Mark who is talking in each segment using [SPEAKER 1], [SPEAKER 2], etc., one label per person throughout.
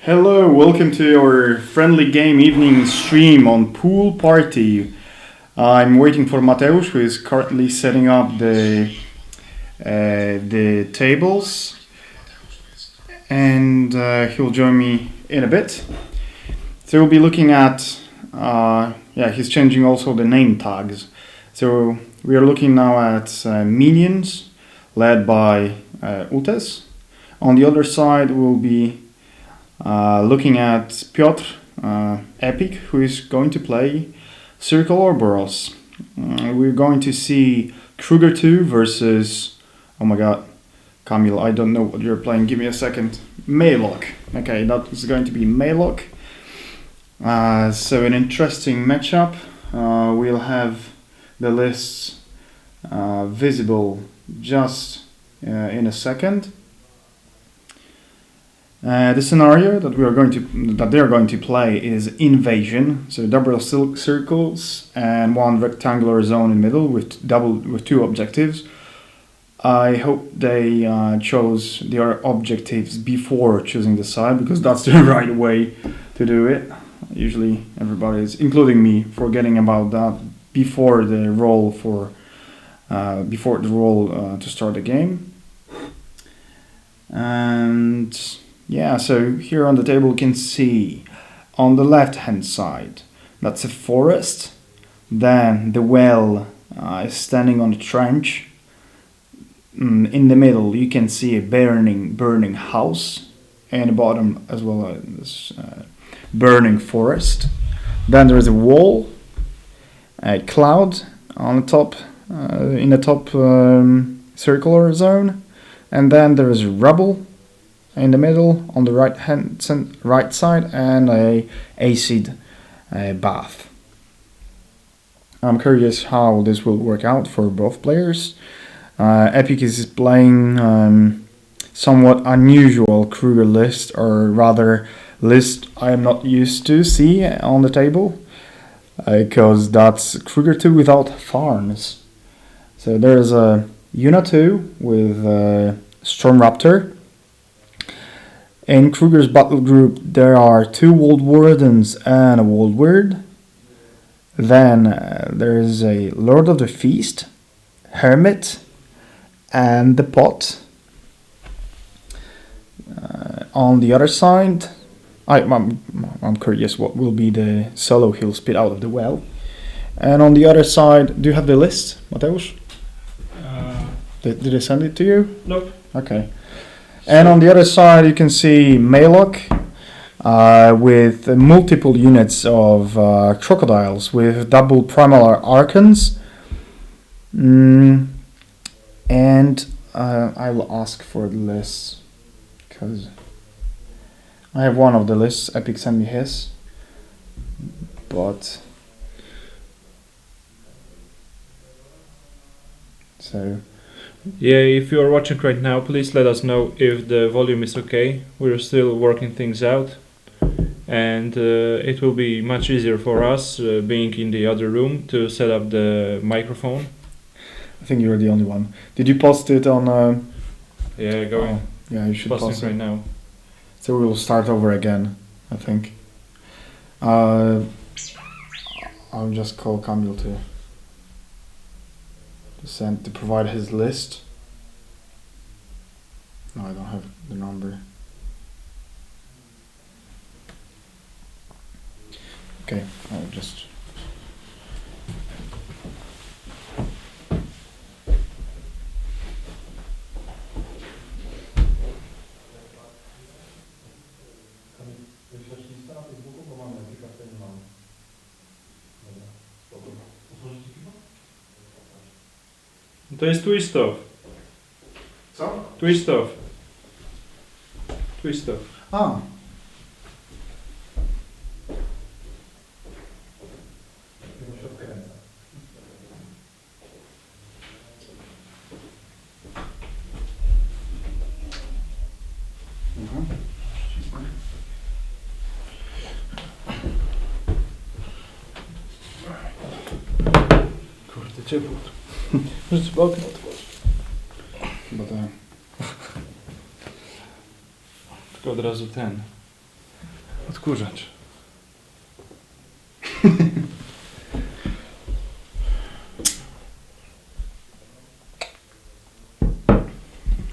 [SPEAKER 1] Hello, welcome to our friendly game evening stream on Pool Party. I'm waiting for Mateusz, who is currently setting up the tables, and he'll join me in a bit. So we'll be looking at, he's changing also the name tags. So we are looking now at minions, led by Utes. On the other side, we'll be looking at Piotr, Epic, who is going to play Circle Orboros. We're going to see Kruger2 versus, oh my god, Kamil, I don't know what you're playing, give me a second. Maelok. Okay, that is going to be Maelok. So an interesting matchup. We'll have the lists visible just in a second. The scenario that they are going to play is invasion. So double circles and one rectangular zone in the middle with two objectives. I hope they chose their objectives before choosing the side, because that's the right way to do it. Usually everybody is, including me, forgetting about that before the roll to start the game. And yeah, so here on the table you can see on the left hand side that's a forest, then the well is standing on a trench. In the middle you can see a burning house, and the bottom as well as burning forest. Then there is a wall, a cloud on the top, in the top circular zone, and then there is rubble in the middle on the right side, and a acid bath. I'm curious how this will work out for both players. Epic is playing somewhat unusual Kruger list, or rather list I am not used to see on the table, because that's Kruger2 without farms. So there's a Yuna 2 with Storm Raptor. In Kruger's battle group there are 2 Wold Wardens and a Wold Wyrd. Then there is a Lord of the Feast, Hermit, and the Pot. On the other side, I'm curious what will be the solo he'll spit out of the well. And on the other side, do you have the list, Mateusz? Did I send it to you?
[SPEAKER 2] Nope.
[SPEAKER 1] Okay. And on the other side, you can see Maelok with multiple units of crocodiles with double primal archons. And I will ask for the list, because I have one of the lists. Epic sent me his, but so.
[SPEAKER 2] Yeah, if you are watching right now, please let us know if the volume is okay. We're still working things out, and it will be much easier for us being in the other room to set up the microphone.
[SPEAKER 1] I think you're the only one. Did you post it on?
[SPEAKER 2] Yeah, going.
[SPEAKER 1] Yeah, you should post
[SPEAKER 2] it right
[SPEAKER 1] it
[SPEAKER 2] now.
[SPEAKER 1] So we will start over again, I think. I'll just call Kamil to provide his list. No, I don't have the number. Okay, I'll just.
[SPEAKER 2] To jest Twistow.
[SPEAKER 1] Co?
[SPEAKER 2] Twistow.
[SPEAKER 1] A.
[SPEAKER 2] Kurde, ciepło. Może trzeba okno otworzyć.
[SPEAKER 1] Chyba tak.
[SPEAKER 2] Tylko od razu ten. Odkurzacz.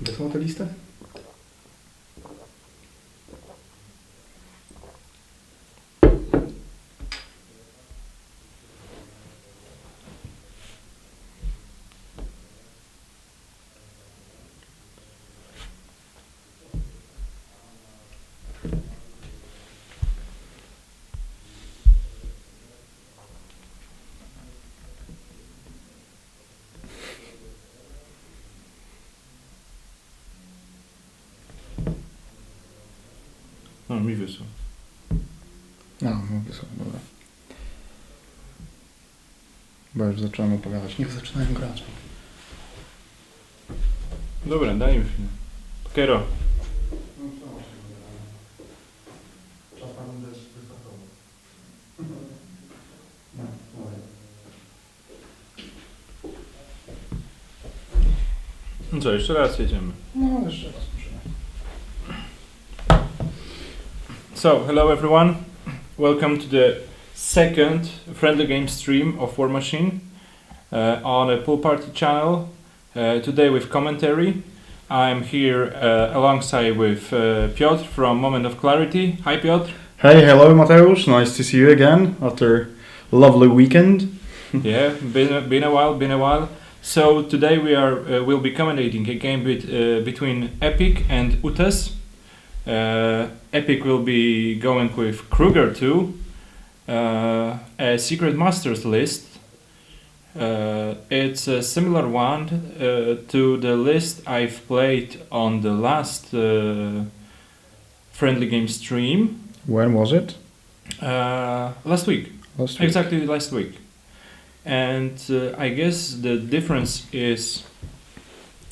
[SPEAKER 1] Wysłał tę listę?
[SPEAKER 2] No, mi wysłał.
[SPEAKER 1] No, wysłał, dobra. Bo już zacząłem opowiadać. Niech zaczynają grać.
[SPEAKER 2] Dobra, daj mi chwilę. Kero. No co, jeszcze raz jedziemy.
[SPEAKER 1] No, jeszcze raz musimy.
[SPEAKER 2] So, hello everyone. Welcome to the second friendly game stream of Warmachine on a pool party channel. Today with commentary. I'm here alongside with Piotr from Moment of Clarity. Hi Piotr.
[SPEAKER 1] Hey, hello Mateusz. Nice to see you again after a lovely weekend.
[SPEAKER 2] Yeah, been a while. So today we'll be commentating a game between Epic and Utes. Epic will be going with Kruger2, a Secret Masters list. It's a similar one to the list I've played on the last friendly game stream.
[SPEAKER 1] When was it?
[SPEAKER 2] Last week.
[SPEAKER 1] Last week.
[SPEAKER 2] Exactly last week. And I guess the difference is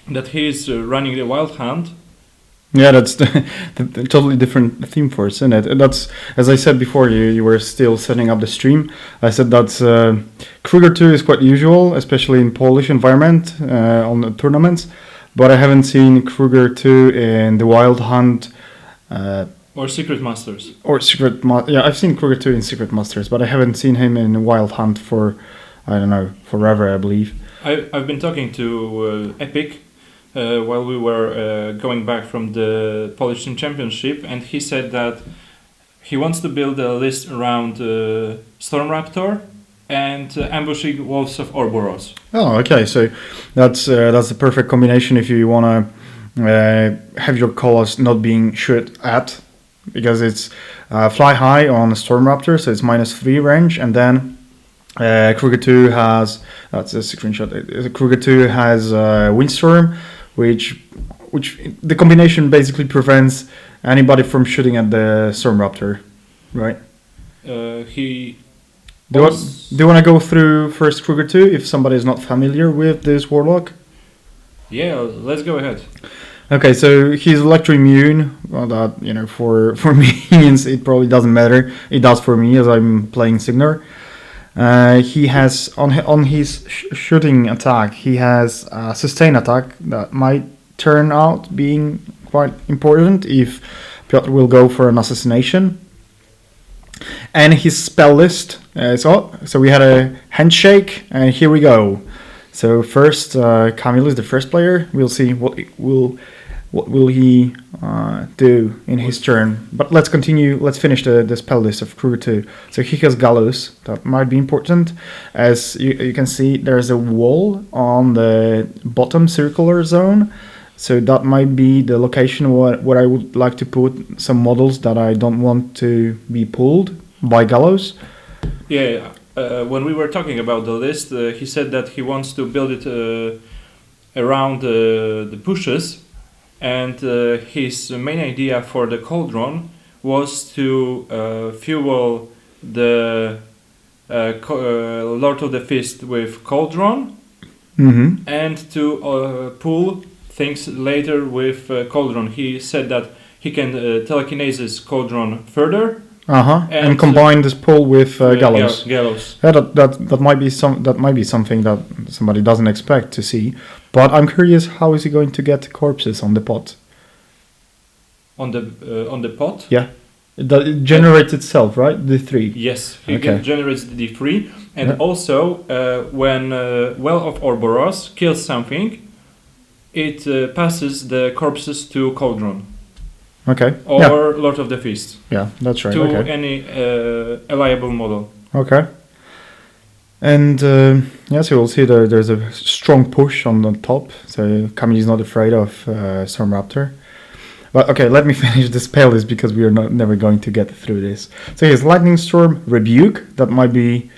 [SPEAKER 2] that he's running the Wild Hunt.
[SPEAKER 1] Yeah, that's the totally different theme for us, isn't it? That's, as I said before, you were still setting up the stream. I said that Kruger2 is quite usual, especially in Polish environment on the tournaments, but I haven't seen Kruger2 in the Wild Hunt.
[SPEAKER 2] Or Secret Masters.
[SPEAKER 1] Yeah, I've seen Kruger2 in Secret Masters, but I haven't seen him in Wild Hunt for, I don't know, forever, I believe.
[SPEAKER 2] I've been talking to Epic while we were going back from the Polish Team Championship, and he said that he wants to build a list around Storm Raptor and ambushing Wolves of Ouroboros.
[SPEAKER 1] Oh, okay. So that's the perfect combination if you want to have your colors not being shot at, because it's fly high on Storm Raptor, so it's -3 range, and then Kruger2 has, that's a screenshot. Kruger2 has Windstorm, which the combination basically prevents anybody from shooting at the Storm Raptor, right? Do you want to go through first Kruger2 if somebody is not familiar with this Warlock?
[SPEAKER 2] Yeah, let's go ahead.
[SPEAKER 1] Okay, so he's electro immune. Well, that, you know, for minions it probably doesn't matter. It does for me as I'm playing Signar. He has on his shooting attack, he has a sustain attack that might turn out being quite important if Piotr will go for an assassination. And his spell list. So we had a handshake, and here we go. So first, Kamil is the first player. We'll see what will he do in his turn. But let's continue. Let's finish the spell list of Kruger2. So he has Gallows. That might be important. As you can see, there's a wall on the bottom circular zone. So that might be the location where I would like to put some models that I don't want to be pulled by Gallows.
[SPEAKER 2] Yeah, when we were talking about the list, he said that he wants to build it around the pushes, and his main idea for the Cauldron was to fuel the Lord of the Fist with Cauldron, and to pull things later with Cauldron. He said that he can telekinesis Cauldron further.
[SPEAKER 1] And combine this pull with Gallows.
[SPEAKER 2] Gallows.
[SPEAKER 1] Yeah, that might be something that somebody doesn't expect to see. But I'm curious, how is he going to get corpses on the pot?
[SPEAKER 2] On the pot?
[SPEAKER 1] Yeah. It generates itself, right? The 3.
[SPEAKER 2] Yes, he
[SPEAKER 1] Okay.
[SPEAKER 2] generates the D3, and
[SPEAKER 1] Yeah.
[SPEAKER 2] also when Well of Ouroboros kills something, it passes the corpses to Cauldron
[SPEAKER 1] Okay.
[SPEAKER 2] or
[SPEAKER 1] Yeah.
[SPEAKER 2] Lord of the Feast
[SPEAKER 1] Yeah, that's right.
[SPEAKER 2] to
[SPEAKER 1] Okay.
[SPEAKER 2] any reliable model.
[SPEAKER 1] Okay. And yes, you will see there's a strong push on the top. So Camille is not afraid of Stormraptor. But okay, let me finish the spell list because we are never going to get through this. So he has Lightning Storm, Rebuke. That might be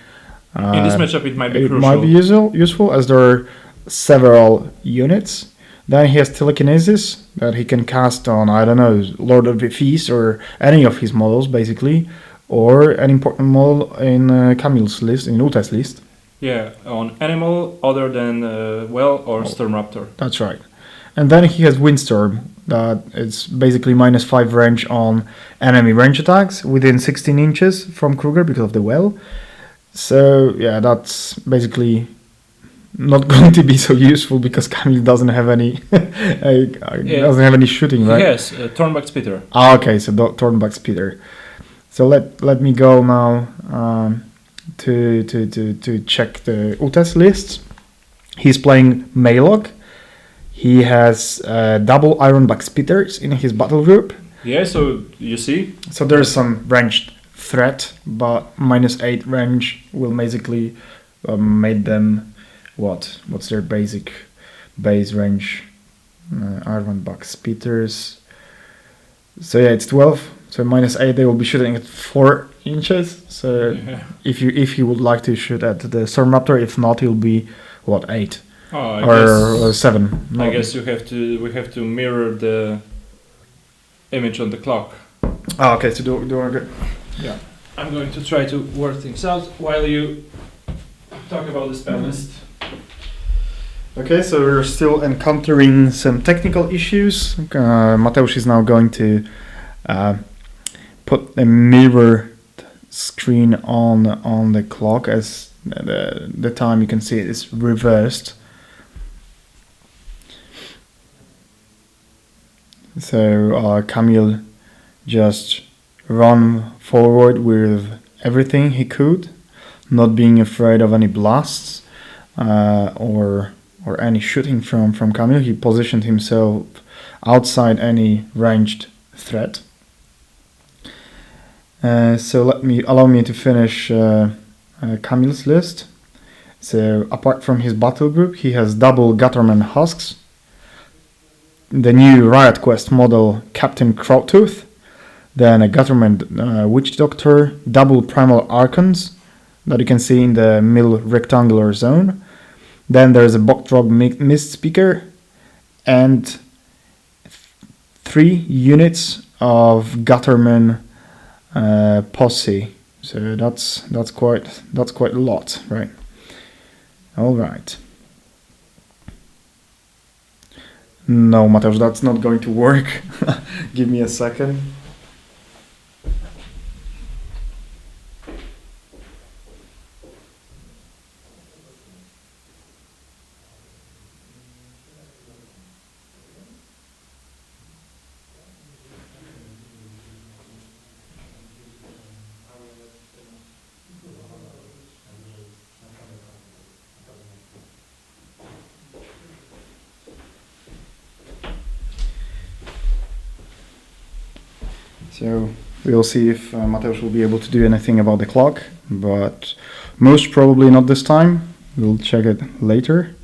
[SPEAKER 2] In this matchup, it might be
[SPEAKER 1] it
[SPEAKER 2] crucial.
[SPEAKER 1] might be useful as there are several units. Then he has Telekinesis that he can cast on, I don't know, Lord of the Feast or any of his models basically, or an important model in Camille's list, in Ulta's list.
[SPEAKER 2] Yeah, on animal other than Well or Stormraptor.
[SPEAKER 1] That's right. And then he has Windstorm that is basically -5 range on enemy range attacks within 16 inches from Kruger because of the well. So yeah, that's basically not going to be so useful because Camille doesn't have any doesn't have any shooting, right?
[SPEAKER 2] Yes, Thornback Spitter.
[SPEAKER 1] Ah, okay, so Thornback Speeder. So let me go now to check the Ultas list. He's playing Maelok. He has double Ironback Spitters in his battle group.
[SPEAKER 2] Yeah, so you see.
[SPEAKER 1] So there's some ranged threat, but -8 range will basically make them what? What's their base range? Ironback Spitters. So yeah, it's 12. So -8, they will be shooting at 4 inches. So
[SPEAKER 2] Yeah.
[SPEAKER 1] if you would like to shoot at the Stormraptor, if not, he'll be what, 8
[SPEAKER 2] Oh,
[SPEAKER 1] or 7.
[SPEAKER 2] I guess we have to mirror the image on the clock.
[SPEAKER 1] Ah, okay. So do a good. Yeah.
[SPEAKER 2] I'm going to try to work things out while you talk about the spell list.
[SPEAKER 1] Okay, so we're still encountering some technical issues. Mateusz is now going to put a mirror screen on the clock as the time you can see it is reversed. So Camille just run forward with everything he could, not being afraid of any blasts or any shooting from Camille. He positioned himself outside any ranged threat. So allow me to finish Camille's list. So apart from his battle group, he has double Gutterman Husks, the new Riot Quest model Captain Crowtooth, then a Gutterman Witch Doctor, double Primal Archons that you can see in the middle rectangular zone. Then there's a Bogtrog Mist Speaker and 3 units of Gutterman posse. So that's quite a lot, right? All right. No, Mateusz, that's not going to work. Give me a second. So we'll see if Mateusz will be able to do anything about the clock, but most probably not this time. We'll check it later.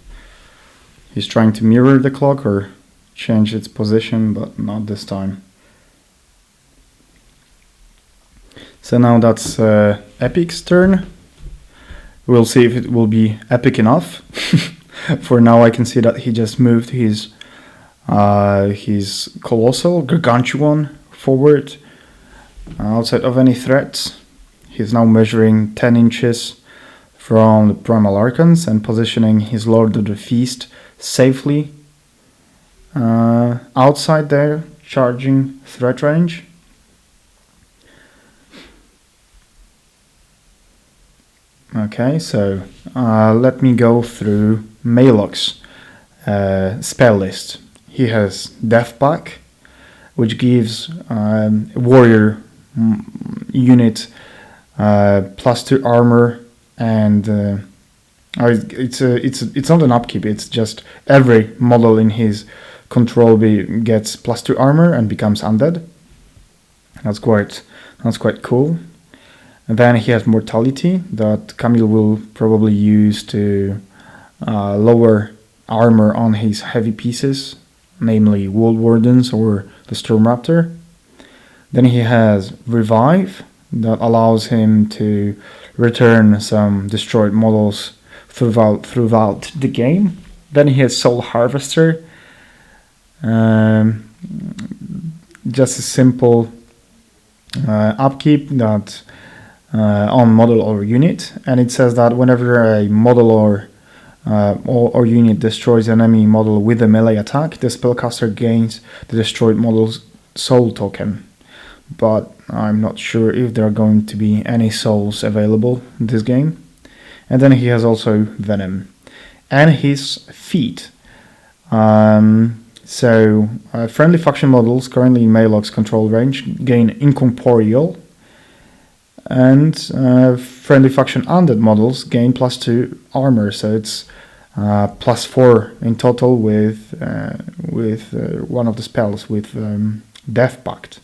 [SPEAKER 1] He's trying to mirror the clock or change its position, but not this time. So now that's Epic's turn. We'll see if it will be epic enough. For now, I can see that he just moved his Colossal Gargantuan forward outside of any threats. He's now measuring 10 inches from the Primal Archons and positioning his Lord of the Feast safely outside their charging threat range. Okay, so let me go through Maelok's spell list. He has Death Pack, which gives warrior unit +2 armor, and it's not an upkeep. It's just every model in his control gets +2 armor and becomes undead. That's quite cool. And then he has mortality that Camille will probably use to lower armor on his heavy pieces, namely World Wardens or the Storm Raptor. Then he has revive that allows him to return some destroyed models throughout the game. Then he has Soul Harvester, just a simple upkeep that on model or unit, and it says that whenever a model or unit destroys an enemy model with a melee attack, the spellcaster gains the destroyed model's soul token. But I'm not sure if there are going to be any souls available in this game. And then he has also Venom and his feat. Friendly faction models currently in Maelok's control range gain Incorporeal, and friendly faction undead models gain +2 armor. So it's +4 in total with one of the spells with Death Pact.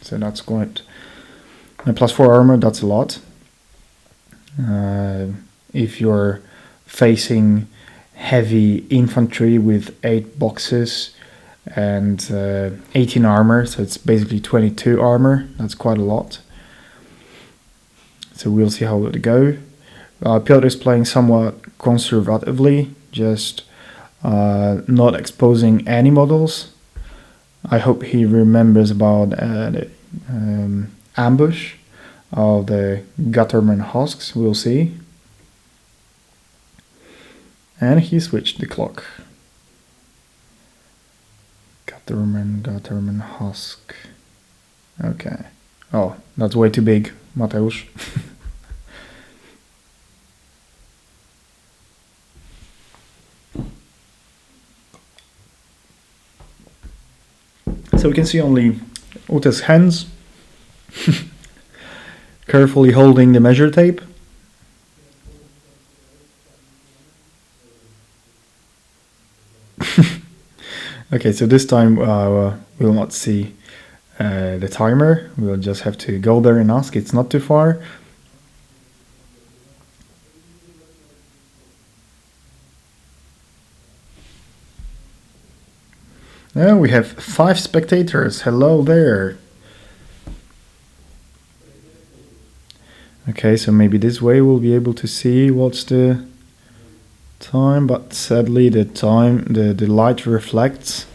[SPEAKER 1] So that's quite +4 armor. That's a lot. If you're facing heavy infantry with 8 boxes and 18 armor, so it's basically 22 armor. That's quite a lot. So we'll see how it go. Piotr is playing somewhat conservatively, just not exposing any models. I hope he remembers about the ambush of the Gutterman husks. We'll see. And he switched the clock. Gutterman husk. Okay. Oh, that's way too big, Mateusz. So we can see only Uta's hands carefully holding the measure tape. Okay, so this time we'll not see the timer. We'll just have to go there and ask. It's not too far. Now we have 5 spectators. Hello there. Okay, so maybe this way we'll be able to see what's the time, but sadly the light reflects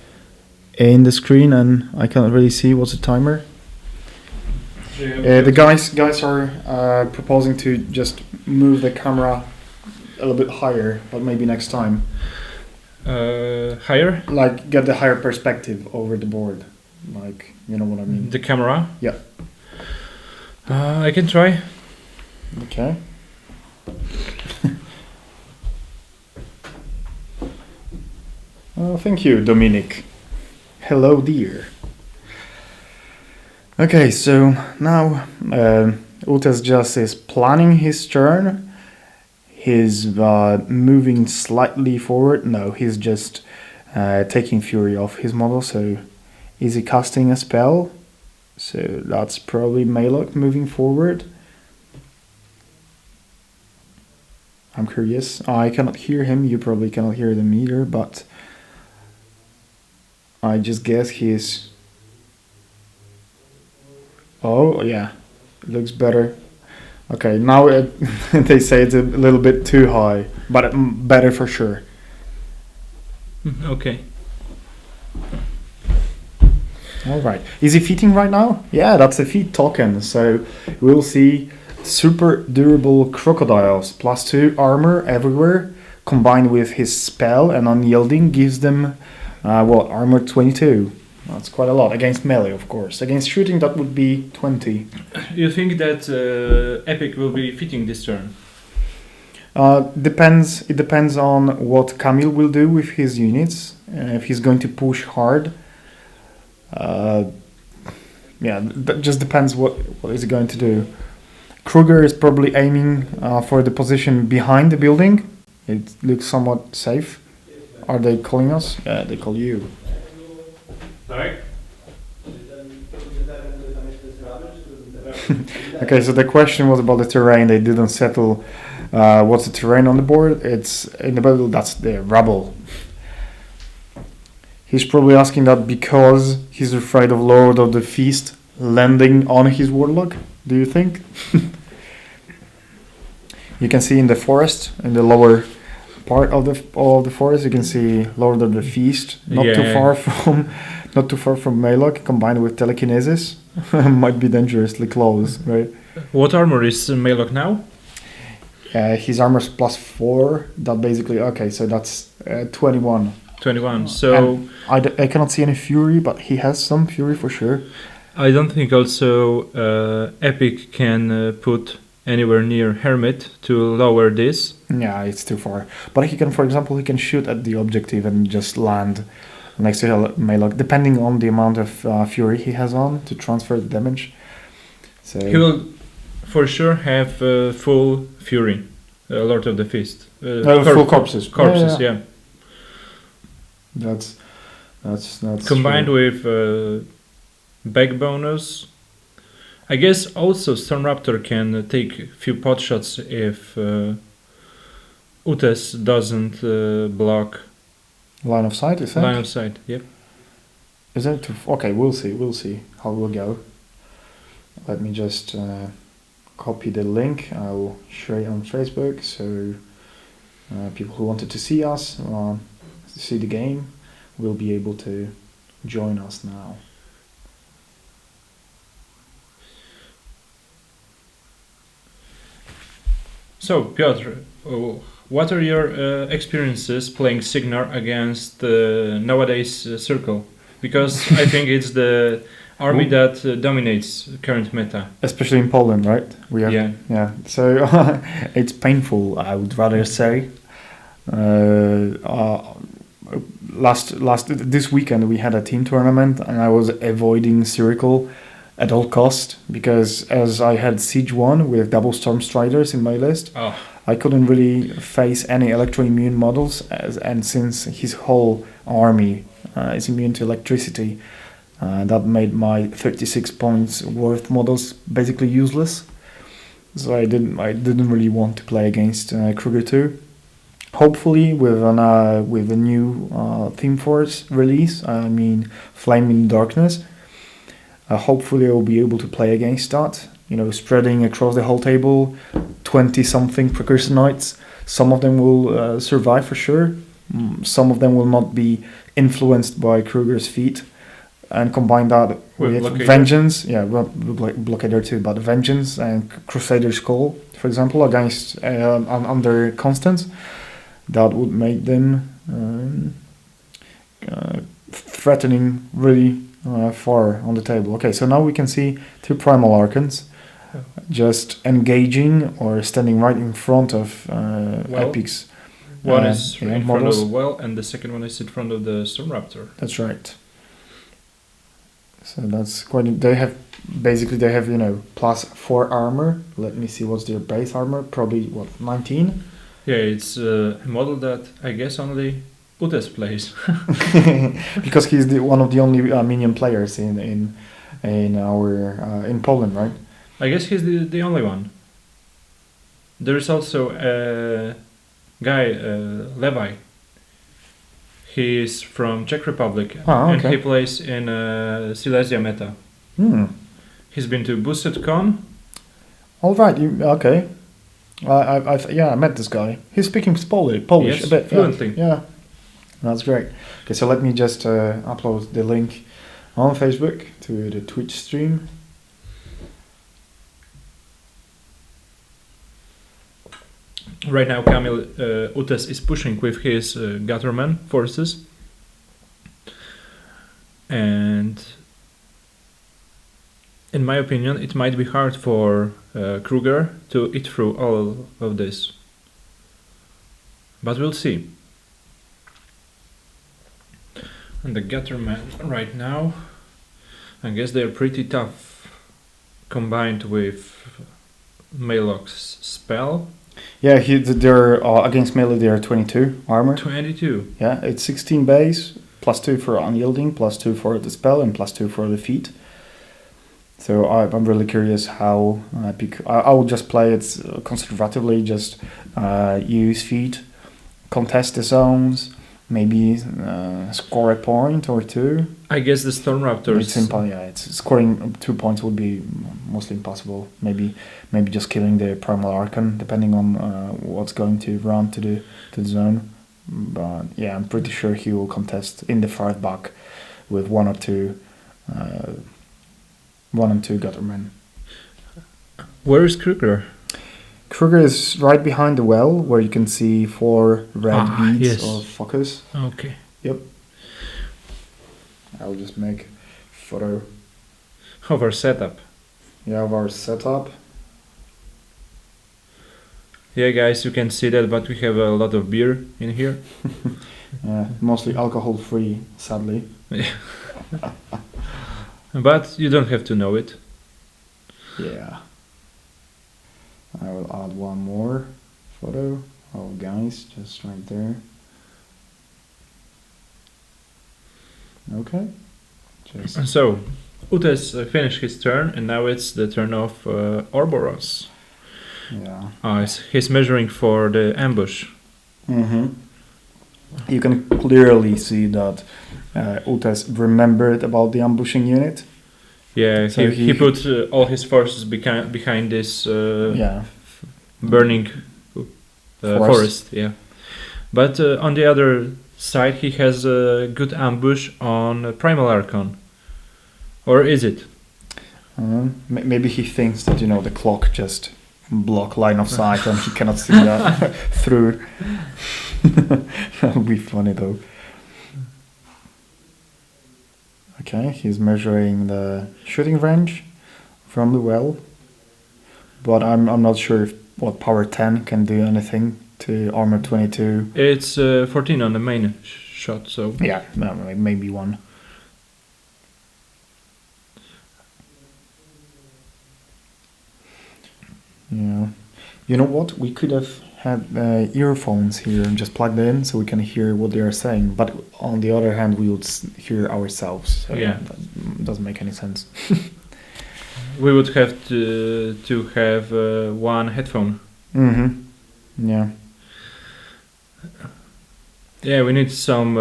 [SPEAKER 1] in the screen and I can't really see what's the timer. The guys are proposing to just move the camera a little bit higher, but maybe next time.
[SPEAKER 2] Higher?
[SPEAKER 1] Like get the higher perspective over the board, like, you know what I mean.
[SPEAKER 2] The camera?
[SPEAKER 1] Yeah.
[SPEAKER 2] I can try.
[SPEAKER 1] Okay. Thank you, Dominic. Hello, dear. Okay, so now Utas just is planning his turn. He's moving slightly forward. No, he's just taking Fury off his model. So is he casting a spell? So that's probably Maelok moving forward. I'm curious. I cannot hear him. You probably cannot hear them either, but I just guess he's... Oh, yeah. Looks better. Okay, now they say it's a little bit too high, but better for sure.
[SPEAKER 2] Okay.
[SPEAKER 1] All right. Is he feating right now? Yeah, that's a feat token. So we'll see super durable crocodiles, +2 armor everywhere, combined with his spell and unyielding gives them, armor 22. That's quite a lot. Against melee, of course. Against shooting, that would be 20.
[SPEAKER 2] You think that Epic will be fitting this turn?
[SPEAKER 1] It depends on what Camille will do with his units. If he's going to push hard, yeah, that just depends what is it going to do. Kruger is probably aiming for the position behind the building. It looks somewhat safe. Are they calling us? Yeah, they call you.
[SPEAKER 2] Sorry?
[SPEAKER 1] Okay, so the question was about the terrain. They didn't settle. What's the terrain on the board? It's in the Bible. That's the rubble. He's probably asking that because he's afraid of Lord of the Feast landing on his warlock. Do you think? You can see in the forest, in the lower part of the forest, you can see Lord of the Feast, not too far from Maelok, combined with telekinesis. Might be dangerously close, right?
[SPEAKER 2] What armor is Maelok now?
[SPEAKER 1] His armor's +4. That basically so that's 21.
[SPEAKER 2] 21. So
[SPEAKER 1] I cannot see any fury, but he has some fury for sure.
[SPEAKER 2] I don't think also Epic can put anywhere near Hermit to lower this.
[SPEAKER 1] Yeah, it's too far. But he can, for example, shoot at the objective and just land next to Maelok, depending on the amount of fury he has on to transfer the damage. So
[SPEAKER 2] he will for sure have full fury, Lord of the Feast.
[SPEAKER 1] Full corpses.
[SPEAKER 2] Corpses, yeah.
[SPEAKER 1] That's
[SPEAKER 2] combined
[SPEAKER 1] true.
[SPEAKER 2] with back bonus. I guess also Stormraptor can take a few pot shots if Utes doesn't block
[SPEAKER 1] Line of sight, is that?
[SPEAKER 2] line of sight. Yep.
[SPEAKER 1] Is that too? Okay, we'll see how it will go. Let me just copy the link. I'll share it on Facebook so people who wanted to see us, see the game, will be able to join us now.
[SPEAKER 2] So, Piotr, what are your experiences playing Signar against nowadays Circle? Because I think it's the army that dominates current meta.
[SPEAKER 1] Especially in Poland, right? Yeah. So it's painful, I would rather say. This weekend we had a team tournament and I was avoiding Circle at all cost because as I had Siege 1 with double Storm Striders in my list, I couldn't really face any electro-immune models and since his whole army is immune to electricity, that made my 36 points worth models basically useless. So I didn't really want to play against Kruger2. Hopefully with a new Theme Force release, I mean Flame in Darkness, hopefully I will be able to play against that. Spreading across the whole table, 20-something Precursor Knights. Some of them will survive for sure. Some of them will not be influenced by Kruger's feat. And combine that with Vengeance. Yeah, Blockader too, but Vengeance and Crusader's Call, for example, against under Constance. That would make them threatening really far on the table. Okay, so now we can see two Primal Archons just engaging or standing right in front of Epic's.
[SPEAKER 2] One is in
[SPEAKER 1] models.
[SPEAKER 2] Front of the well, and the second one is in front of the Stormraptor.
[SPEAKER 1] That's right. So that's quite. They have +4 armor. Let me see what's their base armor. Probably 19.
[SPEAKER 2] Yeah, it's a model that I guess only Utes plays.
[SPEAKER 1] Because he's one of the only minion players in Poland, right?
[SPEAKER 2] I guess he's the only one. There is also a guy, Levi. He is from Czech Republic and he plays in Silesia meta. He's been to Boosted Con.
[SPEAKER 1] All right, okay. I met this guy. He's speaking Polish a bit
[SPEAKER 2] fluently.
[SPEAKER 1] Yeah, that's great. Okay, so let me just upload the link on Facebook to the Twitch stream.
[SPEAKER 2] Right now, Kamil Utes is pushing with his Gutterman forces, and in my opinion, it might be hard for Kruger to eat through all of this. But we'll see. And the Gutterman right now. I guess they're pretty tough, combined with Maelok's spell.
[SPEAKER 1] Yeah, they're against melee. They are 22 armor.
[SPEAKER 2] 22.
[SPEAKER 1] Yeah, it's 16 base, +2 for unyielding, +2 for the spell, and +2 for the feat. So I'm really curious how I will just play it conservatively, just use feat, contest the zones, maybe score a point or two.
[SPEAKER 2] I guess the Storm Raptors.
[SPEAKER 1] It's simple, yeah. It's scoring 2 points would be mostly impossible. Maybe just killing the Primal Archon, depending on what's going to run to the zone. But yeah, I'm pretty sure he will contest in the far back with one or two Guttermen.
[SPEAKER 2] Where is Kruger?
[SPEAKER 1] Kruger is right behind the well, where you can see 4 red beads
[SPEAKER 2] yes.
[SPEAKER 1] of focus.
[SPEAKER 2] Okay.
[SPEAKER 1] Yep. I'll just make a photo
[SPEAKER 2] Of our setup.
[SPEAKER 1] of our setup.
[SPEAKER 2] Yeah, guys, you can see that, but we have a lot of beer in here.
[SPEAKER 1] Mostly alcohol free, sadly.
[SPEAKER 2] But you don't have to know it.
[SPEAKER 1] Yeah. I will add one more photo of guys just right there. Okay. Just
[SPEAKER 2] So, Utes finished his turn, and now it's the turn of Orboros.
[SPEAKER 1] yeah.
[SPEAKER 2] He's measuring for the ambush.
[SPEAKER 1] Mm-hmm. You can clearly see that Utes remembered about the ambushing unit.
[SPEAKER 2] Yeah,
[SPEAKER 1] So
[SPEAKER 2] he put all his forces behind this burning forest. Yeah, but on the other side, he has a good ambush on Primal Archon. Or is it?
[SPEAKER 1] Maybe he thinks that the clock just block line of sight and he cannot see that through. That would be funny though. Okay, he's measuring the shooting range from the well, but I'm not sure what power 10 can do anything to armor 22.
[SPEAKER 2] It's 14 on the main shot, so
[SPEAKER 1] Yeah, maybe one. Yeah. You know what? We could have had earphones here and just plugged in so we can hear what they are saying. But on the other hand, we would hear ourselves. So
[SPEAKER 2] Yeah.
[SPEAKER 1] that doesn't make any sense.
[SPEAKER 2] we would have to have one headphone.
[SPEAKER 1] Mm-hmm. Yeah.
[SPEAKER 2] Yeah, we need some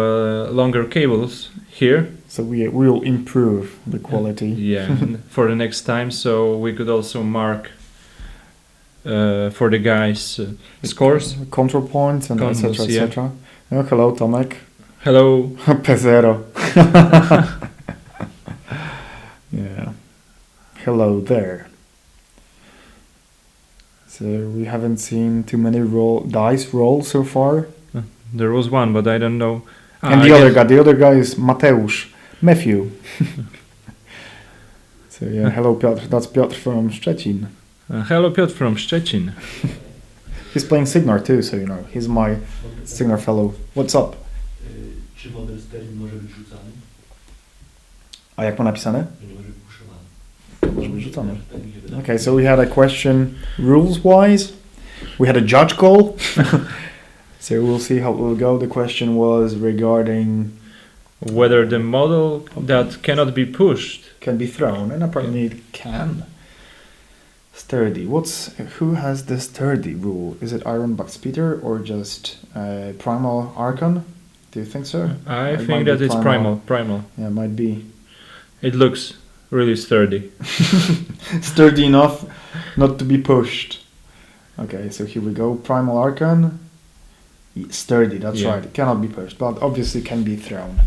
[SPEAKER 2] longer cables here.
[SPEAKER 1] So we will improve the quality.
[SPEAKER 2] Yeah, for the next time, so we could also mark for the guys scores.
[SPEAKER 1] Control points and
[SPEAKER 2] Combos,
[SPEAKER 1] etc.
[SPEAKER 2] yeah.
[SPEAKER 1] etc. Oh, hello, Tomek.
[SPEAKER 2] Hello.
[SPEAKER 1] Pezero. Yeah. Hello there. So we haven't seen too many dice roll so far.
[SPEAKER 2] There was one, but I don't know.
[SPEAKER 1] And the other guy is Mateusz. Matthew. So yeah, hello Piotr. That's Piotr from Szczecin.
[SPEAKER 2] Hello, Piotr from Szczecin.
[SPEAKER 1] He's playing Signar too, so he's my Signar fellow. What's up?
[SPEAKER 3] Czy model sterling może być rzucany?
[SPEAKER 1] A jak ma napisane?
[SPEAKER 3] Nie może być puszowany.
[SPEAKER 1] Może być rzucony. Okay, so we had a question rules-wise. We had a judge call. So we'll see how it will go. The question was regarding
[SPEAKER 2] Whether the model that cannot be pushed.
[SPEAKER 1] can be thrown, and apparently it can. Sturdy. Who has the sturdy rule? Is it Ironbuck's Peter or just Primal Archon? Do you think so?
[SPEAKER 2] I
[SPEAKER 1] It might
[SPEAKER 2] think
[SPEAKER 1] be
[SPEAKER 2] that it's primal.
[SPEAKER 1] Yeah, it might be.
[SPEAKER 2] It looks really sturdy.
[SPEAKER 1] Sturdy enough not to be pushed. Okay, so here we go. Primal Archon. Sturdy, that's
[SPEAKER 2] Yeah.
[SPEAKER 1] right. It cannot be pushed, but obviously can be thrown.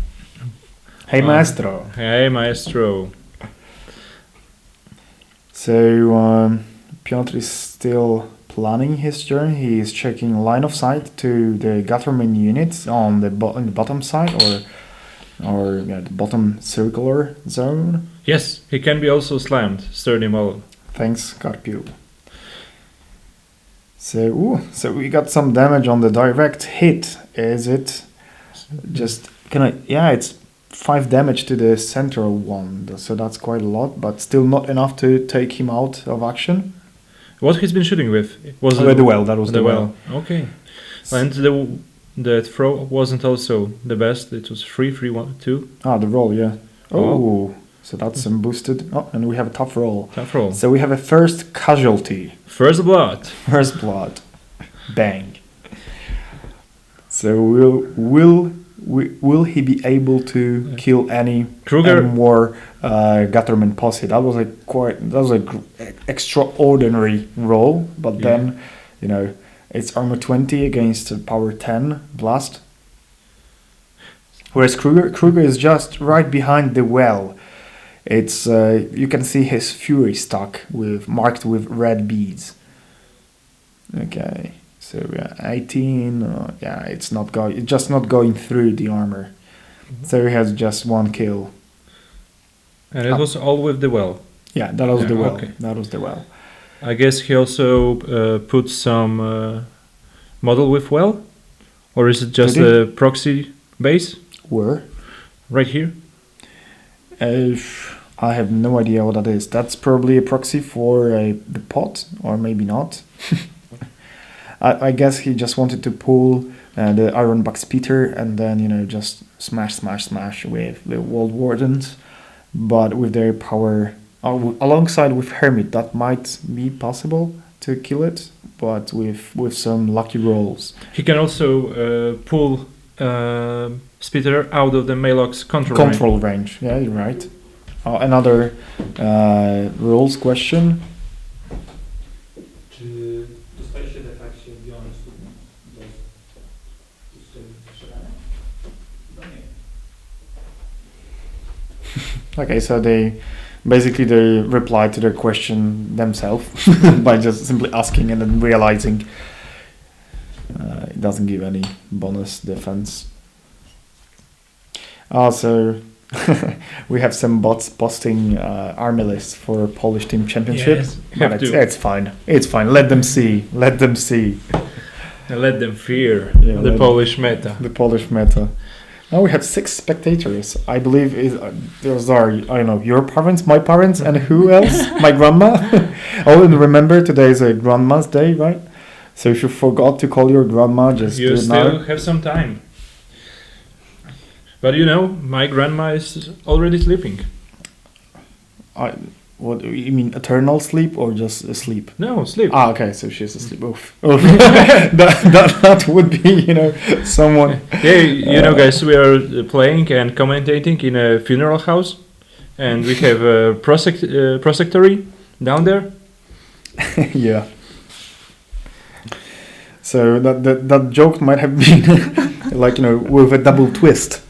[SPEAKER 1] Hey,
[SPEAKER 2] Uh,
[SPEAKER 1] Maestro.
[SPEAKER 2] Hey, Maestro.
[SPEAKER 1] So, Piotr is still planning his turn. He is checking line of sight to the Gutterman units on the bottom side or the bottom circular zone.
[SPEAKER 2] Yes, he can be also slammed. Sturdy model.
[SPEAKER 1] Thanks, Carpio. So we got some damage on the direct hit. Is it just it's 5 damage to the central one, so that's quite a lot, but still not enough to take him out of action.
[SPEAKER 2] What he's been shooting with? Was
[SPEAKER 1] Oh,
[SPEAKER 2] it
[SPEAKER 1] the well, that was the well.
[SPEAKER 2] Okay. And the throw wasn't also the best. It was 3, 3, 1, 2.
[SPEAKER 1] Ah, the roll, yeah.
[SPEAKER 2] Oh.
[SPEAKER 1] Oh, so that's some boosted. Oh, and we have a tough roll.
[SPEAKER 2] Tough roll.
[SPEAKER 1] So we have a first casualty.
[SPEAKER 2] First blood.
[SPEAKER 1] First blood. Bang. So will he be able to kill any
[SPEAKER 2] Kruger-
[SPEAKER 1] more Gutterman posse? That was a extraordinary roll, but
[SPEAKER 2] Yeah.
[SPEAKER 1] then, you know, it's armor 20 against power 10 blast. Whereas Kruger is just right behind the well. It's you can see his fury stock marked with red beads. Okay, so 18. It's just not going through the armor. So he has just 1 kill.
[SPEAKER 2] And it was all with the well.
[SPEAKER 1] Yeah, that was
[SPEAKER 2] Yeah,
[SPEAKER 1] the well.
[SPEAKER 2] okay.
[SPEAKER 1] That was the well.
[SPEAKER 2] I guess he also put some model with well? Or is it just
[SPEAKER 1] Did he?
[SPEAKER 2] a proxy base?
[SPEAKER 1] Where?
[SPEAKER 2] Right here?
[SPEAKER 1] I have no idea what that is. That's probably a proxy for the pot, or maybe not. I guess he just wanted to pull the Iron Buck Speeder and then, you know, just smash with the World Wardens. But with their power, alongside with Hermit, that might be possible to kill it, but with some lucky rolls.
[SPEAKER 2] He can also pull Spitter out of the Maelok's control
[SPEAKER 1] range. Yeah, you're right. Another rules question.
[SPEAKER 3] Czy dostaliście defekcję biorąc do strzelania? No nie.
[SPEAKER 1] Okay, so they replied to their question themselves by just simply asking and then realizing it doesn't give any bonus defense. Also, we have some bots posting army lists for Polish Team Championship.
[SPEAKER 2] Yes,
[SPEAKER 1] but it's fine. It's fine. Let them see.
[SPEAKER 2] And let them fear
[SPEAKER 1] Yeah,
[SPEAKER 2] the Polish meta.
[SPEAKER 1] The Polish meta. Now we have 6 spectators. I believe those are, I don't know, your parents, my parents, and who else? My grandma. Oh, and remember today is a grandma's day, right? So if you forgot to call your grandma, just do
[SPEAKER 2] You
[SPEAKER 1] it
[SPEAKER 2] still
[SPEAKER 1] now.
[SPEAKER 2] have some time. But you know, my grandma is already sleeping.
[SPEAKER 1] What you mean, eternal sleep or just asleep?
[SPEAKER 2] No, sleep.
[SPEAKER 1] Ah, okay, so she's asleep. Oof. that would be, you know, someone.
[SPEAKER 2] Yeah, you know, guys, we are playing and commentating in a funeral house, and we have a prosectory down there.
[SPEAKER 1] Yeah. So that joke might have been like, you know, with a double twist.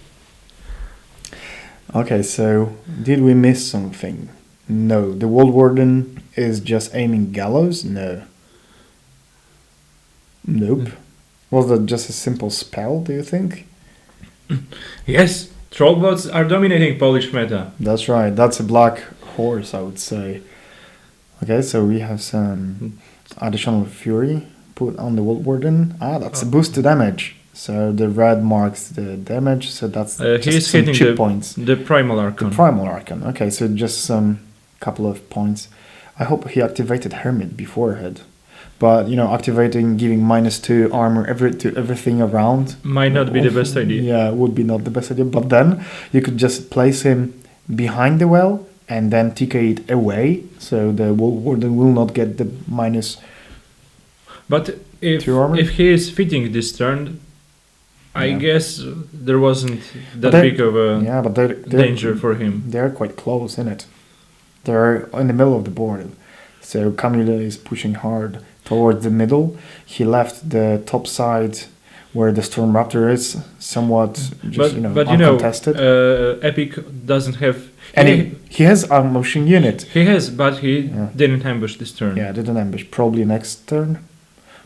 [SPEAKER 1] Okay, so did we miss something? No. The World Warden is just aiming gallows? No. Nope. Was that just a simple spell, do you think?
[SPEAKER 2] Yes, trollbots are dominating Polish meta.
[SPEAKER 1] That's right. That's a black horse, I would say. Okay, so we have some additional fury put on the World Warden. Ah, that's a boost to damage. So the red marks the damage, so that's
[SPEAKER 2] He
[SPEAKER 1] just
[SPEAKER 2] is
[SPEAKER 1] some
[SPEAKER 2] hitting
[SPEAKER 1] chip points.
[SPEAKER 2] the Primal Archon.
[SPEAKER 1] The Primal Archon. Okay, so just some couple of points. I hope he activated Hermit beforehand. But, you know, activating, giving -2 armor to everything around.
[SPEAKER 2] Might not be the best idea.
[SPEAKER 1] Yeah, would be not the best idea. But then you could just place him behind the well and then TK it away. So the Warden will not get the minus.
[SPEAKER 2] But if
[SPEAKER 1] 2 armor?
[SPEAKER 2] he is fitting this turn, I
[SPEAKER 1] Yeah.
[SPEAKER 2] guess there wasn't that
[SPEAKER 1] But
[SPEAKER 2] big of a
[SPEAKER 1] Yeah, but they're
[SPEAKER 2] danger for him.
[SPEAKER 1] They're quite close, in it. They're in the middle of the board. So Camille is pushing hard towards the middle. He left the top side where the Storm Raptor is somewhat just,
[SPEAKER 2] But you know,
[SPEAKER 1] uncontested.
[SPEAKER 2] Epic doesn't have...
[SPEAKER 1] And he has a motion unit.
[SPEAKER 2] He has, but he
[SPEAKER 1] Yeah.
[SPEAKER 2] didn't ambush this turn.
[SPEAKER 1] Yeah, did an ambush. Probably next turn.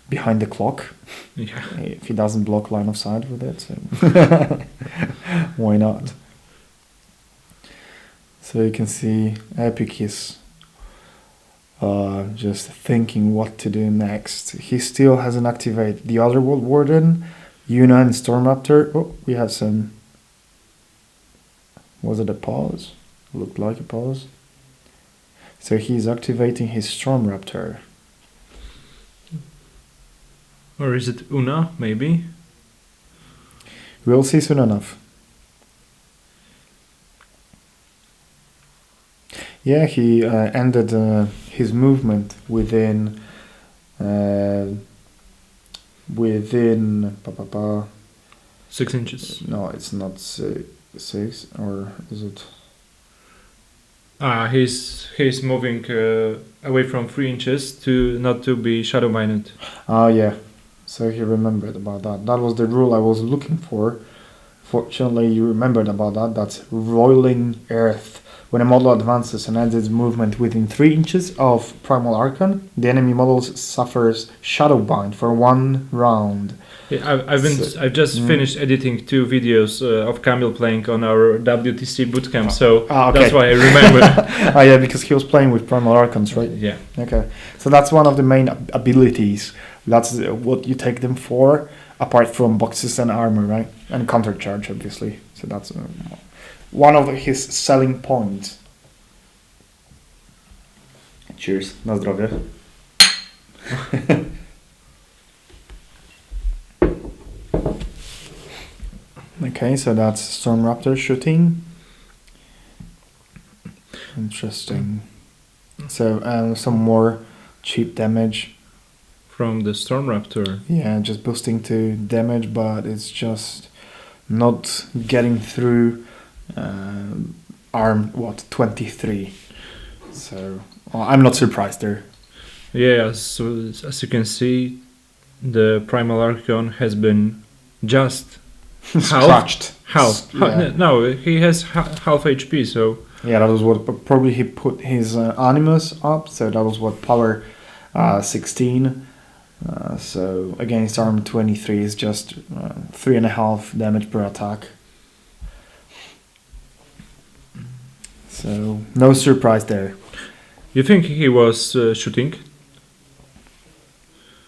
[SPEAKER 1] Behind the clock.
[SPEAKER 2] Yeah.
[SPEAKER 1] If he doesn't block line of sight with it. So why not? So you can see Epic is just thinking what to do next. He still hasn't activated the other World Warden, Yuna and Storm Raptor. Oh, we have some Was it a pause? Looked like a pause. So he's activating his Storm Raptor.
[SPEAKER 2] Or is it Una, maybe?
[SPEAKER 1] We'll see soon enough. Yeah, he ended his movement within pa, pa, pa.
[SPEAKER 2] 6 inches.
[SPEAKER 1] No, it's not six, or is it?
[SPEAKER 2] He's moving away from 3 inches to not to be shadow binded.
[SPEAKER 1] Oh yeah, so he remembered about that. That was the rule I was looking for. Fortunately, you remembered about that. That's Roiling Earth. When a model advances and ends its movement within 3 inches of Primal Archon, the enemy model suffers Shadow Bind for 1 round.
[SPEAKER 2] Yeah, I've just finished editing 2 videos of Camille playing on our WTC bootcamp, so
[SPEAKER 1] okay.
[SPEAKER 2] that's why I remember.
[SPEAKER 1] Oh yeah, because he was playing with Primal Archons, right?
[SPEAKER 2] Yeah.
[SPEAKER 1] Okay, so that's one of the main abilities. That's what you take them for, apart from boxes and armor, right? And counter charge, obviously. So that's one of his selling points. Cheers, na zdrowie. Okay, so that's Storm Raptor shooting. Interesting. So some more cheap damage.
[SPEAKER 2] From the Storm Raptor.
[SPEAKER 1] Yeah, just boosting to damage, but it's just not getting through arm 23. So I'm not surprised there.
[SPEAKER 2] Yeah, so as you can see, the Primal Archon has been just
[SPEAKER 1] Scratched.
[SPEAKER 2] half.
[SPEAKER 1] Yeah.
[SPEAKER 2] No, he has half HP, so
[SPEAKER 1] Yeah, that was what probably he put his Animus up, so that was what power 16. So against arm 23 is just 3.5 damage per attack. So no surprise there.
[SPEAKER 2] you think he was shooting?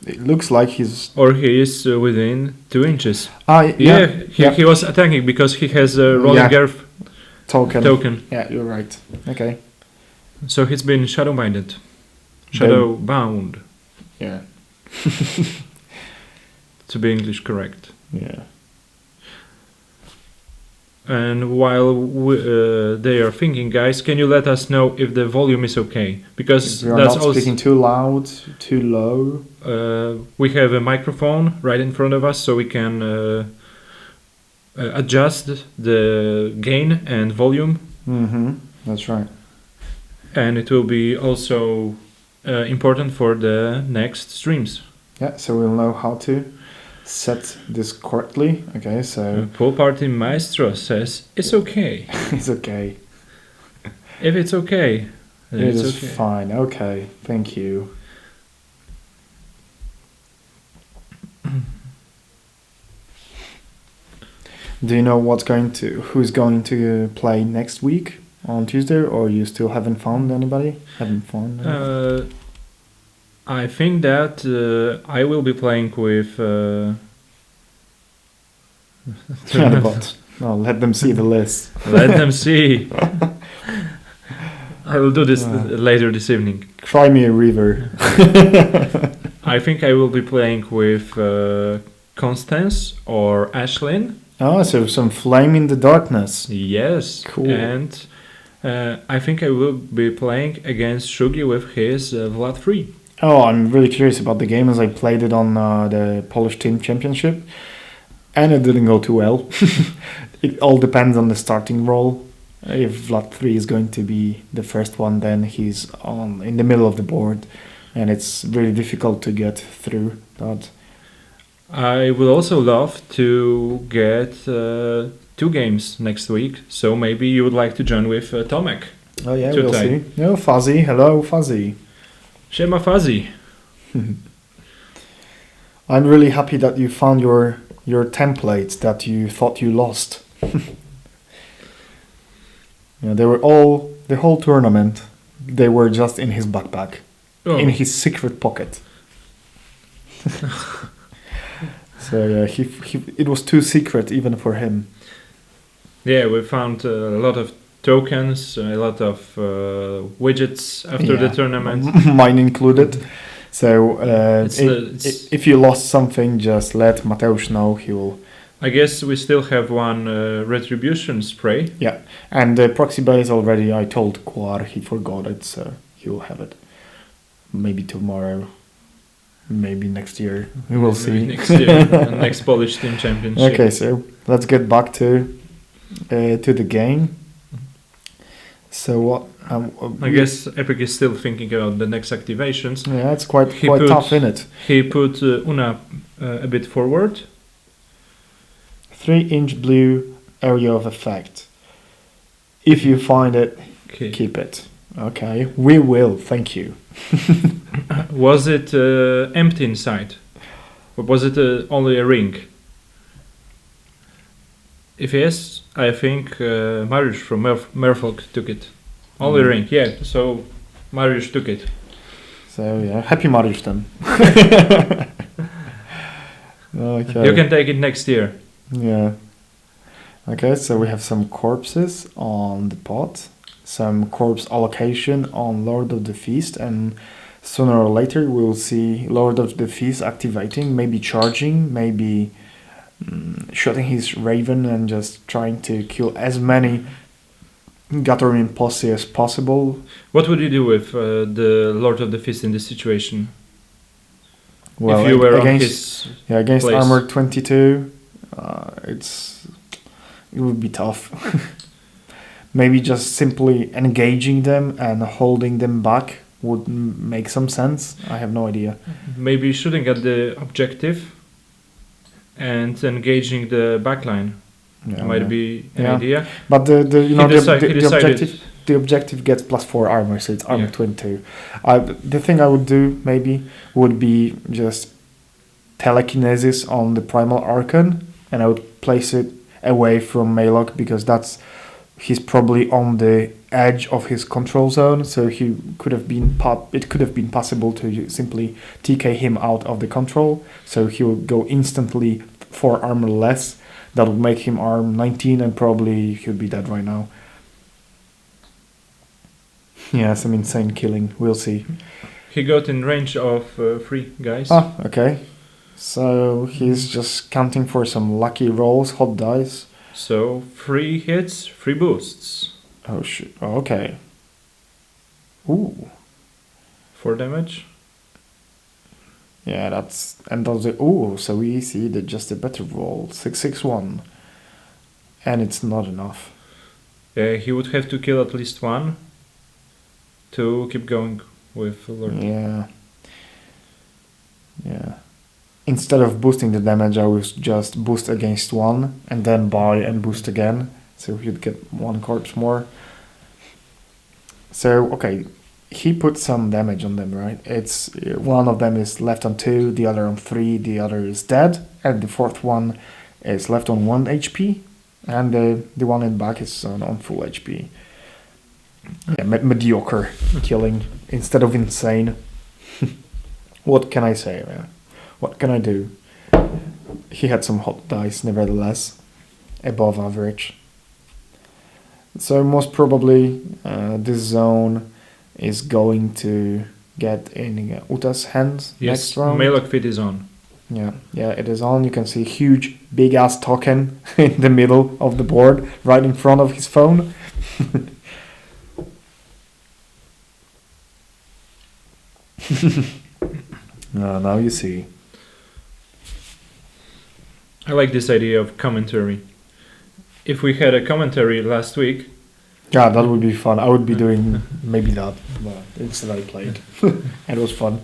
[SPEAKER 1] It looks like he's
[SPEAKER 2] Or he is within 2 inches?
[SPEAKER 1] yeah.
[SPEAKER 2] He was attacking because he has a Rolling
[SPEAKER 1] Yeah.
[SPEAKER 2] Earth
[SPEAKER 1] token.
[SPEAKER 2] token.
[SPEAKER 1] Yeah, you're right. Okay.
[SPEAKER 2] So he's been shadow binded. Shadow bound,
[SPEAKER 1] Yeah.
[SPEAKER 2] to be English correct.
[SPEAKER 1] Yeah.
[SPEAKER 2] And while they are thinking, guys, can you let us know if the volume is okay? Because
[SPEAKER 1] We are
[SPEAKER 2] that's
[SPEAKER 1] not
[SPEAKER 2] also
[SPEAKER 1] speaking too loud, too low.
[SPEAKER 2] we have a microphone right in front of us, so we can adjust the gain and volume,
[SPEAKER 1] Mm-hmm. That's right.
[SPEAKER 2] and it will be also important for the next streams.
[SPEAKER 1] Yeah, so we'll know how to set this correctly. Okay, so
[SPEAKER 2] Pool Party Maestro says it's okay.
[SPEAKER 1] it's okay.
[SPEAKER 2] If it's okay, then
[SPEAKER 1] It
[SPEAKER 2] it's
[SPEAKER 1] is
[SPEAKER 2] okay.
[SPEAKER 1] fine. Okay, thank you. Do you know who's going to play next week on Tuesday, or you still haven't found anybody? Haven't found anybody?
[SPEAKER 2] I think that
[SPEAKER 1] Uh,
[SPEAKER 2] I will be playing with.
[SPEAKER 1] Yeah, the bot. No, let them see the list.
[SPEAKER 2] Let them see. I will do this later this evening.
[SPEAKER 1] Cry me a river.
[SPEAKER 2] I think I will be playing with Constance or Ashlyn.
[SPEAKER 1] Oh, so some flame in the darkness.
[SPEAKER 2] Yes.
[SPEAKER 1] Cool.
[SPEAKER 2] And I think I will be playing against Shugi with his Vlad 3.
[SPEAKER 1] Oh, I'm really curious about the game as I played it on the Polish Team Championship, and it didn't go too well. It all depends on the starting role. If Vlad 3 is going to be the first one, then he's in the middle of the board, and it's really difficult to get through that.
[SPEAKER 2] I would also love to get 2 games next week, so maybe you would like to join with Tomek.
[SPEAKER 1] Oh yeah,
[SPEAKER 2] Two
[SPEAKER 1] we'll
[SPEAKER 2] tie.
[SPEAKER 1] see. No, Fuzzy. Hello, Fuzzy.
[SPEAKER 2] Shema Fuzzy.
[SPEAKER 1] I'm really happy that you found your templates that you thought you lost. Yeah, they were all the whole tournament. They were just in his backpack,
[SPEAKER 2] Oh.
[SPEAKER 1] in his secret pocket. So yeah, it was too secret even for him.
[SPEAKER 2] Yeah, we found a lot of tokens, a lot of widgets after the
[SPEAKER 1] Yeah.
[SPEAKER 2] tournament.
[SPEAKER 1] Mine included. So
[SPEAKER 2] It's
[SPEAKER 1] if you lost something, just let Mateusz know. He will.
[SPEAKER 2] I guess we still have one retribution spray.
[SPEAKER 1] And the proxy base already. I told Quar he forgot it, so he will have it. Maybe tomorrow. Maybe next year. We will see.
[SPEAKER 2] Next year, next Polish Team Championship.
[SPEAKER 1] Okay, so let's get back to the game. So what?
[SPEAKER 2] I guess Epic is still thinking about the next activations.
[SPEAKER 1] Yeah, it's quite
[SPEAKER 2] He
[SPEAKER 1] quite
[SPEAKER 2] put-
[SPEAKER 1] tough in it.
[SPEAKER 2] He put Una a bit forward.
[SPEAKER 1] 3-inch blue area of effect. If you find it,
[SPEAKER 2] Okay.
[SPEAKER 1] keep it. Okay, we will. Thank you.
[SPEAKER 2] Was it empty inside? Or was it only a ring? If yes, I think Mariusz from Merfolk took it. Only
[SPEAKER 1] Mm.
[SPEAKER 2] ring, yeah. So Mariusz took it.
[SPEAKER 1] So yeah, happy marriage then. Okay.
[SPEAKER 2] You can take it next year.
[SPEAKER 1] Yeah. Okay, so we have some corpses on the pot, some corpse allocation on Lord of the Feast, and sooner or later we'll see Lord of the Feast activating, maybe charging, maybe shooting his Raven and just trying to kill as many Gathering posse as possible.
[SPEAKER 2] What would you do with the Lord of the Fist in this situation?
[SPEAKER 1] Well,
[SPEAKER 2] if you were on
[SPEAKER 1] against
[SPEAKER 2] his
[SPEAKER 1] against
[SPEAKER 2] place.
[SPEAKER 1] armor 22, it would be tough. Maybe just simply engaging them and holding them back would make some sense. I have no idea.
[SPEAKER 2] maybe shooting at the objective and engaging the backline
[SPEAKER 1] Yeah,
[SPEAKER 2] might
[SPEAKER 1] yeah.
[SPEAKER 2] be an
[SPEAKER 1] Yeah.
[SPEAKER 2] idea.
[SPEAKER 1] But the you know
[SPEAKER 2] He decided
[SPEAKER 1] the objective gets +4 armor, so it's armor
[SPEAKER 2] Yeah.
[SPEAKER 1] 22. The thing I would do maybe would be just telekinesis on the primal archon, and I would place it away from Maelok because he's probably on the edge of his control zone, so he could have been it could have been possible to simply TK him out of the control, so he would go instantly 4 armor less. That would make him arm 19 and probably he would be dead right now. Yeah, some insane killing. We'll see.
[SPEAKER 2] He got in range of 3 guys.
[SPEAKER 1] Ah, okay. So he's just counting for some lucky rolls, hot dice.
[SPEAKER 2] So 3 hits, 3 boosts.
[SPEAKER 1] Oh shit. Oh, okay. Ooh.
[SPEAKER 2] 4 damage.
[SPEAKER 1] Yeah, so we see just a better roll. 661. And it's not enough.
[SPEAKER 2] He would have to kill at least 1 to keep going with Lord.
[SPEAKER 1] Yeah. Yeah. Instead of boosting the damage, I would just boost against 1 and then buy and boost again. So you'd get 1 corpse more. So, okay. He put some damage on them, right? It's one of them is left on 2, the other on 3, the other is dead, and the fourth one is left on 1 HP, and the one in back is on full HP. Yeah, mediocre killing instead of insane. What can I say, man? What can I do? He had some hot dice, nevertheless, above average. So most probably this zone is going to get in Uta's hands next round.
[SPEAKER 2] Maelok fit is on.
[SPEAKER 1] Yeah, it is on. You can see a huge, big ass token in the middle of the board, right in front of his phone. Now you see.
[SPEAKER 2] I like this idea of commentary. If we had a commentary last week,
[SPEAKER 1] Yeah, that would be fun. I would be doing maybe that, but instead I played. It was fun.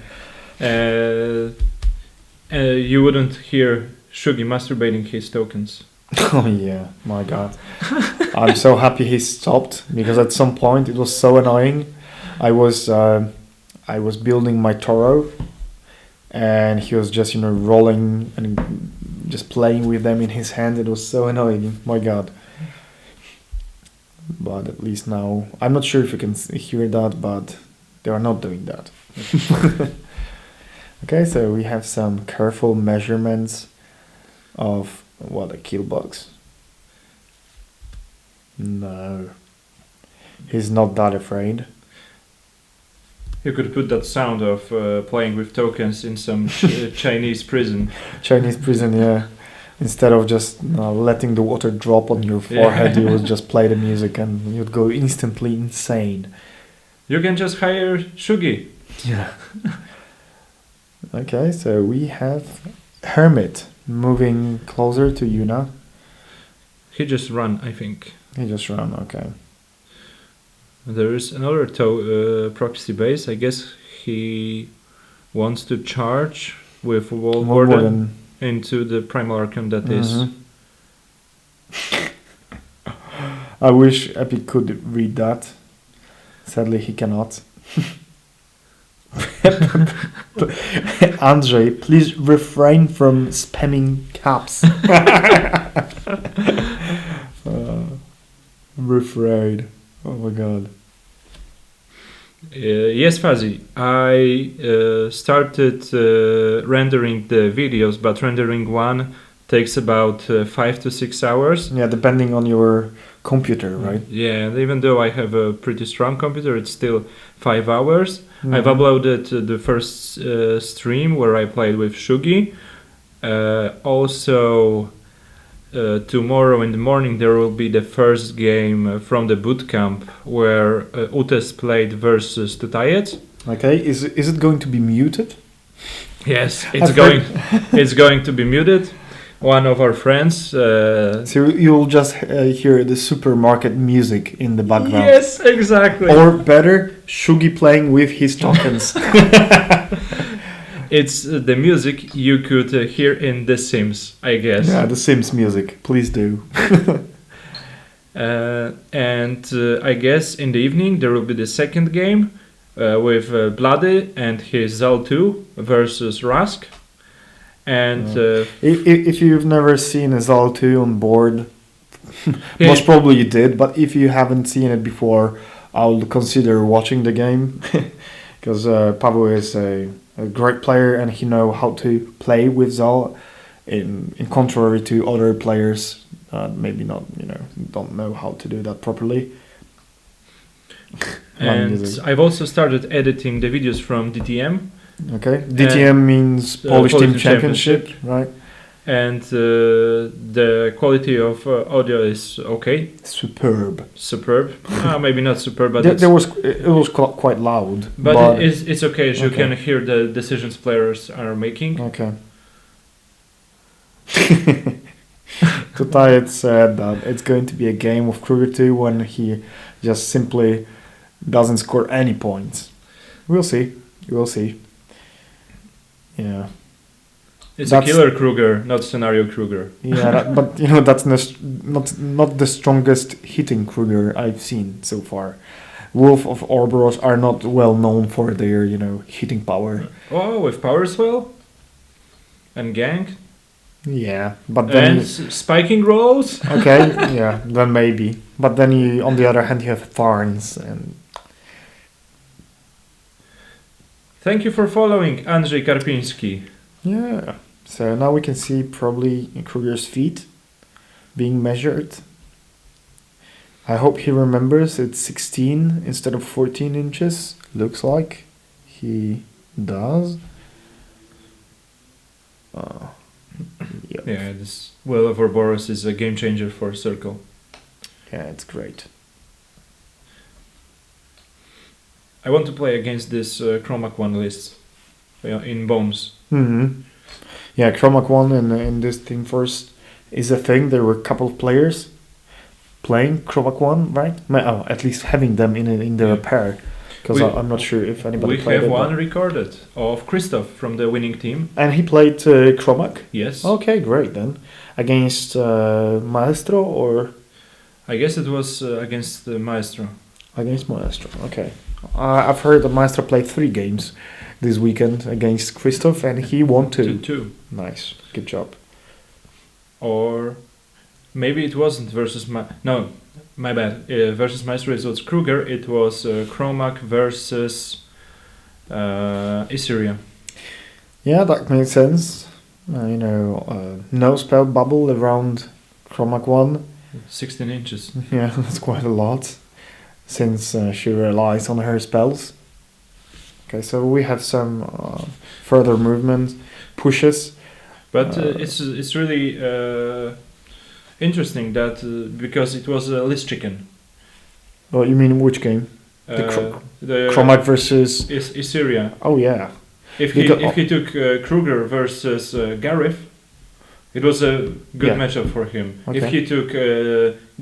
[SPEAKER 2] you wouldn't hear Shugi masturbating his tokens.
[SPEAKER 1] Oh yeah, my god. I'm so happy he stopped because at some point it was so annoying. I was building my Toro and he was just, rolling and just playing with them in his hand. It was so annoying. My god. But at least now, I'm not sure if you can hear that, but they are not doing that. Okay, so we have some careful measurements of a kill box. No. He's not that afraid.
[SPEAKER 2] You could put that sound of playing with tokens in some Chinese prison.
[SPEAKER 1] Chinese prison, yeah. Instead of just letting the water drop on your forehead, you would just play the music and you'd go instantly insane.
[SPEAKER 2] You can just hire Shugi.
[SPEAKER 1] Yeah. Okay, so we have Hermit moving closer to Yuna.
[SPEAKER 2] He just ran, I think.
[SPEAKER 1] He just ran, okay.
[SPEAKER 2] There is another proxy base. I guess he wants to charge with Wall Warden into the Primal Archon that is.
[SPEAKER 1] I wish Epic could read that. Sadly, he cannot. Andrzej, please refrain from spamming caps. Refrain. Oh my god.
[SPEAKER 2] Yes, Fuzzy. I started rendering the videos, but rendering one takes about 5 to 6 hours.
[SPEAKER 1] Yeah, depending on your computer, right?
[SPEAKER 2] Yeah, and even though I have a pretty strong computer, it's still 5 hours.
[SPEAKER 1] Mhm.
[SPEAKER 2] I've uploaded the first stream where I played with Shugi. Also, tomorrow in the morning there will be the first game from the bootcamp where Utes played versus Tutayet.
[SPEAKER 1] Okay, is it going to be muted?
[SPEAKER 2] Yes, it's going to be muted. One of our friends.
[SPEAKER 1] So you'll just hear the supermarket music in the background.
[SPEAKER 2] Yes, exactly.
[SPEAKER 1] Or better, Shugi playing with his tokens.
[SPEAKER 2] It's the music you could hear in The Sims, I guess.
[SPEAKER 1] Yeah, the Sims music. Please do.
[SPEAKER 2] And I guess in the evening there will be the second game with Bloody and his Zal 2 versus Rask. And
[SPEAKER 1] if you've never seen a Zal 2 on board,
[SPEAKER 2] Yeah.
[SPEAKER 1] most probably you did, but if you haven't seen it before, I'll consider watching the game. Because Pavel is a great player and he knows how to play with Zal, in contrary to other players maybe not, don't know how to do that properly.
[SPEAKER 2] And I've also started editing the videos from DTM.
[SPEAKER 1] Okay, DTM means Polish Team Championship, right?
[SPEAKER 2] And the quality of audio is okay.
[SPEAKER 1] Superb.
[SPEAKER 2] Maybe not superb, but
[SPEAKER 1] it was quite loud.
[SPEAKER 2] But it's okay, as you
[SPEAKER 1] okay.
[SPEAKER 2] can hear the decisions players are making.
[SPEAKER 1] Okay. Tutayet said that it's going to be a game of Kruger2 when he just simply doesn't score any points. We'll see. Yeah.
[SPEAKER 2] It's a killer Kruger, not scenario Kruger.
[SPEAKER 1] Yeah, but that's not the strongest hitting Kruger I've seen so far. Wolf of Orboros are not well known for their hitting power.
[SPEAKER 2] Oh, with power swell and gank.
[SPEAKER 1] Yeah, but then
[SPEAKER 2] and spiking rolls.
[SPEAKER 1] Okay, yeah, then maybe. But then on the other hand, you have Farns and.
[SPEAKER 2] Thank you for following, Andrzej Karpiński.
[SPEAKER 1] Yeah, so now we can see probably Kruger's feet being measured. I hope he remembers it's 16 instead of 14 inches. Looks like he does. Yep.
[SPEAKER 2] Yeah, this Well of Ouroboros is a game changer for Circle.
[SPEAKER 1] Yeah, it's great.
[SPEAKER 2] I want to play against this Chromac 1 list in bombs.
[SPEAKER 1] Mm-hmm. Yeah, Chromac 1 in this Team First is a thing. There were a couple of players playing Chromac 1, right? At least having them in their pair. Because I'm not sure if anybody played it.
[SPEAKER 2] We have one recorded of Christoph from the winning team.
[SPEAKER 1] And he played Chromac?
[SPEAKER 2] Yes.
[SPEAKER 1] Okay, great then. Against Maestro or?
[SPEAKER 2] I guess it was against Maestro.
[SPEAKER 1] Against Maestro, okay. I've heard that Maestro played 3 games this weekend against Christoph and he won 2.
[SPEAKER 2] 2.
[SPEAKER 1] Nice, good job.
[SPEAKER 2] Or maybe it wasn't versus no, my bad. Versus Maestro it was Kruger. It was Chromac versus Issyria.
[SPEAKER 1] Yeah, that makes sense. No spell bubble around Chromac 1.
[SPEAKER 2] 16 inches.
[SPEAKER 1] Yeah, that's quite a lot, since she relies on her spells. Okay, so we have some further movement, pushes.
[SPEAKER 2] But it's really interesting that because it was a list chicken.
[SPEAKER 1] Oh, you mean which game?
[SPEAKER 2] The
[SPEAKER 1] Chromac versus...
[SPEAKER 2] Issyria.
[SPEAKER 1] Oh, yeah.
[SPEAKER 2] If
[SPEAKER 1] Because-
[SPEAKER 2] he took Kruger versus Gareth, it was a good
[SPEAKER 1] Yeah.
[SPEAKER 2] matchup for him.
[SPEAKER 1] Okay.
[SPEAKER 2] If he took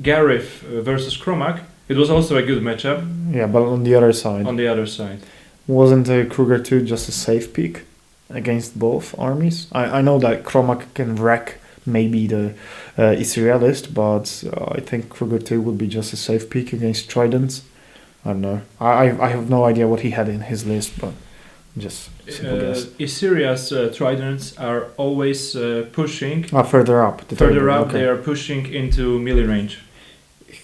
[SPEAKER 2] Gareth versus Chromac, it was also a good matchup
[SPEAKER 1] Yeah, but on the other side,
[SPEAKER 2] on the other side.
[SPEAKER 1] wasn't Kruger2 just a safe pick against both armies? I know that Chromac can wreck maybe the Issyria list, but I think Kruger2 would be just a safe pick against Tridents. I don't know. I have no idea what he had in his list, but just simple guess.
[SPEAKER 2] Issyria's tridents are always pushing
[SPEAKER 1] Further up. The
[SPEAKER 2] further
[SPEAKER 1] table,
[SPEAKER 2] up.
[SPEAKER 1] okay.
[SPEAKER 2] They are pushing into melee range.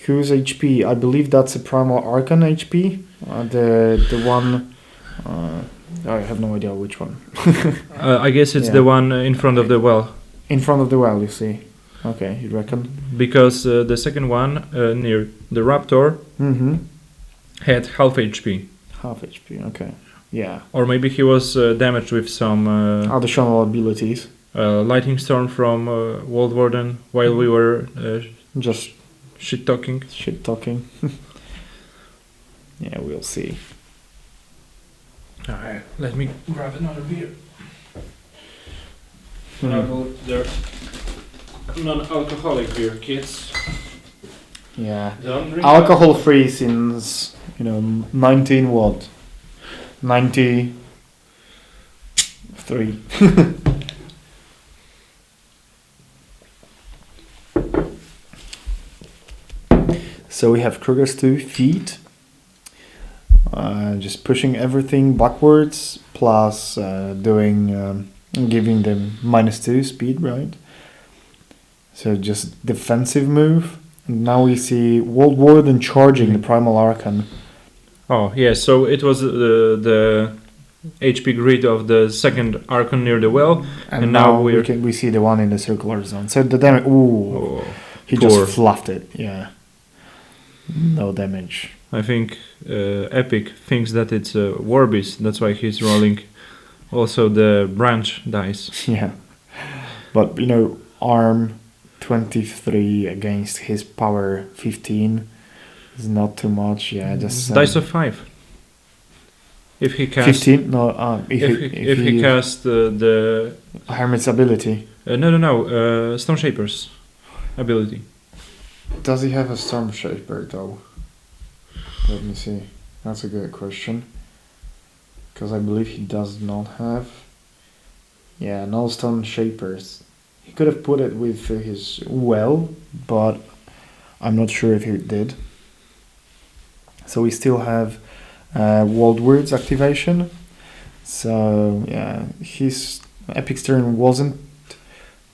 [SPEAKER 1] Whose HP? I believe that's a Primal Archon HP. The one. I have no idea which one.
[SPEAKER 2] I guess it's
[SPEAKER 1] Yeah.
[SPEAKER 2] the one in front of the well,
[SPEAKER 1] In front of the well, you see. Okay, you reckon?
[SPEAKER 2] because the second one near the Raptor
[SPEAKER 1] Mm-hmm.
[SPEAKER 2] had half HP,
[SPEAKER 1] Half HP. Okay. Yeah.
[SPEAKER 2] or maybe he was damaged with some
[SPEAKER 1] Additional abilities.
[SPEAKER 2] lightning storm from World Warden while we were
[SPEAKER 1] Just
[SPEAKER 2] shit talking.
[SPEAKER 1] shit talking. Yeah, we'll see.
[SPEAKER 2] Alright, let me grab another beer.
[SPEAKER 1] Hmm.
[SPEAKER 2] They're non-alcoholic beer, kids.
[SPEAKER 1] Yeah.
[SPEAKER 2] Don't drink
[SPEAKER 1] Alcohol free since 19 what? 93. So we have Kruger2 feet, just pushing everything backwards, plus giving them -2 speed, right? So just defensive move. And now we see World Warden charging the Primal Archon.
[SPEAKER 2] Oh, yeah, so it was the HP grid of the second Archon near the well.
[SPEAKER 1] And
[SPEAKER 2] now
[SPEAKER 1] now we see the one in the circular zone. So the damage. Ooh,
[SPEAKER 2] Oh,
[SPEAKER 1] he
[SPEAKER 2] poor.
[SPEAKER 1] just fluffed it. Yeah. No damage.
[SPEAKER 2] I think Epic thinks that it's a War Beast, that's why he's rolling also the branch dice.
[SPEAKER 1] Yeah. But arm 23 against his power 15 is not too much. Yeah, just
[SPEAKER 2] Dice of 5. If he cast
[SPEAKER 1] 15. No,
[SPEAKER 2] if he cast the
[SPEAKER 1] Hermit's ability.
[SPEAKER 2] Stone Shapers ability.
[SPEAKER 1] Does he have a Storm Shaper though? Let me see. That's a good question. Because I believe he does not have. Yeah, no Stone Shapers. He could have put it with his well, but I'm not sure if he did. So we still have World Words activation. So yeah, his Epic's turn wasn't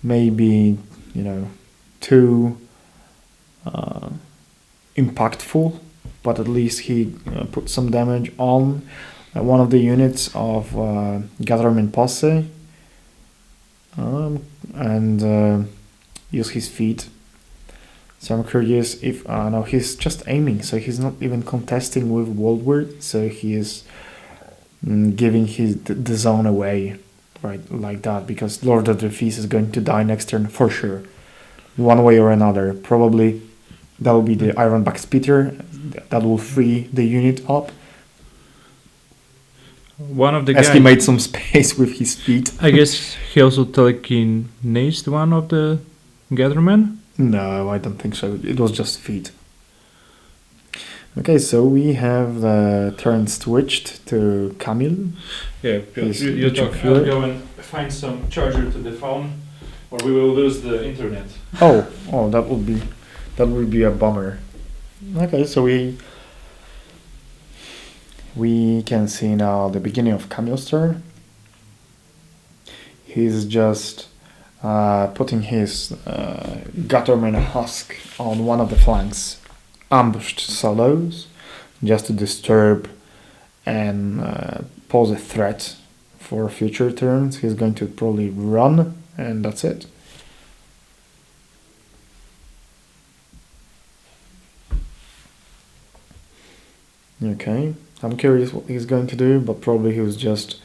[SPEAKER 1] maybe too impactful, but at least he put some damage on one of the units of Gatherman Posse, and use his feet. So I'm curious if no, he's just aiming, so he's not even contesting with Worldward, so he is giving the zone away, right, like that, because Lord of the Feast is going to die next turn for sure, one way or another. Probably that will be the Ironback Speeder that will free the unit up.
[SPEAKER 2] One of the
[SPEAKER 1] As
[SPEAKER 2] guys,
[SPEAKER 1] he made some space with his feet.
[SPEAKER 2] I guess he also telekinesed one of the Gathermen.
[SPEAKER 1] No, I don't think so. It was just feet. Okay, so we have the turn switched to Camille.
[SPEAKER 2] Yeah,
[SPEAKER 1] He's
[SPEAKER 2] you
[SPEAKER 1] reaching
[SPEAKER 2] talk.
[SPEAKER 1] for
[SPEAKER 2] I'll
[SPEAKER 1] it.
[SPEAKER 2] go and find some charger to the phone, or we will lose the internet.
[SPEAKER 1] Oh, that would be a bummer. Okay, so we can see now the beginning of Camille's turn. He's just putting his Gutterman Husk on one of the flanks, ambushed solos, just to disturb and pose a threat for future turns. He's going to probably run, and that's it. Okay, I'm curious what he's going to do, but probably he was just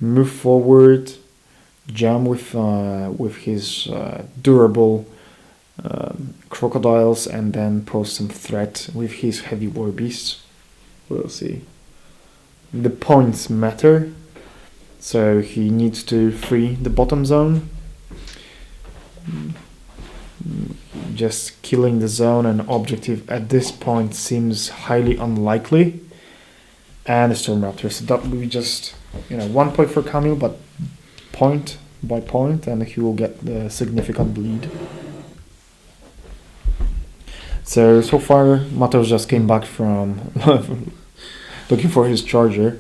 [SPEAKER 1] move forward, jam with his durable crocodiles, and then pose some threat with his heavy war beasts. We'll see. The points matter, so he needs to free the bottom zone. Just killing the zone and objective at this point seems highly unlikely. And the Storm Raptor, so that will be just 1 point for Camille, but point by point, and he will get the significant bleed. So far, Matos just came back from looking for his charger.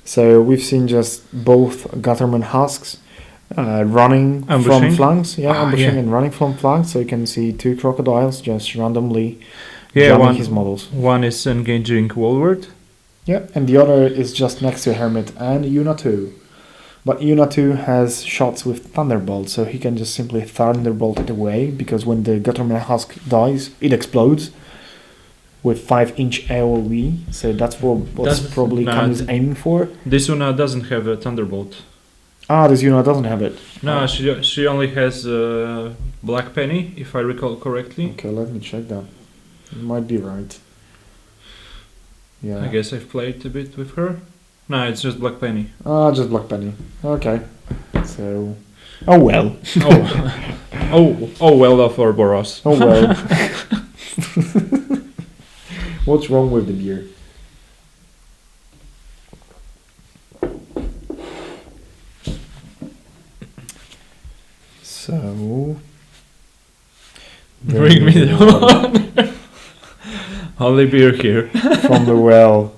[SPEAKER 1] So we've seen just both Gutterman husks running
[SPEAKER 2] Ambushing?
[SPEAKER 1] from flanks. Ambushing
[SPEAKER 2] yeah.
[SPEAKER 1] and running from flanks. So you can see 2 crocodiles just randomly
[SPEAKER 2] Yeah,
[SPEAKER 1] jamming his models.
[SPEAKER 2] one is engaging Wallward.
[SPEAKER 1] Yeah, and the other is just next to Hermit and Yuna2. But Yuna2 has shots with Thunderbolt, so he can just simply Thunderbolt it away, because when the Gutterman Husk dies, it explodes with 5-inch AoE, so that's probably Camille's aiming for.
[SPEAKER 2] This Una doesn't have a Thunderbolt.
[SPEAKER 1] This Yuna doesn't have it.
[SPEAKER 2] No, she only has Black Penny, if I recall correctly.
[SPEAKER 1] Okay, let me check that. You might be right. Yeah.
[SPEAKER 2] I guess I've played a bit with her. No, it's just Black Penny.
[SPEAKER 1] Just Black Penny. Okay. So... Oh well.
[SPEAKER 2] Oh well of Ouroboros.
[SPEAKER 1] Oh well. What's wrong with the beer? So...
[SPEAKER 2] Bring me the one. Only beer here.
[SPEAKER 1] From the well.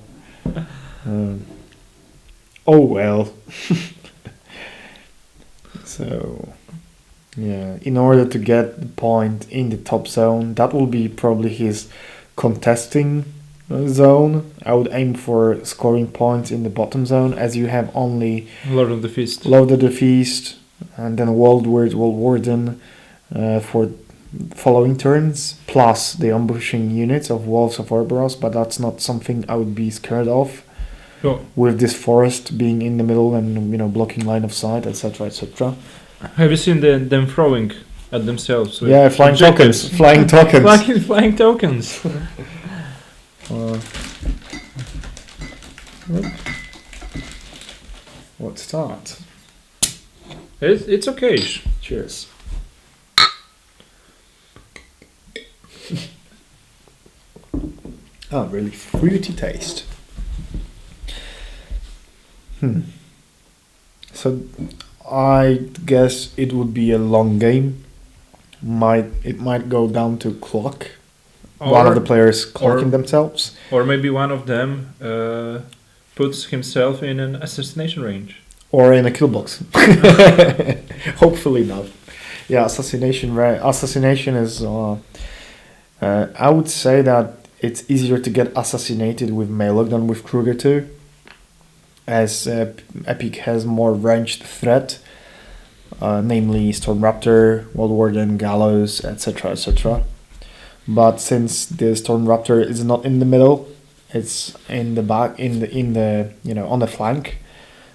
[SPEAKER 1] Oh well. So, yeah, in order to get the point in the top zone, that will be probably his contesting zone. I would aim for scoring points in the bottom zone, as you have only
[SPEAKER 2] Lord of the Feast.
[SPEAKER 1] Lord of the Feast and then World Warden for following turns, plus the ambushing units of Wolves of Ouroboros, but that's not something I would be scared of.
[SPEAKER 2] Oh.
[SPEAKER 1] With this forest being in the middle and blocking line of sight, etc., etc.
[SPEAKER 2] Have you seen them throwing at themselves? With
[SPEAKER 1] Yeah, flying
[SPEAKER 2] objectives?
[SPEAKER 1] tokens. Flying tokens.
[SPEAKER 2] Flying tokens.
[SPEAKER 1] What's that?
[SPEAKER 2] It's okay.
[SPEAKER 1] Cheers. Really fruity taste. So I guess it would be a long game. It might go down to clock. One of the players clocking themselves.
[SPEAKER 2] Or maybe one of them puts himself in an assassination range.
[SPEAKER 1] Or in a kill box. Hopefully not. Yeah, assassination is... I would say that it's easier to get assassinated with Maelok than with Kruger2. As Epic has more ranged threat, namely Storm Raptor, World Warden, Gallows, etc., etc. But since the Storm Raptor is not in the middle, it's in the back, in the on the flank,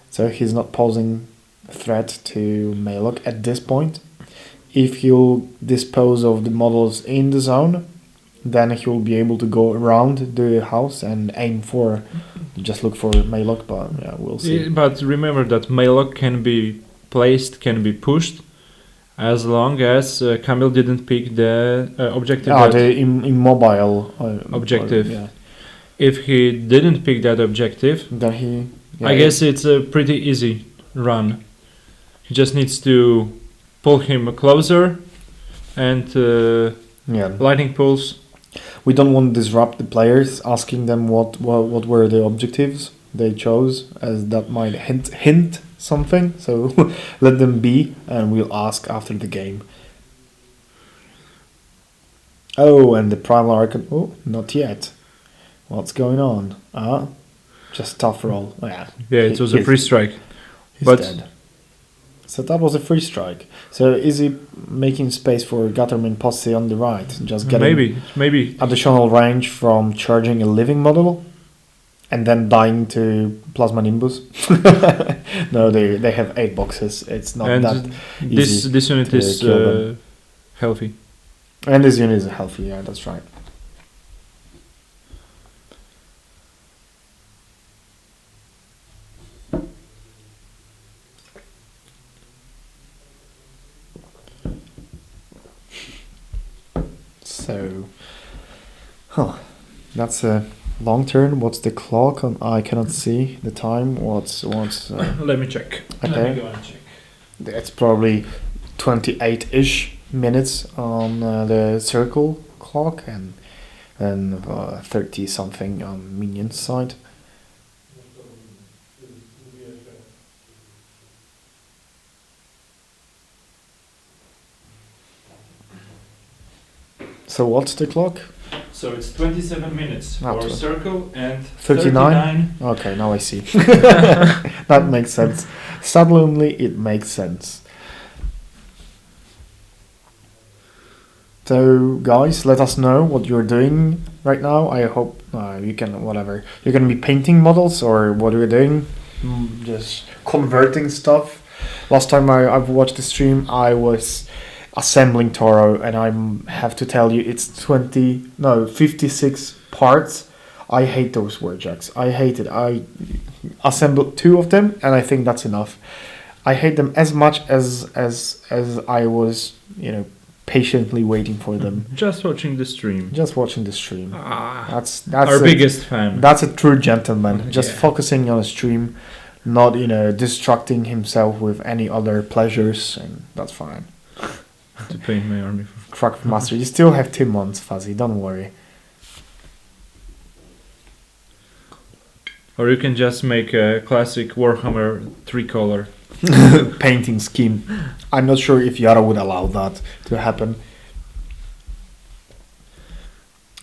[SPEAKER 1] so he's not posing a threat to Maelok at this point. If he'll dispose of the models in the zone, then he will be able to go around the house and aim for. Just look for Maelok, but yeah, we'll see.
[SPEAKER 2] Yeah, but remember that Maelok can be placed, can be pushed, as long as Camille didn't pick the objective.
[SPEAKER 1] The immobile
[SPEAKER 2] objective.
[SPEAKER 1] Yeah.
[SPEAKER 2] If he didn't pick that objective,
[SPEAKER 1] Then he.
[SPEAKER 2] I guess it's a pretty easy run. He just needs to pull him closer and lightning pulse.
[SPEAKER 1] We don't want to disrupt the players, asking them what were the objectives they chose, as that might hint something. So let them be, and we'll ask after the game. Oh, and the Primal Archon. Oh, not yet. What's going on? Just tough roll. Yeah,
[SPEAKER 2] it was a free strike.
[SPEAKER 1] He's
[SPEAKER 2] But
[SPEAKER 1] dead. So that was a free strike. So is he making space for Gutterman posse on the right? Just getting
[SPEAKER 2] maybe
[SPEAKER 1] additional range from charging a living model? and then dying to plasma nimbus. No, they have 8 boxes. It's not
[SPEAKER 2] And
[SPEAKER 1] that easy.
[SPEAKER 2] this unit
[SPEAKER 1] to
[SPEAKER 2] is
[SPEAKER 1] kill them.
[SPEAKER 2] healthy.
[SPEAKER 1] And this unit is healthy. Yeah, that's right. So, that's a long turn. What's the clock on? I cannot see the time. What's
[SPEAKER 2] Let me check. Let
[SPEAKER 1] Okay.
[SPEAKER 2] me go and check.
[SPEAKER 1] it's probably 28-ish minutes on the circle clock and 30 something on minion side. So what's the clock?
[SPEAKER 2] So it's 27 minutes
[SPEAKER 1] Ah,
[SPEAKER 2] for
[SPEAKER 1] tw-
[SPEAKER 2] circle and
[SPEAKER 1] 39? Okay, now I see. That makes sense. Suddenly it makes sense. So guys, let us know what you're doing right now. I hope you can, whatever. You're gonna be painting models or what are you doing? Just converting stuff. Last time I've watched the stream, I was assembling Toro, and I have to tell you, it's 56 parts. I hate those Warjacks. I hate it. I assembled 2 of them, and I think that's enough. I hate them as much as I was, patiently waiting for them.
[SPEAKER 2] Just watching the stream.
[SPEAKER 1] Just watching the stream. That's
[SPEAKER 2] Our biggest fan.
[SPEAKER 1] That's a true gentleman. Just
[SPEAKER 2] Yeah.
[SPEAKER 1] focusing on a stream, not distracting himself with any other pleasures, and that's fine.
[SPEAKER 2] To paint my army.
[SPEAKER 1] Crack Master, you still have 2 months, Fuzzy. Don't worry.
[SPEAKER 2] Or you can just make a classic Warhammer 3-color.
[SPEAKER 1] Painting scheme. I'm not sure if Yara would allow that to happen.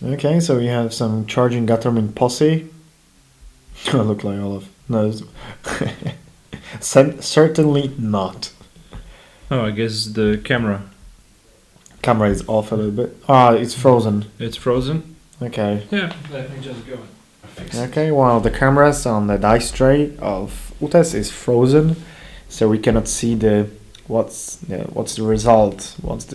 [SPEAKER 1] Okay, so we have some charging Gatterman posse. I look like Olaf. No, certainly not.
[SPEAKER 2] Oh, I guess the camera.
[SPEAKER 1] Camera is off a little bit. It's frozen.
[SPEAKER 2] It's frozen.
[SPEAKER 1] Okay.
[SPEAKER 2] Yeah, let me just go and fix it.
[SPEAKER 1] Okay, well, the cameras on the dice tray of Utes is frozen, so we cannot see what's the result, what's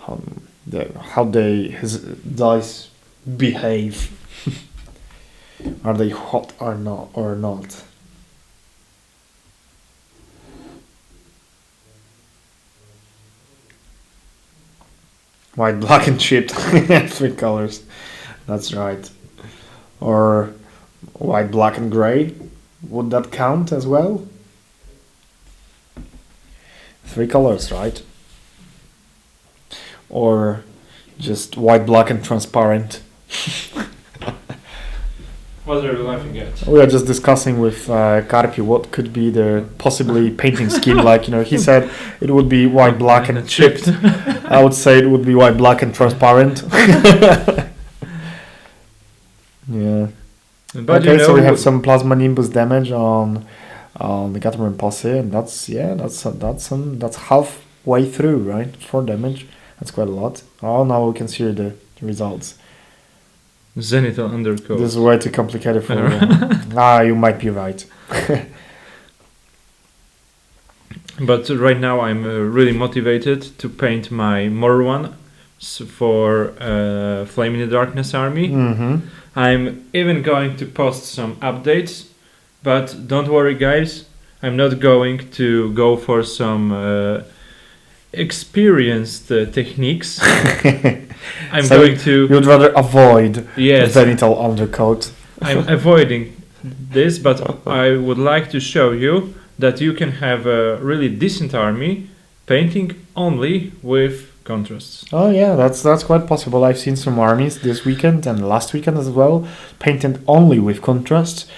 [SPEAKER 1] how his dice behave. Are they hot or not? White, black, and chipped. 3 colors. That's right. Or white, black, and gray. Would that count as well? 3 colors, right? Or just white, black, and transparent.
[SPEAKER 2] What are you laughing at?
[SPEAKER 1] We are just discussing with Karpi what could be the possibly painting scheme. Like, he said it would be white, black, and chipped. I would say it would be white, black, and transparent. Yeah.
[SPEAKER 2] But
[SPEAKER 1] Okay, so we have some plasma nimbus damage on the Gatterman posse, and that's halfway through, right? 4 damage. That's quite a lot. Oh, now we can see the results.
[SPEAKER 2] Zenithal undercoat.
[SPEAKER 1] This is way too complicated for you. You might be right.
[SPEAKER 2] But right now I'm really motivated to paint my Morwan for Flame in the Darkness army.
[SPEAKER 1] Mm-hmm.
[SPEAKER 2] I'm even going to post some updates, but don't worry guys, I'm not going to go for some experienced techniques. I'm
[SPEAKER 1] So
[SPEAKER 2] going to...
[SPEAKER 1] You'd rather avoid
[SPEAKER 2] Yes,
[SPEAKER 1] Zenithal undercoat.
[SPEAKER 2] I'm avoiding this, but I would like to show you that you can have a really decent army painting only with contrasts.
[SPEAKER 1] Oh yeah, that's quite possible. I've seen some armies this weekend and last weekend as well, painted only with contrast,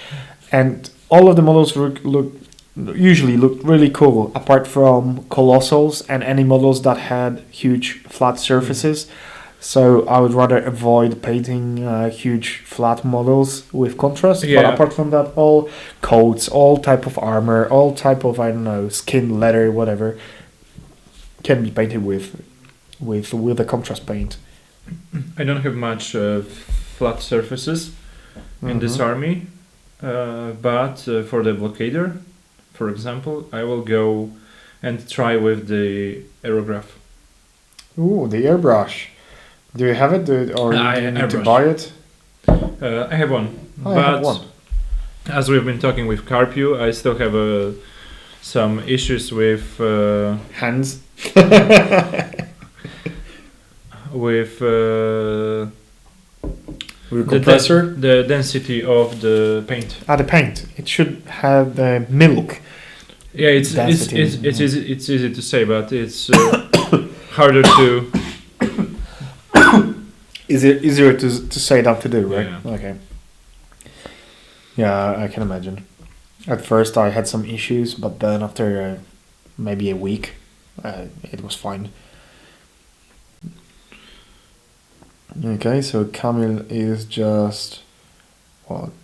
[SPEAKER 1] and all of the models usually look really cool, apart from colossals and any models that had huge flat surfaces. So I would rather avoid painting huge flat models with contrast. But
[SPEAKER 2] Yeah.
[SPEAKER 1] apart from that, all coats, all type of armor, all type of skin, leather, whatever, can be painted with a contrast paint.
[SPEAKER 2] I don't have much flat surfaces, in this
[SPEAKER 1] Mhm.
[SPEAKER 2] army, but for the blockader, for example, I will go and try with the aerograph.
[SPEAKER 1] Ooh, the airbrush. Do you have it, or do you need to
[SPEAKER 2] Airbrush.
[SPEAKER 1] buy it?
[SPEAKER 2] I have one,
[SPEAKER 1] I
[SPEAKER 2] but
[SPEAKER 1] have one.
[SPEAKER 2] as we've been talking with Carpio, I still have some issues with
[SPEAKER 1] Hands.
[SPEAKER 2] with
[SPEAKER 1] With compressor.
[SPEAKER 2] the density of the paint.
[SPEAKER 1] The paint. It should have the milk.
[SPEAKER 2] Yeah, it's
[SPEAKER 1] Density,
[SPEAKER 2] it's easy to say, but it's harder to.
[SPEAKER 1] Easier to say than to do, right?
[SPEAKER 2] Yeah.
[SPEAKER 1] Okay. Yeah, I can imagine. At first, I had some issues, but then after maybe a week, it was fine. Okay, so Camille is just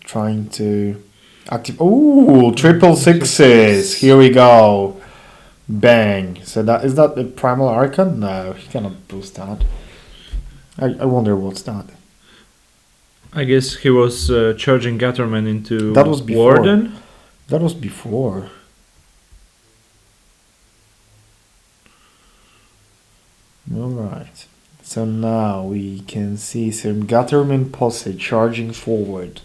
[SPEAKER 1] trying to active. Ooh, triple sixes. Here we go. Bang. So is that the primal archon? No, he cannot boost that. I wonder what's that.
[SPEAKER 2] I guess he was charging Gatterman into
[SPEAKER 1] That was before.
[SPEAKER 2] Warden.
[SPEAKER 1] That was before. Alright. So now we can see some Gatterman posse charging forward.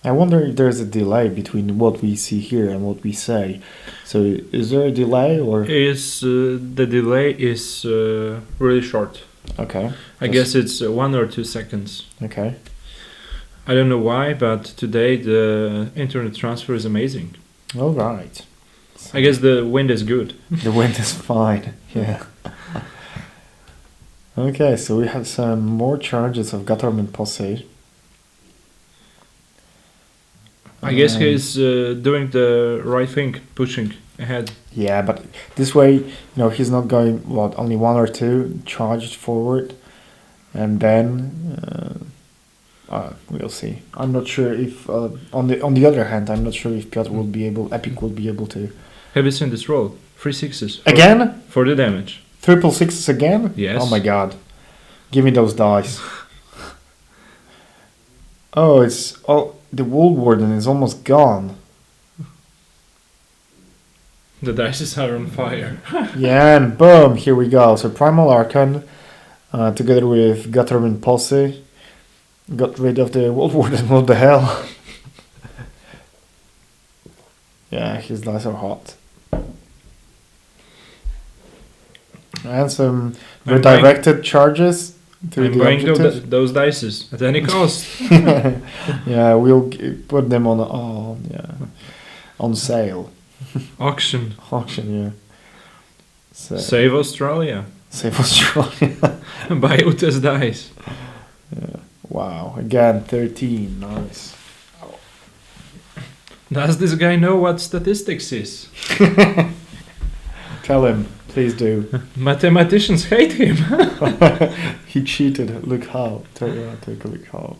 [SPEAKER 1] I wonder if there's a delay between what we see here and what we say. So is there a delay or?
[SPEAKER 2] The delay is really short.
[SPEAKER 1] Okay.
[SPEAKER 2] I guess it's 1 or 2 seconds.
[SPEAKER 1] Okay.
[SPEAKER 2] I don't know why, but today the internet transfer is amazing.
[SPEAKER 1] Alright.
[SPEAKER 2] I guess the wind is good.
[SPEAKER 1] The wind is fine. Yeah. Okay, so we have some more charges of Gatterman posse.
[SPEAKER 2] I guess he's doing the right thing, pushing ahead.
[SPEAKER 1] Yeah, but this way, he's not going only 1 or 2 charged forward, and then we'll see. I'm not sure if on the other hand, I'm not sure if Piotr will be able, Epic will be able to.
[SPEAKER 2] Have you seen this roll? 3 sixes
[SPEAKER 1] Again?
[SPEAKER 2] for the damage.
[SPEAKER 1] Triple sixes again?
[SPEAKER 2] Yes.
[SPEAKER 1] Oh my god! Give me those dice. Oh, the Wool Warden is almost gone.
[SPEAKER 2] The dices are on fire.
[SPEAKER 1] Yeah, and boom, here we go. So Primal Archon, together with Gatterman Posse, got rid of the Wool Warden. What the hell? Yeah, his dice are hot. And some
[SPEAKER 2] I'm
[SPEAKER 1] redirected charges to
[SPEAKER 2] I'm
[SPEAKER 1] the
[SPEAKER 2] buying
[SPEAKER 1] objectives.
[SPEAKER 2] those dices at any cost.
[SPEAKER 1] Yeah, we'll put them on sale.
[SPEAKER 2] Auction.
[SPEAKER 1] Auction, yeah. So,
[SPEAKER 2] Save Australia.
[SPEAKER 1] save Australia.
[SPEAKER 2] Buy Uta's dice.
[SPEAKER 1] Yeah. Wow, again 13, nice.
[SPEAKER 2] Does this guy know what statistics is?
[SPEAKER 1] Tell him, please do.
[SPEAKER 2] Mathematicians hate him.
[SPEAKER 1] He cheated. Look how. Take a look how.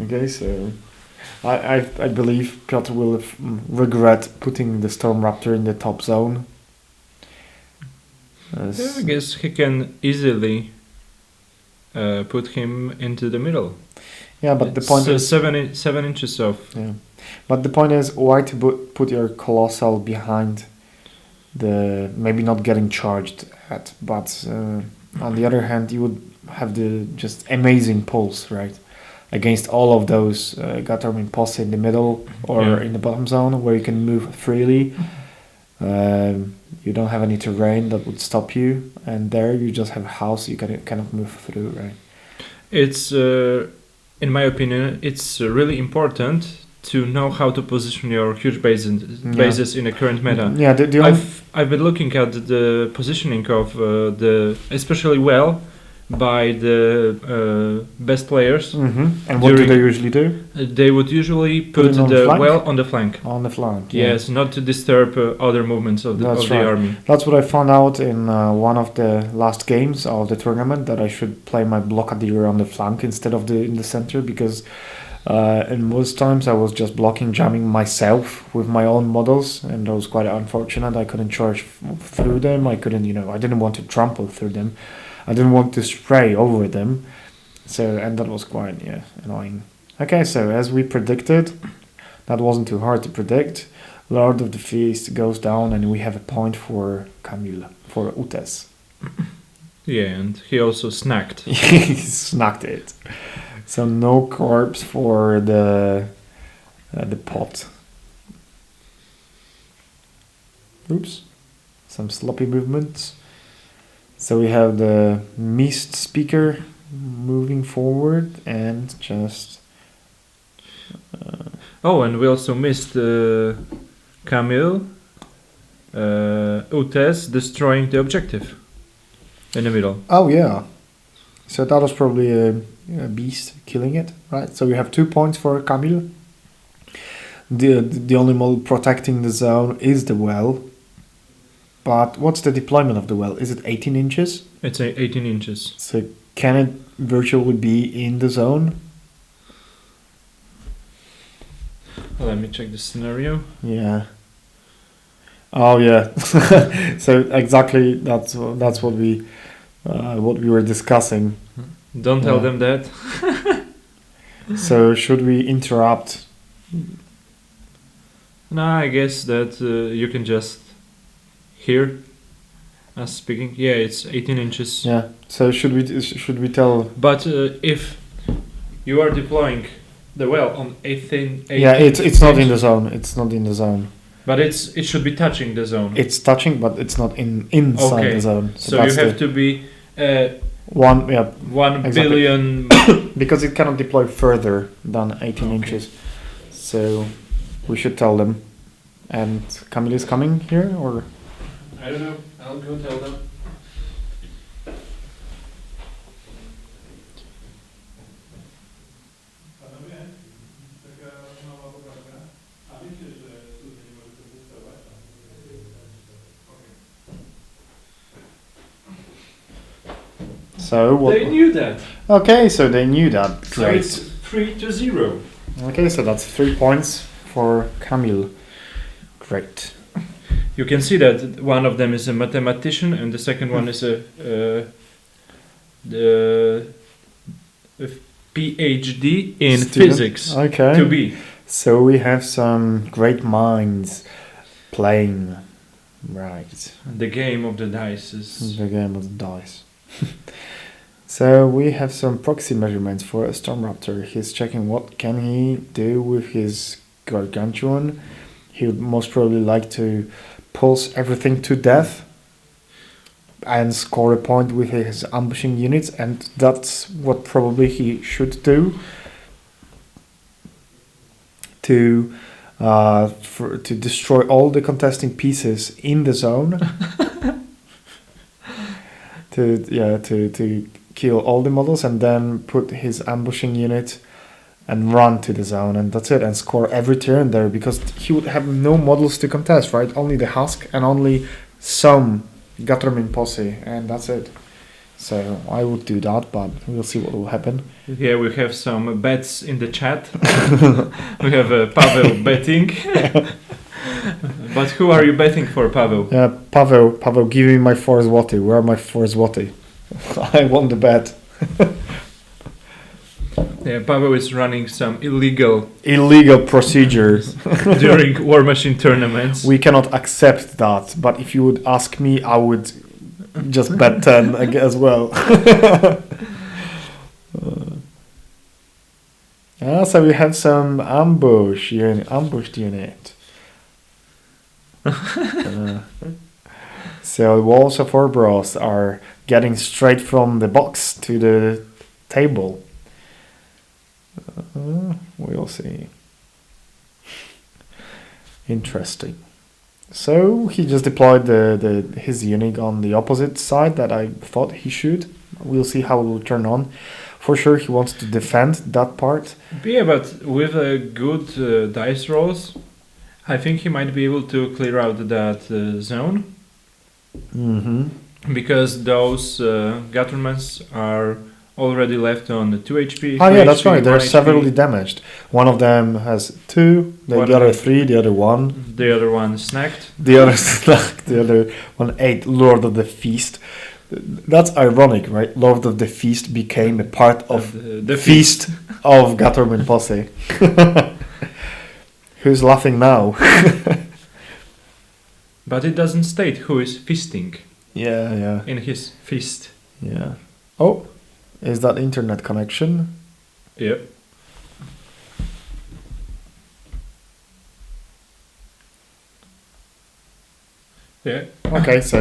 [SPEAKER 1] Okay, so I believe Piotr will regret putting the Storm Raptor in the top zone.
[SPEAKER 2] Yeah, I guess he can easily put him into the middle.
[SPEAKER 1] Yeah, but the point is
[SPEAKER 2] 7 inches off.
[SPEAKER 1] yeah. But the point is why to put your Colossal behind the maybe not getting charged at, but on the other hand you would have the just amazing pulse, right? Against all of those Gatterman posse in the middle or
[SPEAKER 2] Yeah.
[SPEAKER 1] in the bottom zone where you can move freely. You don't have any terrain that would stop you, and there you just have a house you can kind of move through, right?
[SPEAKER 2] It's, in my opinion, it's really important to know how to position your huge bases in the current meta.
[SPEAKER 1] Yeah,
[SPEAKER 2] I've been looking at the positioning of especially by the best players.
[SPEAKER 1] And what do
[SPEAKER 2] during-
[SPEAKER 1] they usually do?
[SPEAKER 2] They would usually
[SPEAKER 1] Put
[SPEAKER 2] put
[SPEAKER 1] it on the
[SPEAKER 2] the
[SPEAKER 1] flank?
[SPEAKER 2] on the flank.
[SPEAKER 1] On the flank. Yeah.
[SPEAKER 2] Yes, not to disturb other movements of
[SPEAKER 1] That's
[SPEAKER 2] the
[SPEAKER 1] right.
[SPEAKER 2] army.
[SPEAKER 1] That's what I found out in one of the last games of the tournament, that I should play my Blockadeer on the flank instead of in the center, because And most times I was just blocking, jamming myself with my own models, and that was quite unfortunate. I couldn't charge through them. I couldn't, I didn't want to trample through them. I didn't want to spray over them. So, and that was quite, annoying. Okay, so as we predicted, that wasn't too hard to predict. Lord of the Feast goes down, and we have a point for Camille, for Utes.
[SPEAKER 2] Yeah, and he also snacked.
[SPEAKER 1] He snacked it. So no corpse for the pot. Oops, some sloppy movements. So we have the mist speaker moving forward and just.
[SPEAKER 2] Oh, and we also missed Camille, Utes destroying the objective in the middle.
[SPEAKER 1] Oh yeah. So that was probably a beast killing it, right? So we have 2 points for Camille. The only model protecting the zone is the well. But what's the deployment of the well? Is it 18 inches?
[SPEAKER 2] It's 18 inches.
[SPEAKER 1] So can it virtually be in the zone?
[SPEAKER 2] Let me check the scenario.
[SPEAKER 1] Yeah. Oh yeah. So exactly that's what we were discussing.
[SPEAKER 2] Don't tell
[SPEAKER 1] Yeah.
[SPEAKER 2] them that.
[SPEAKER 1] So should we interrupt?
[SPEAKER 2] No, I guess that you can just hear us speaking. Yeah, it's 18 inches.
[SPEAKER 1] Yeah. So should we tell?
[SPEAKER 2] But if you are deploying the well on 18
[SPEAKER 1] Yeah, it's not in the zone. It's not in the zone.
[SPEAKER 2] But it should be touching the zone.
[SPEAKER 1] It's touching, but it's not inside
[SPEAKER 2] Okay.
[SPEAKER 1] the zone.
[SPEAKER 2] So
[SPEAKER 1] that's
[SPEAKER 2] you have to be
[SPEAKER 1] 1
[SPEAKER 2] 1
[SPEAKER 1] Exactly.
[SPEAKER 2] billion.
[SPEAKER 1] because it cannot deploy further than 18
[SPEAKER 2] Okay.
[SPEAKER 1] inches. So we should tell them. And Camille is coming here, or
[SPEAKER 2] I don't know. I'll go tell them.
[SPEAKER 1] so what?
[SPEAKER 2] They knew that.
[SPEAKER 1] Okay, so they knew that.
[SPEAKER 2] So
[SPEAKER 1] Great.
[SPEAKER 2] it's 3-0.
[SPEAKER 1] Okay, so that's 3 points for Camille. Great.
[SPEAKER 2] You can see that one of them is a mathematician and the second one is a PhD in
[SPEAKER 1] Student.
[SPEAKER 2] physics.
[SPEAKER 1] Okay.
[SPEAKER 2] To be.
[SPEAKER 1] So we have some great minds playing. Right.
[SPEAKER 2] The game of the dice is.
[SPEAKER 1] The game of the dice. So we have some proxy measurements for a Stormraptor. He's checking what can he do with his Gargantuan. He would most probably like to pulse everything to death and score a point with his ambushing units, and that's what probably he should do to destroy all the contesting pieces in the zone. to kill all the models and then put his ambushing unit and run to the zone, and that's it, and score every turn there, because he would have no models to contest, right? Only the husk and only some Gutterman posse, and that's it. So I would do that, but we'll see what will happen.
[SPEAKER 2] Yeah, we have some bets in the chat. We have Pavel betting. But who are you betting for, Pavel?
[SPEAKER 1] Pavel, give me my 4 zloty. Where are my 4 zloty? I won the bet.
[SPEAKER 2] Yeah, Pavel is running some illegal
[SPEAKER 1] procedures.
[SPEAKER 2] during Warmachine tournaments.
[SPEAKER 1] We cannot accept that, but if you would ask me, I would just bet 10 as well. So we have some ambushed unit. So walls of Ouroboros are getting straight from the box to the table. We'll see. Interesting. So he just deployed his unit on the opposite side that I thought he should. We'll see how it will turn on. For sure he wants to defend that part.
[SPEAKER 2] Yeah, but with good dice rolls, I think he might be able to clear out that zone.
[SPEAKER 1] Mm-hmm.
[SPEAKER 2] Because those Guttermans are already left on 2 HP.
[SPEAKER 1] Oh
[SPEAKER 2] 3
[SPEAKER 1] yeah, that's
[SPEAKER 2] HP,
[SPEAKER 1] right. They're
[SPEAKER 2] 1 HP.
[SPEAKER 1] severely damaged. One of them has 2, the
[SPEAKER 2] One
[SPEAKER 1] other
[SPEAKER 2] of-
[SPEAKER 1] 3, the other 1.
[SPEAKER 2] The other one snacked.
[SPEAKER 1] The other snack, the other one ate Lord of the Feast. That's ironic, right? Lord of the Feast became a part of
[SPEAKER 2] the
[SPEAKER 1] feast of Gatterman Posse. Who's laughing now?
[SPEAKER 2] But it doesn't state who is feasting
[SPEAKER 1] Yeah.
[SPEAKER 2] in his feast.
[SPEAKER 1] Yeah. Oh, is that internet connection?
[SPEAKER 2] Yep. Yeah.
[SPEAKER 1] Okay, so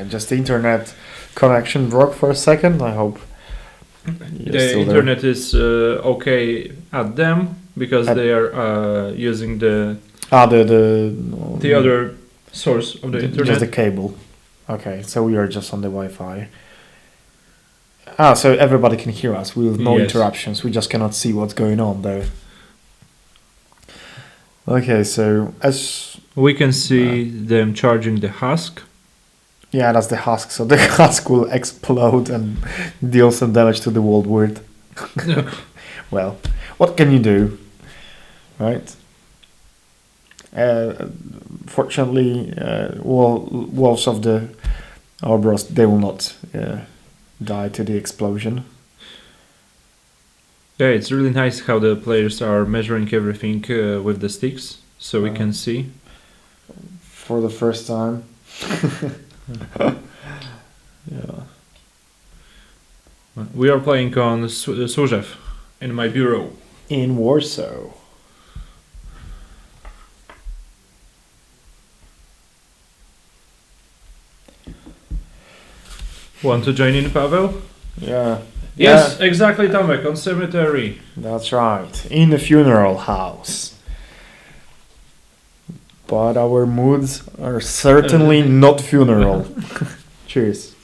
[SPEAKER 1] just the internet connection broke for a second. I hope you're
[SPEAKER 2] The
[SPEAKER 1] still there.
[SPEAKER 2] internet is okay at them because
[SPEAKER 1] At-
[SPEAKER 2] they are using the
[SPEAKER 1] The
[SPEAKER 2] other source of the internet.
[SPEAKER 1] Just the cable. Okay, so we are just on the Wi-Fi. So everybody can hear us with no
[SPEAKER 2] Yes.
[SPEAKER 1] interruptions. We just cannot see what's going on though. Okay, so as
[SPEAKER 2] We can see them charging the husk.
[SPEAKER 1] yeah, that's the husk. So the husk will explode and deal some damage to the world word. Well, what can you do, right? Fortunately, wolves of the Ouroboros, they will not die to the explosion.
[SPEAKER 2] Yeah, it's really nice how the players are measuring everything with the sticks, so we can see.
[SPEAKER 1] For the first time. Yeah.
[SPEAKER 2] We are playing on Służew in my bureau.
[SPEAKER 1] In Warsaw.
[SPEAKER 2] Want to join in, Pavel?
[SPEAKER 1] Yeah.
[SPEAKER 2] Yes, exactly, Tomek, on cemetery.
[SPEAKER 1] That's right. In a funeral house. But our moods are certainly not funeral. Cheers.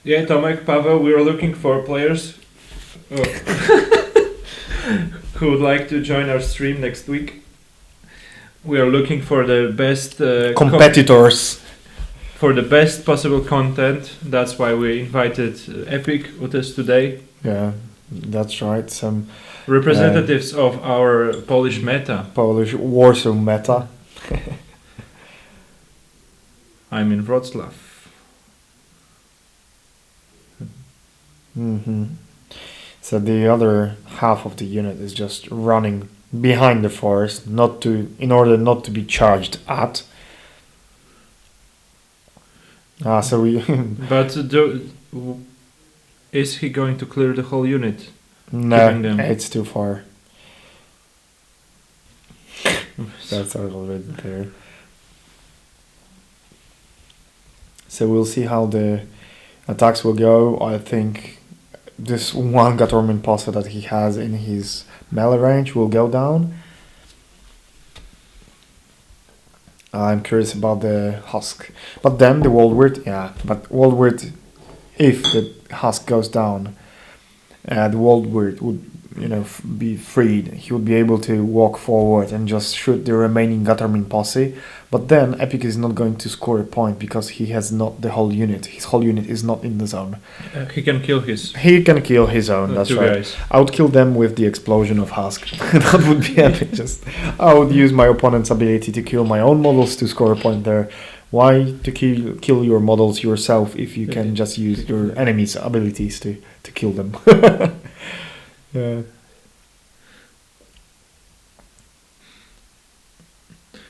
[SPEAKER 2] Yeah, Tomek, Pavel, we are looking for players who would like to join our stream next week. We are looking for the best
[SPEAKER 1] Competitors.
[SPEAKER 2] for the best possible content. That's why we invited Epic with us today.
[SPEAKER 1] Yeah, that's right. Some
[SPEAKER 2] Representatives of our Polish meta.
[SPEAKER 1] Polish Warsaw meta.
[SPEAKER 2] I'm in Wrocław.
[SPEAKER 1] So the other half of the unit is just running behind the forest, in order not to be charged at. So we
[SPEAKER 2] But is he going to clear the whole unit?
[SPEAKER 1] no,
[SPEAKER 2] Killing them.
[SPEAKER 1] it's too far. That's already there. So we'll see how the attacks will go. I think this one Gatorman posse that he has in his melee range will go down. I'm curious about the husk. But then the Worldward, but Worldward, if the husk goes down, the Worldward would, be freed. He would be able to walk forward and just shoot the remaining Gatorman posse. But then Epic is not going to score a point because he has not the whole unit. His whole unit is not in the zone.
[SPEAKER 2] He can kill his
[SPEAKER 1] He can kill his own, that's
[SPEAKER 2] two
[SPEAKER 1] right.
[SPEAKER 2] guys.
[SPEAKER 1] I would kill them with the explosion of Husk. That would be epic. I would use my opponent's ability to kill my own models to score a point there. Why to kill your models yourself if you can just use your enemy's abilities to kill them? Yeah.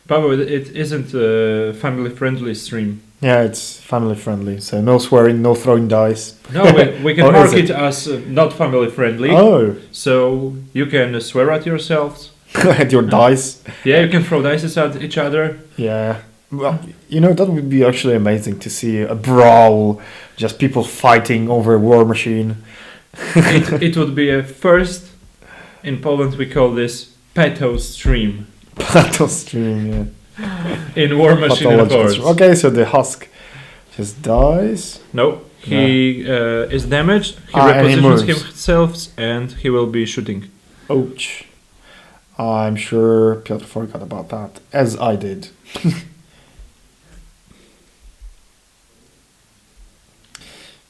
[SPEAKER 2] Pavel, it isn't a family-friendly stream.
[SPEAKER 1] Yeah, it's family friendly, so no swearing, no throwing dice.
[SPEAKER 2] No, we can
[SPEAKER 1] Or
[SPEAKER 2] mark
[SPEAKER 1] is
[SPEAKER 2] it as not family-friendly.
[SPEAKER 1] Oh,
[SPEAKER 2] So you can swear at yourselves.
[SPEAKER 1] at your dice.
[SPEAKER 2] Yeah, you can throw dice at each other.
[SPEAKER 1] Yeah. Well, that would be actually amazing to see a brawl, just people fighting over Warmachine.
[SPEAKER 2] It would be a first. In Poland, we call this peto stream.
[SPEAKER 1] Battle stream, yeah.
[SPEAKER 2] In Warmachine
[SPEAKER 1] Pathological
[SPEAKER 2] Hordes.
[SPEAKER 1] stream. Okay, so the husk just dies.
[SPEAKER 2] No, he is damaged. He
[SPEAKER 1] And he
[SPEAKER 2] repositions
[SPEAKER 1] moves.
[SPEAKER 2] himself, and he will be shooting.
[SPEAKER 1] Ouch. I'm sure Piotr forgot about that, as I did.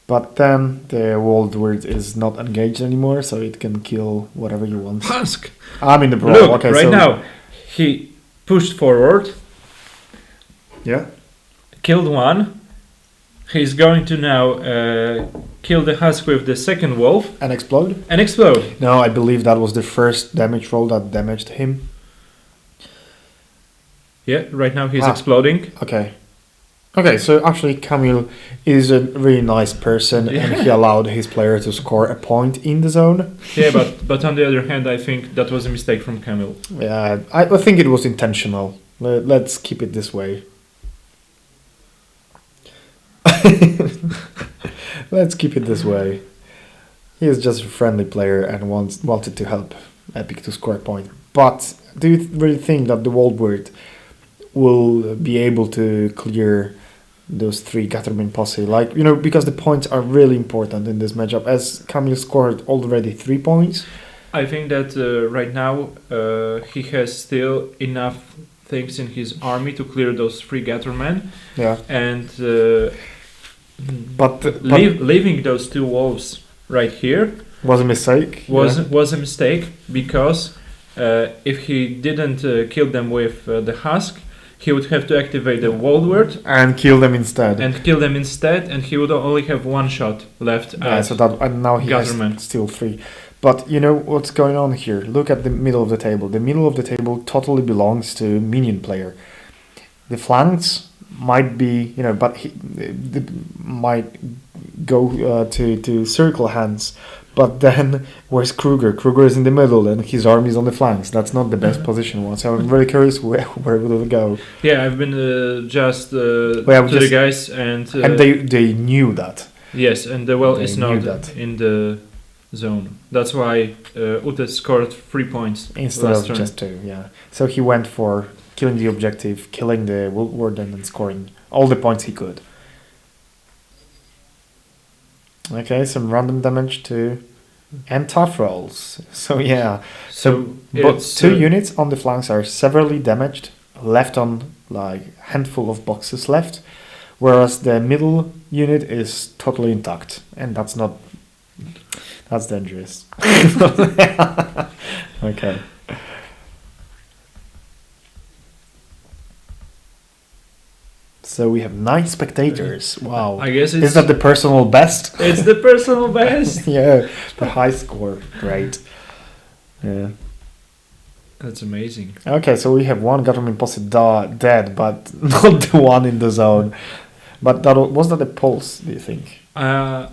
[SPEAKER 1] But then the World Word is not engaged anymore, so it can kill whatever you want.
[SPEAKER 2] Husk!
[SPEAKER 1] I'm in the brawl.
[SPEAKER 2] Look,
[SPEAKER 1] Okay,
[SPEAKER 2] right
[SPEAKER 1] so
[SPEAKER 2] now, he pushed forward,
[SPEAKER 1] yeah.
[SPEAKER 2] killed one. He's going to now kill the husk with the second wolf
[SPEAKER 1] And explode?
[SPEAKER 2] and explode.
[SPEAKER 1] No, I believe that was the first damage roll that damaged him.
[SPEAKER 2] Yeah, right now he's
[SPEAKER 1] Ah.
[SPEAKER 2] exploding.
[SPEAKER 1] Okay. Okay, so actually Camille is a really nice person and he allowed his player to score a point in the zone.
[SPEAKER 2] Yeah, but on the other hand, I think that was a mistake from Camille.
[SPEAKER 1] Yeah, I think it was intentional. Let's keep it this way. Let's keep it this way. He is just a friendly player and wanted to help Epic to score a point. But do you really think that the World Word will be able to clear those 3 Gatterman posse? Like, because the points are really important in this matchup. As Camille scored already 3 points.
[SPEAKER 2] I think that right now he has still enough things in his army to clear those 3 Gattermen,
[SPEAKER 1] Yeah.
[SPEAKER 2] and
[SPEAKER 1] But
[SPEAKER 2] leaving those 2 wolves right here
[SPEAKER 1] was a mistake.
[SPEAKER 2] was a mistake, because if he didn't kill them with the husk, he would have to activate the World Word
[SPEAKER 1] And kill them instead.
[SPEAKER 2] and kill them instead, and he would only have 1 shot left.
[SPEAKER 1] Yeah, so that and now he
[SPEAKER 2] Gatterman.
[SPEAKER 1] has still 3. But you know what's going on here? Look at the middle of the table. The middle of the table totally belongs to minion player. The flanks might be, but might go to circle hands. But then where's Kruger? Kruger is in the middle and his army is on the flanks. That's not the best position one. So I'm really curious where will it go.
[SPEAKER 2] Yeah, I've been just
[SPEAKER 1] yeah,
[SPEAKER 2] to the guys, and
[SPEAKER 1] they knew that.
[SPEAKER 2] yes, and the well
[SPEAKER 1] They
[SPEAKER 2] is
[SPEAKER 1] knew
[SPEAKER 2] not
[SPEAKER 1] that.
[SPEAKER 2] in the zone. That's why Ute scored 3 points
[SPEAKER 1] Instead
[SPEAKER 2] last
[SPEAKER 1] of
[SPEAKER 2] turn.
[SPEAKER 1] just 2, yeah. So he went for killing the objective, killing the warden, and scoring all the points he could. Okay, some random damage to and tough rolls. So yeah,
[SPEAKER 2] So
[SPEAKER 1] but
[SPEAKER 2] it's
[SPEAKER 1] 2 units on the flanks are severely damaged, left on like handful of boxes left, whereas the middle unit is totally intact, and that's dangerous. Okay. So we have 9 spectators. Wow.
[SPEAKER 2] I guess it's
[SPEAKER 1] Is that the personal best?
[SPEAKER 2] it's the personal best.
[SPEAKER 1] Yeah, the high score. Great. Yeah.
[SPEAKER 2] That's amazing.
[SPEAKER 1] Okay, so we have 1 government posse dead, but not the one in the zone. But was that a pulse, do you think?
[SPEAKER 2] I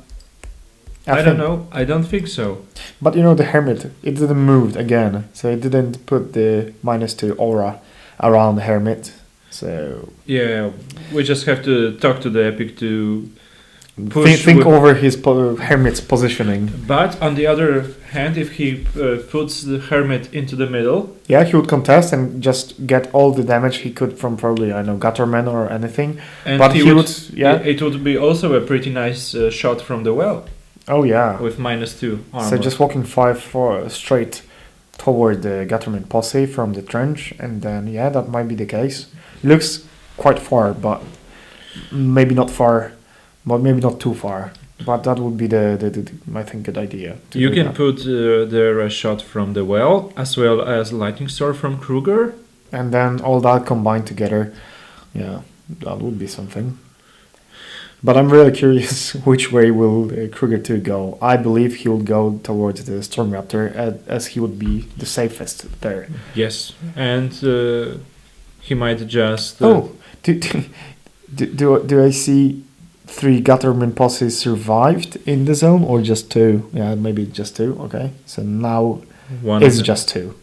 [SPEAKER 1] think-
[SPEAKER 2] don't know. I don't think so.
[SPEAKER 1] But the Hermit, it didn't move again. So it didn't put the -2 aura around the Hermit. So
[SPEAKER 2] Yeah, we just have to talk to the Epic to
[SPEAKER 1] think
[SPEAKER 2] with-
[SPEAKER 1] over his Hermit's positioning.
[SPEAKER 2] But on the other hand, if he puts the Hermit into the middle,
[SPEAKER 1] Yeah, he would contest and just get all the damage he could from probably, Gutterman or anything.
[SPEAKER 2] and
[SPEAKER 1] But
[SPEAKER 2] he
[SPEAKER 1] he
[SPEAKER 2] would,
[SPEAKER 1] yeah.
[SPEAKER 2] it would be also a pretty nice shot from the well
[SPEAKER 1] Oh, yeah.
[SPEAKER 2] with -2 armor.
[SPEAKER 1] So just walking 5-4 straight toward the Gatterman posse from the trench, and then yeah, that might be the case. Looks quite far, but maybe not far, but maybe not too far. But that would be the I think good idea. to
[SPEAKER 2] You
[SPEAKER 1] do
[SPEAKER 2] can
[SPEAKER 1] that.
[SPEAKER 2] put the shot from the well as well as lightning storm from Kruger.
[SPEAKER 1] And then all that combined together, yeah, that would be something. But I'm really curious which way will Kruger2 go. I believe he will go towards the Storm Raptor as he would be the safest there.
[SPEAKER 2] Yes, and he might just.
[SPEAKER 1] Do I see 3 Gutterman posses survived in the zone or just 2? Yeah, maybe just 2. Okay, so now
[SPEAKER 2] one.
[SPEAKER 1] it's just 2.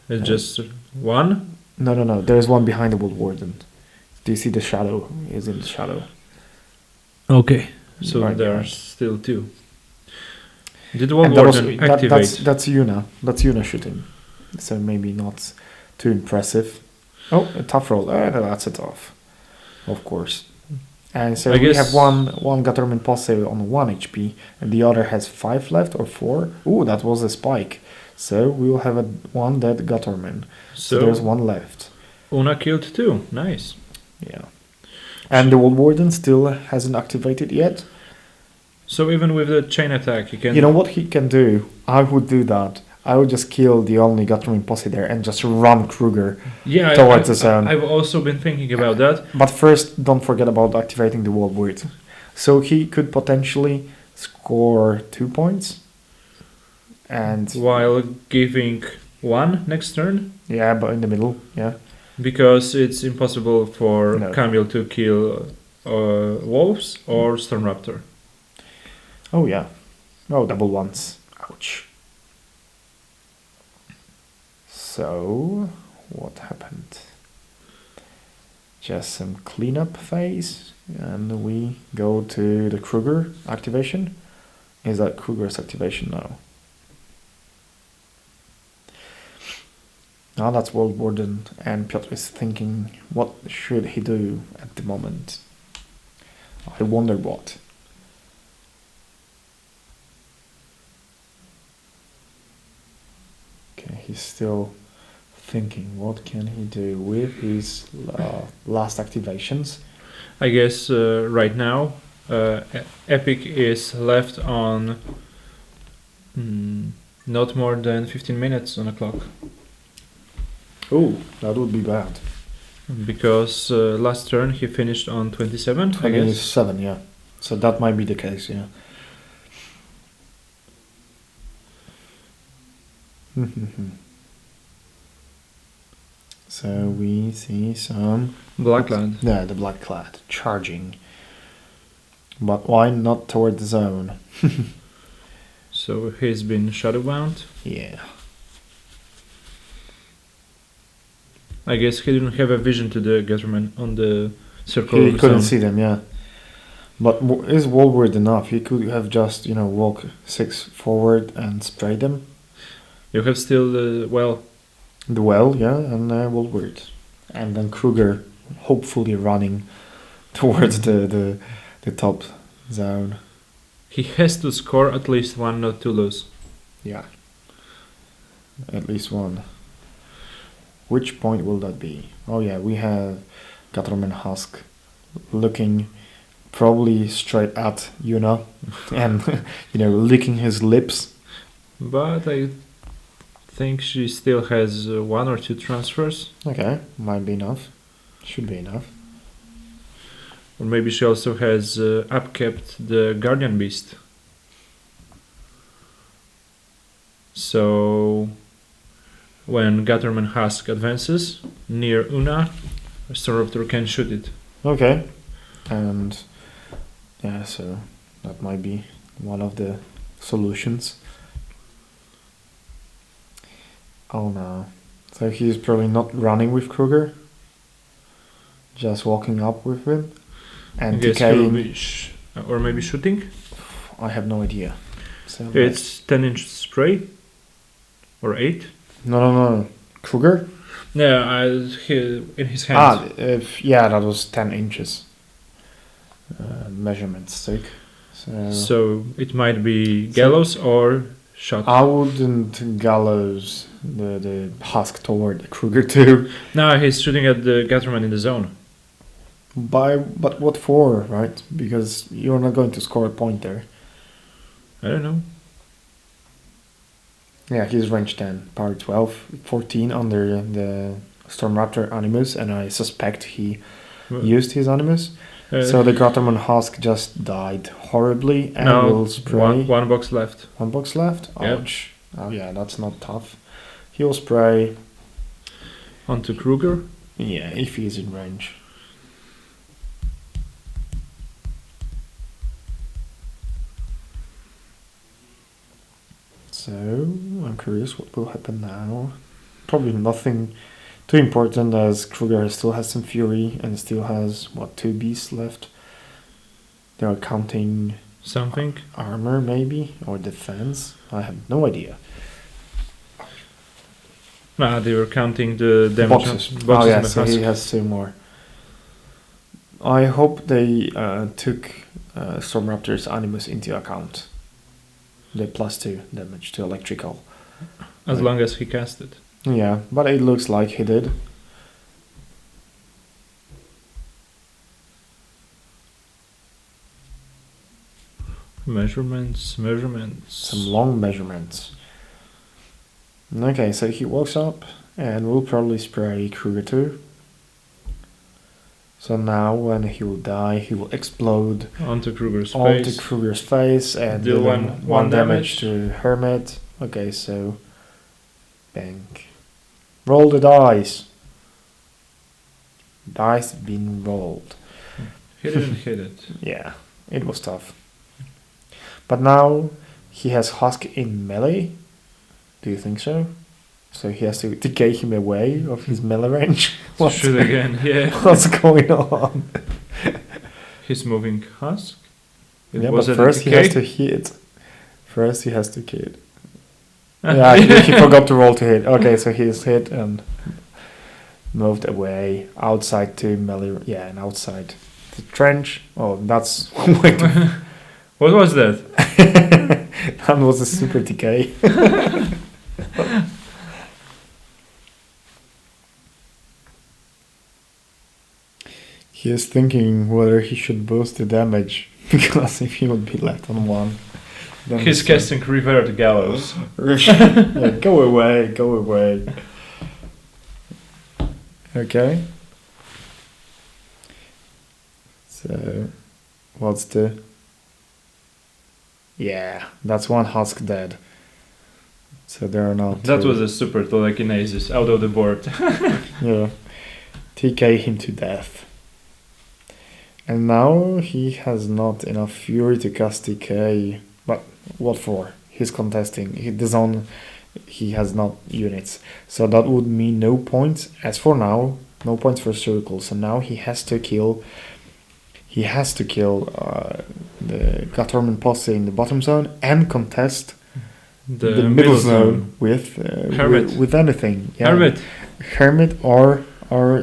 [SPEAKER 2] It's just one.
[SPEAKER 1] No. There's one behind the Wood Warden. Do you see the shadow? Is in the shadow.
[SPEAKER 2] Okay, so
[SPEAKER 1] Right
[SPEAKER 2] there are
[SPEAKER 1] behind.
[SPEAKER 2] still 2. Did one
[SPEAKER 1] And that was-
[SPEAKER 2] warden
[SPEAKER 1] that-
[SPEAKER 2] activate?
[SPEAKER 1] that's Yuna. That's Yuna shooting. So maybe not too impressive. Oh, a tough roll. That's a tough. Of course. And so
[SPEAKER 2] I
[SPEAKER 1] we
[SPEAKER 2] guess-
[SPEAKER 1] have one Gutterman posse on 1 HP, and the other has 5 left or 4. Ooh, that was a spike. So we will have one dead Gutterman. So there's 1 left.
[SPEAKER 2] Una killed 2. Nice.
[SPEAKER 1] Yeah. And the Wood Warden still hasn't activated yet.
[SPEAKER 2] So even with the chain attack, you can.
[SPEAKER 1] You know what he can do? I would do that. I would just kill the only Gatling posse there and just run Kruger
[SPEAKER 2] Yeah,
[SPEAKER 1] towards the zone.
[SPEAKER 2] I've also been thinking about that.
[SPEAKER 1] But first, don't forget about activating the wall word. So he could potentially score 2 points. And
[SPEAKER 2] While giving 1 next turn,
[SPEAKER 1] yeah, but in the middle, yeah.
[SPEAKER 2] because it's impossible for
[SPEAKER 1] No.
[SPEAKER 2] Camille to kill wolves or Stormraptor.
[SPEAKER 1] Oh yeah. Oh, double ones. Ouch. So, what happened? Just some cleanup phase, and we go to the Kruger activation. Is that Kruger's activation now? Now that's World Warden, and Piotr is thinking, what should he do at the moment? I wonder what. Okay, he's still thinking, what can he do with his last activations?
[SPEAKER 2] I guess right now, Epic is left on not more than 15 minutes on the clock.
[SPEAKER 1] Oh, that would be bad.
[SPEAKER 2] Because last turn he finished on 27, I guess.
[SPEAKER 1] 27, yeah. So that might be the case, yeah. So we see some...
[SPEAKER 2] Blackland.
[SPEAKER 1] Yeah, the Blackclad charging. But why not toward the zone?
[SPEAKER 2] So he's been shadowbound.
[SPEAKER 1] Yeah.
[SPEAKER 2] I guess he didn't have a vision to the Gatterman on the circle.
[SPEAKER 1] He couldn't
[SPEAKER 2] zone.
[SPEAKER 1] see them, yeah. But is Wallward enough? He could have just, walk 6 forward and spray them.
[SPEAKER 2] You have still the
[SPEAKER 1] The well, yeah, and Wallward. And then Kruger hopefully running towards the top zone.
[SPEAKER 2] he has to score at least 1 not to lose.
[SPEAKER 1] Yeah. At least one. Which point will that be? Oh yeah, we have Gatterman Husk looking probably straight at Yuna and licking his lips.
[SPEAKER 2] But I think she still has 1 or 2 transfers.
[SPEAKER 1] Okay, might be enough. Should be enough.
[SPEAKER 2] Or maybe she also has upkept the Guardian Beast. So when Gatterman Husk advances near Una, Stormraptor can shoot it.
[SPEAKER 1] Okay. And yeah, so that might be one of the solutions. Oh no. So he's probably not running with Kruger. Just walking up with him. And
[SPEAKER 2] I guess he will
[SPEAKER 1] decaying.
[SPEAKER 2] be or maybe shooting.
[SPEAKER 1] I have no idea. So
[SPEAKER 2] It's 10-inch spray or 8.
[SPEAKER 1] No. Kruger?
[SPEAKER 2] Yeah, in his hands.
[SPEAKER 1] That was 10 inches. Measurement stick.
[SPEAKER 2] So it might be gallows or shot.
[SPEAKER 1] I wouldn't gallows the husk toward the Kruger2.
[SPEAKER 2] No, he's shooting at the Gatterman in the zone.
[SPEAKER 1] But what for, right? Because you're not going to score a point there.
[SPEAKER 2] I don't know.
[SPEAKER 1] Yeah, he's range 10, power 12, 14 under the Stormraptor Animus, and I suspect he used his Animus. So the Gatterman Husk just died horribly and will spray.
[SPEAKER 2] One box left.
[SPEAKER 1] 1 box left?
[SPEAKER 2] Yeah.
[SPEAKER 1] Ouch. Oh yeah, that's not tough. He'll spray.
[SPEAKER 2] Onto Kruger.
[SPEAKER 1] Yeah, if he's in range. So, I'm curious what will happen now. Probably nothing too important, as Kruger still has some fury and still has, 2 beasts left. They are counting
[SPEAKER 2] Something.
[SPEAKER 1] armor, maybe, or defense. I have no idea.
[SPEAKER 2] They were counting the damage.
[SPEAKER 1] Boxes.
[SPEAKER 2] Boxes
[SPEAKER 1] Oh yeah,
[SPEAKER 2] on the
[SPEAKER 1] so
[SPEAKER 2] husk.
[SPEAKER 1] he has 2 more. I hope they took Stormraptor's Animus into account. The +2 damage to electrical.
[SPEAKER 2] As long as he cast it.
[SPEAKER 1] Yeah, but it looks like he did.
[SPEAKER 2] Measurements.
[SPEAKER 1] Some long measurements. Okay, so he walks up and will probably spray Kruger2. So now when he will die, he will explode
[SPEAKER 2] Onto Kruger's
[SPEAKER 1] onto
[SPEAKER 2] face.
[SPEAKER 1] Kruger's face and
[SPEAKER 2] Deal
[SPEAKER 1] deal one damage
[SPEAKER 2] damage.
[SPEAKER 1] to Hermit. Okay, so bang. Roll the dice. Dice been rolled.
[SPEAKER 2] He didn't hit it.
[SPEAKER 1] Yeah, it was tough. But now he has Husk in melee. Do you think so? So he has to decay him away of his melee range.
[SPEAKER 2] Shoot again, yeah.
[SPEAKER 1] What's going on?
[SPEAKER 2] He's moving Husk. It
[SPEAKER 1] Yeah,
[SPEAKER 2] was
[SPEAKER 1] but
[SPEAKER 2] a
[SPEAKER 1] first he
[SPEAKER 2] decay?
[SPEAKER 1] has to hit. First he has to hit. Yeah, he forgot to roll to hit. Okay, so he's hit and moved away outside to melee. Yeah, and outside the trench. Oh, that's way too.
[SPEAKER 2] What was that?
[SPEAKER 1] That was a super decay. He is thinking whether he should boost the damage because if he would be left on one, then
[SPEAKER 2] He's casting Revert Gallows.
[SPEAKER 1] Yeah, go away, go away. Okay. So, what's the? Yeah, that's one husk dead. So there are not.
[SPEAKER 2] That
[SPEAKER 1] two.
[SPEAKER 2] was a super telekinesis out of the board.
[SPEAKER 1] Yeah. TK him to death. And now he has not enough fury to cast TK. But what for? He's contesting. The zone, he has not units. So that would mean no points. As for now, no points for circle. So now he has to kill. He has to kill the Gatorman posse in the bottom zone and contest the middle zone with
[SPEAKER 2] Hermit.
[SPEAKER 1] with anything. Yeah. Hermit or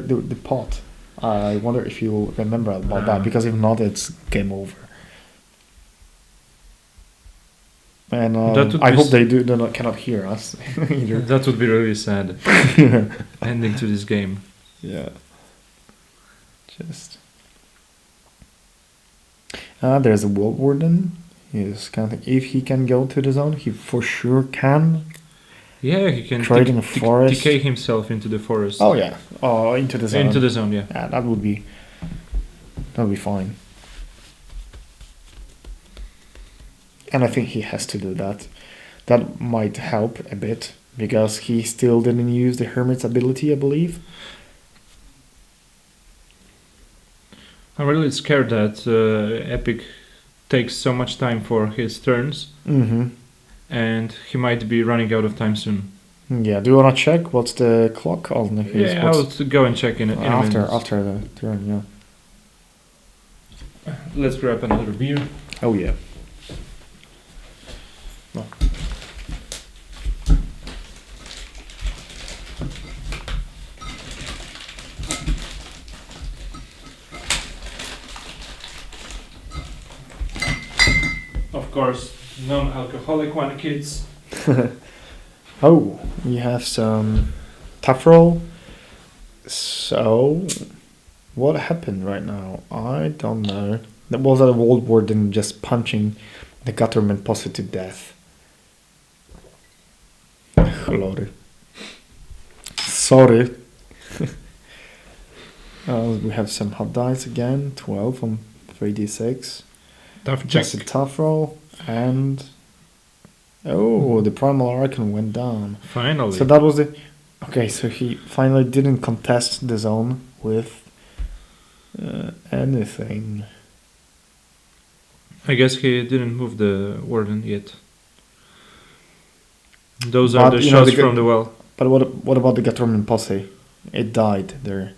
[SPEAKER 1] the pot. I wonder if you remember about that, because if not, it's game over. And I hope they cannot hear us either.
[SPEAKER 2] That would be really sad. Ending to this game.
[SPEAKER 1] Yeah. Just. There's a World Warden. He's kind of, if he can go to the zone, he for sure can.
[SPEAKER 2] Yeah, he can
[SPEAKER 1] Trade in the forest.
[SPEAKER 2] decay himself into the forest.
[SPEAKER 1] Oh yeah. Oh, into the zone.
[SPEAKER 2] Into the zone, yeah.
[SPEAKER 1] Yeah, that would be fine. And I think he has to do that. That might help a bit, because he still didn't use the Hermit's ability, I believe.
[SPEAKER 2] I'm really scared that Epic takes so much time for his turns,
[SPEAKER 1] Mm-hmm.
[SPEAKER 2] and he might be running out of time soon.
[SPEAKER 1] Yeah, do you want to check what's the clock on his?
[SPEAKER 2] Yeah, I'll go and check in a minute.
[SPEAKER 1] After the turn, yeah.
[SPEAKER 2] Let's grab another beer.
[SPEAKER 1] Oh yeah.
[SPEAKER 2] Of course, non-alcoholic one, kids.
[SPEAKER 1] Oh, we have some tough roll. So, what happened right now? I don't know. That was a World Warden just punching the Gutterman posse to death. Glory. Sorry. We have some hot dice again. 12 on 3d6.
[SPEAKER 2] Tough check.
[SPEAKER 1] Just a tough roll. And... oh, the Primal Archon went down.
[SPEAKER 2] Finally.
[SPEAKER 1] So that was the... okay, so he finally didn't contest the zone with anything.
[SPEAKER 2] I guess he didn't move the warden yet. Those are
[SPEAKER 1] But,
[SPEAKER 2] the
[SPEAKER 1] you know,
[SPEAKER 2] shots from the well.
[SPEAKER 1] But what about the Gatorman posse? It died there.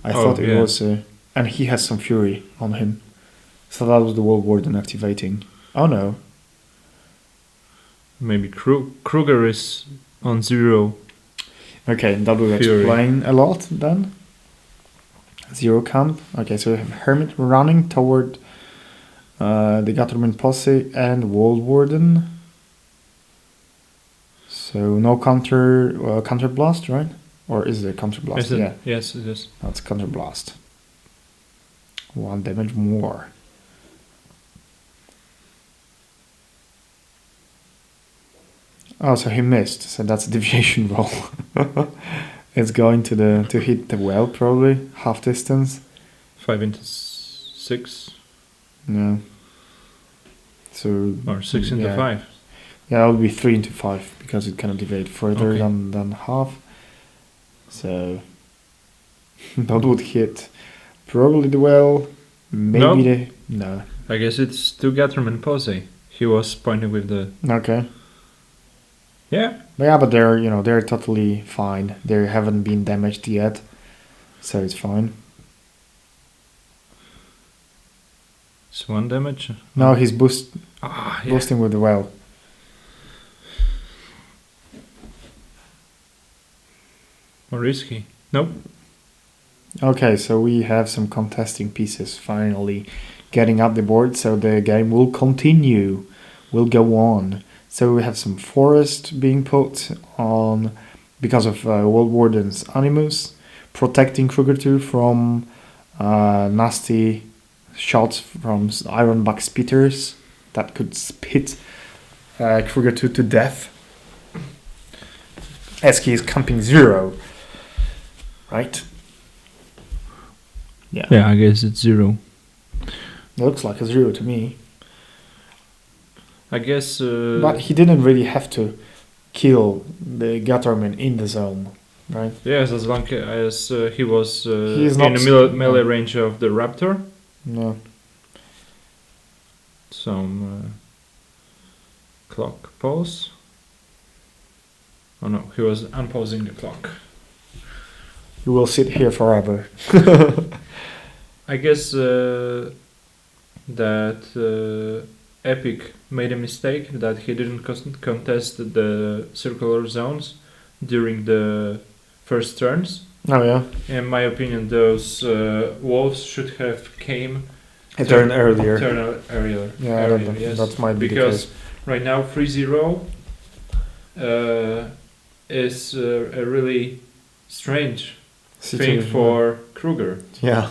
[SPEAKER 1] I
[SPEAKER 2] Oh,
[SPEAKER 1] thought it
[SPEAKER 2] yeah.
[SPEAKER 1] was... and he has some fury on him. So that was the World Warden activating. Oh no.
[SPEAKER 2] Maybe Kruger is on 0.
[SPEAKER 1] Okay, that will
[SPEAKER 2] Fury.
[SPEAKER 1] explain a lot then. 0 camp. Okay, so we have Hermit running toward the Gatorman posse and World Warden. So no counter blast, right? Or is it counter blast?
[SPEAKER 2] Is it?
[SPEAKER 1] Yeah,
[SPEAKER 2] Yes, it is.
[SPEAKER 1] that's counter blast. 1 damage more. Oh, so he missed. So that's a deviation roll. It's going to hit the well probably half distance.
[SPEAKER 2] 5 into 6
[SPEAKER 1] Yeah. So
[SPEAKER 2] or 6 into
[SPEAKER 1] yeah.
[SPEAKER 2] 5.
[SPEAKER 1] Yeah, it would be 3 into 5 because it cannot deviate further
[SPEAKER 2] Okay.
[SPEAKER 1] than half. So that would hit probably the well. Maybe no.
[SPEAKER 2] I guess it's to Gatterman Posey. He was pointing with the.
[SPEAKER 1] Okay.
[SPEAKER 2] Yeah.
[SPEAKER 1] Yeah, but they're totally fine. They haven't been damaged yet, so it's fine.
[SPEAKER 2] It's 1 damage.
[SPEAKER 1] No, he's
[SPEAKER 2] Yeah.
[SPEAKER 1] boosting with the well.
[SPEAKER 2] More risky. Nope.
[SPEAKER 1] Okay, so we have some contesting pieces finally getting up the board, so the game will continue, will go on. So we have some forest being put on because of World Warden's Animus, protecting Kruger2 from nasty shots from Ironback spitters that could spit Kruger2 to death. As he is camping 0. Right? Yeah.
[SPEAKER 2] Yeah, I guess it's 0.
[SPEAKER 1] Looks like a 0 to me.
[SPEAKER 2] I guess.
[SPEAKER 1] But he didn't really have to kill the Gutterman in the zone, right?
[SPEAKER 2] Yes, as long as he was
[SPEAKER 1] He is
[SPEAKER 2] in
[SPEAKER 1] not
[SPEAKER 2] the melee range of the Raptor.
[SPEAKER 1] No.
[SPEAKER 2] Some clock pause. Oh no, he was unpausing the clock.
[SPEAKER 1] You will sit here forever.
[SPEAKER 2] I guess that Epic made a mistake that he didn't contest the circular zones during the first turns.
[SPEAKER 1] Oh yeah.
[SPEAKER 2] In my opinion, those wolves should have came
[SPEAKER 1] A turn earlier.
[SPEAKER 2] earlier.
[SPEAKER 1] Yeah,
[SPEAKER 2] earlier, yes.
[SPEAKER 1] that might be
[SPEAKER 2] Because
[SPEAKER 1] the case.
[SPEAKER 2] right now 3-0 is a really strange thing for Kruger.
[SPEAKER 1] Yeah.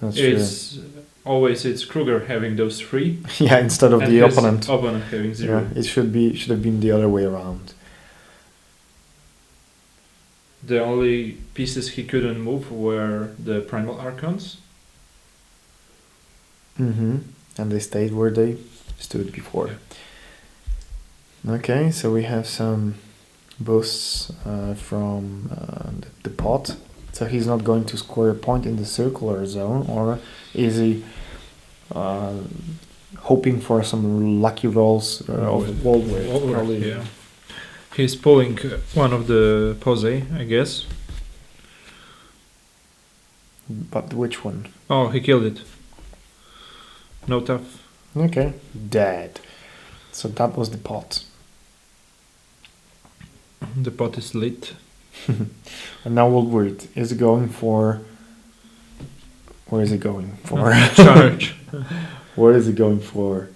[SPEAKER 1] That's
[SPEAKER 2] It's always it's Kruger having those 3
[SPEAKER 1] true. Yeah, instead of
[SPEAKER 2] and
[SPEAKER 1] the
[SPEAKER 2] his
[SPEAKER 1] opponent.
[SPEAKER 2] opponent having 0.
[SPEAKER 1] Yeah, it should have been the other way around.
[SPEAKER 2] The only pieces he couldn't move were the Primal Archons.
[SPEAKER 1] Mm-hmm. And they stayed where they stood before. Okay, so we have some boosts from the pot. So he's not going to score a point in the circular zone, or is he hoping for some lucky rolls of World probably.
[SPEAKER 2] Yeah. He's pulling one of the Posey, I guess.
[SPEAKER 1] But which one?
[SPEAKER 2] Oh, he killed it. No tough.
[SPEAKER 1] Okay, dead. So that was the pot.
[SPEAKER 2] The pot is lit.
[SPEAKER 1] And now Woodward is going for. Where is he going for?
[SPEAKER 2] Charge.
[SPEAKER 1] What is he going for?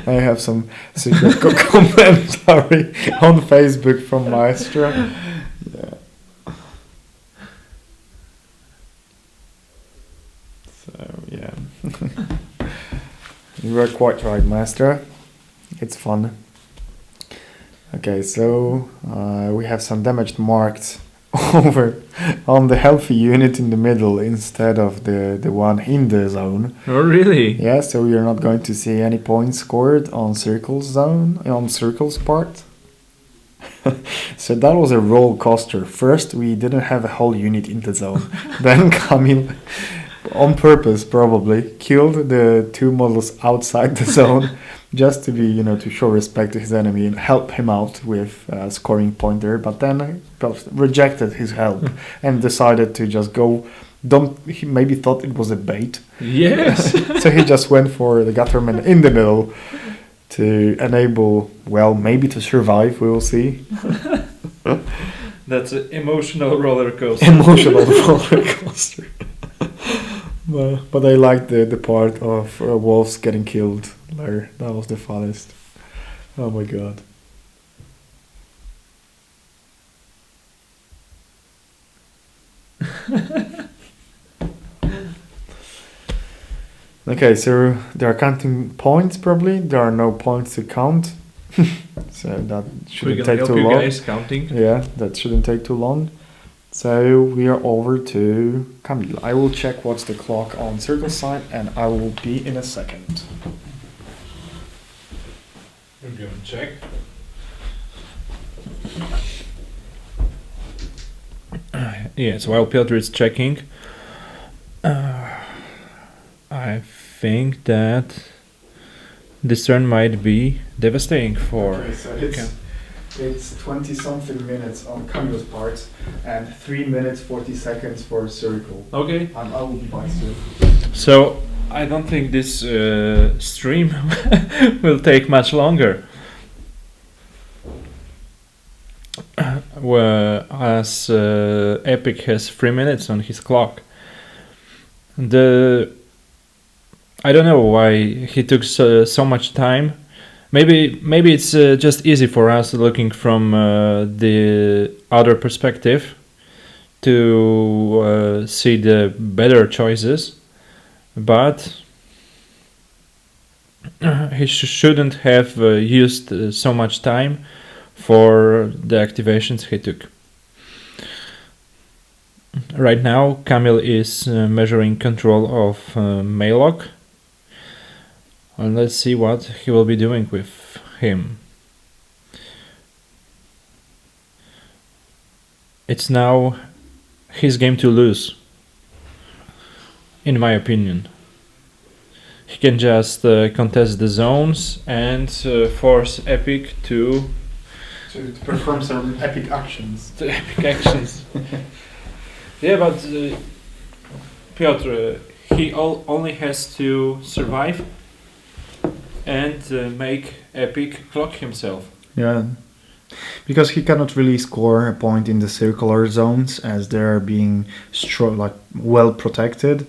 [SPEAKER 1] I have some secret commentary on Facebook from Maestro. Yeah. So yeah, you were quite right, Maestro. It's fun. Okay, so we have some damage marked over on the healthy unit in the middle instead of the one in the zone.
[SPEAKER 2] Oh, really?
[SPEAKER 1] Yeah, so we are not going to see any points scored on Circle's part. So that was a roller coaster. First, we didn't have a whole unit in the zone. Then Kamil, on purpose probably, killed the 2 models outside the zone just to be, to show respect to his enemy and help him out with a scoring pointer. But then rejected his help and decided to just go. He maybe thought it was a bait.
[SPEAKER 2] Yes.
[SPEAKER 1] So he just went for the Gutterman in the middle to enable, maybe to survive. We will see.
[SPEAKER 2] That's an emotional roller coaster.
[SPEAKER 1] Emotional roller coaster. But I liked the part of wolves getting killed there. That was the funnest. Oh my god. Okay, so they are counting points probably. There are no points to count. So that
[SPEAKER 2] We're
[SPEAKER 1] shouldn't
[SPEAKER 2] gonna
[SPEAKER 1] take
[SPEAKER 2] help
[SPEAKER 1] too
[SPEAKER 2] you
[SPEAKER 1] long.
[SPEAKER 2] guys counting.
[SPEAKER 1] Yeah, that shouldn't take too long. So we are over to Camille. I will check what's the clock on circle side and I will be in a second.
[SPEAKER 2] We're gonna check. Yes, while Piotr is checking, I think that this turn might be devastating for.
[SPEAKER 1] Okay, so
[SPEAKER 2] Okay.
[SPEAKER 1] it's 20 something minutes on Camille's part and 3 minutes 40 seconds for circle.
[SPEAKER 2] Okay.
[SPEAKER 1] And I will be by circle.
[SPEAKER 2] So I don't think this stream will take much longer. As Epic has 3 minutes on his clock. I don't know why he took so much time. Maybe it's just easy for us looking from the other perspective to see the better choices, but he shouldn't have used so much time for the activations he took. Right now, Kamil is measuring control of Maelok. And let's see what he will be doing with him. It's now his game to lose, in my opinion. He can just contest the zones and force Epic to
[SPEAKER 1] perform some epic actions.
[SPEAKER 2] epic actions. Yeah, but Piotr, he only has to survive and make Epic clock himself.
[SPEAKER 1] Yeah, because he cannot really score a point in the circular zones as they're being well protected.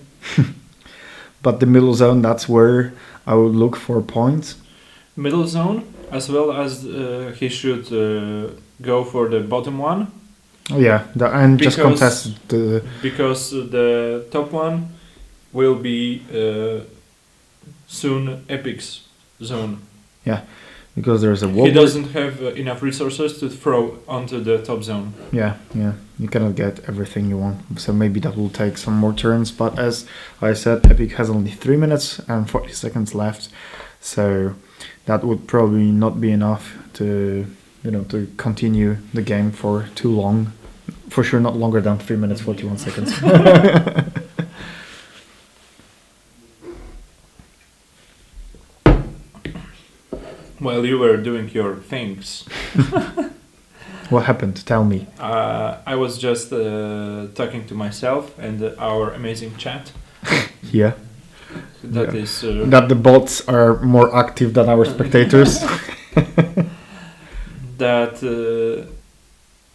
[SPEAKER 1] But the middle zone, that's where I would look for points.
[SPEAKER 2] Middle zone, as well as he should go for the bottom one.
[SPEAKER 1] Yeah, and just contest the...
[SPEAKER 2] Because the top one will be soon Epic's zone.
[SPEAKER 1] Yeah, because there's a wall.
[SPEAKER 2] He doesn't have enough resources to throw onto the top zone.
[SPEAKER 1] Yeah, you cannot get everything you want, so maybe that will take some more turns. But as I said, Epic has only 3 minutes and 40 seconds left, so that would probably not be enough to to continue the game for too long. For sure, not longer than 3 minutes 41 seconds.
[SPEAKER 2] While you were doing your things,
[SPEAKER 1] What happened? Tell me.
[SPEAKER 2] I was just talking to myself and our amazing chat.
[SPEAKER 1] Yeah.
[SPEAKER 2] That
[SPEAKER 1] Yeah.
[SPEAKER 2] is
[SPEAKER 1] That the bots are more active than our spectators.
[SPEAKER 2] that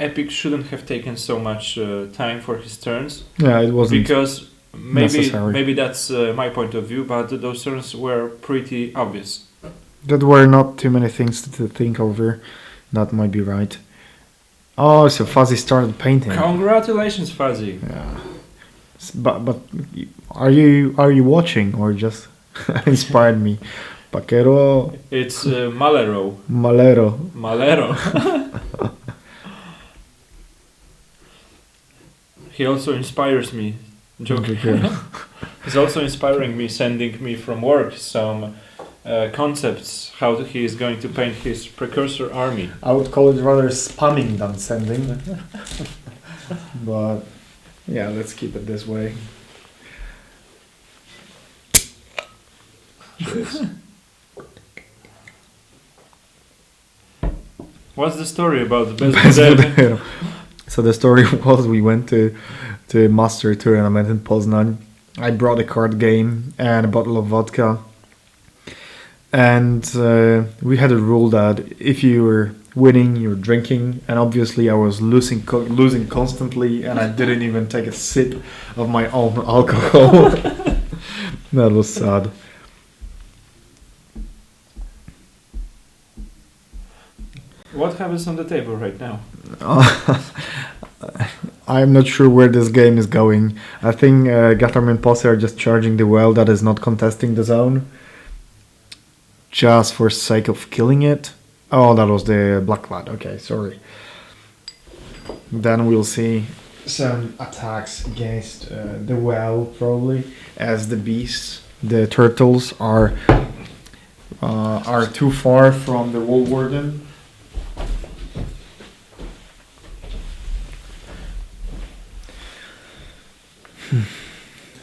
[SPEAKER 2] Epic shouldn't have taken so much time for his turns.
[SPEAKER 1] Yeah, it wasn't.
[SPEAKER 2] Because
[SPEAKER 1] necessary.
[SPEAKER 2] maybe that's my point of view, but those turns were pretty obvious.
[SPEAKER 1] There were not too many things to think over. That might be right. Oh, so Fuzzy started painting.
[SPEAKER 2] Congratulations, Fuzzy.
[SPEAKER 1] Yeah. But are you watching or just inspired me? Paquero
[SPEAKER 2] It's Malero.
[SPEAKER 1] Malero.
[SPEAKER 2] Malero. He also inspires me. Joking.
[SPEAKER 1] Okay.
[SPEAKER 2] He's also inspiring me, sending me from work some concepts how he is going to paint his precursor army.
[SPEAKER 1] I would call it rather spamming than sending. But yeah, let's keep it this way.
[SPEAKER 2] Cheers. What's the story about the best model?
[SPEAKER 1] So the story was we went to a master tournament in Poznan. I brought a card game and a bottle of vodka. And we had a rule that if you were winning, you were drinking. And obviously I was losing constantly and I didn't even take a sip of my own alcohol. That was sad.
[SPEAKER 2] What happens on the table right now?
[SPEAKER 1] I'm not sure where this game is going. I think Gatham and Posse are just charging the well that is not contesting the zone. Just for sake of killing it. Oh, that was the Black Lad. Okay, sorry. Then we'll see some attacks against the well, probably, as the beasts, the turtles, are too far from the Wall Warden.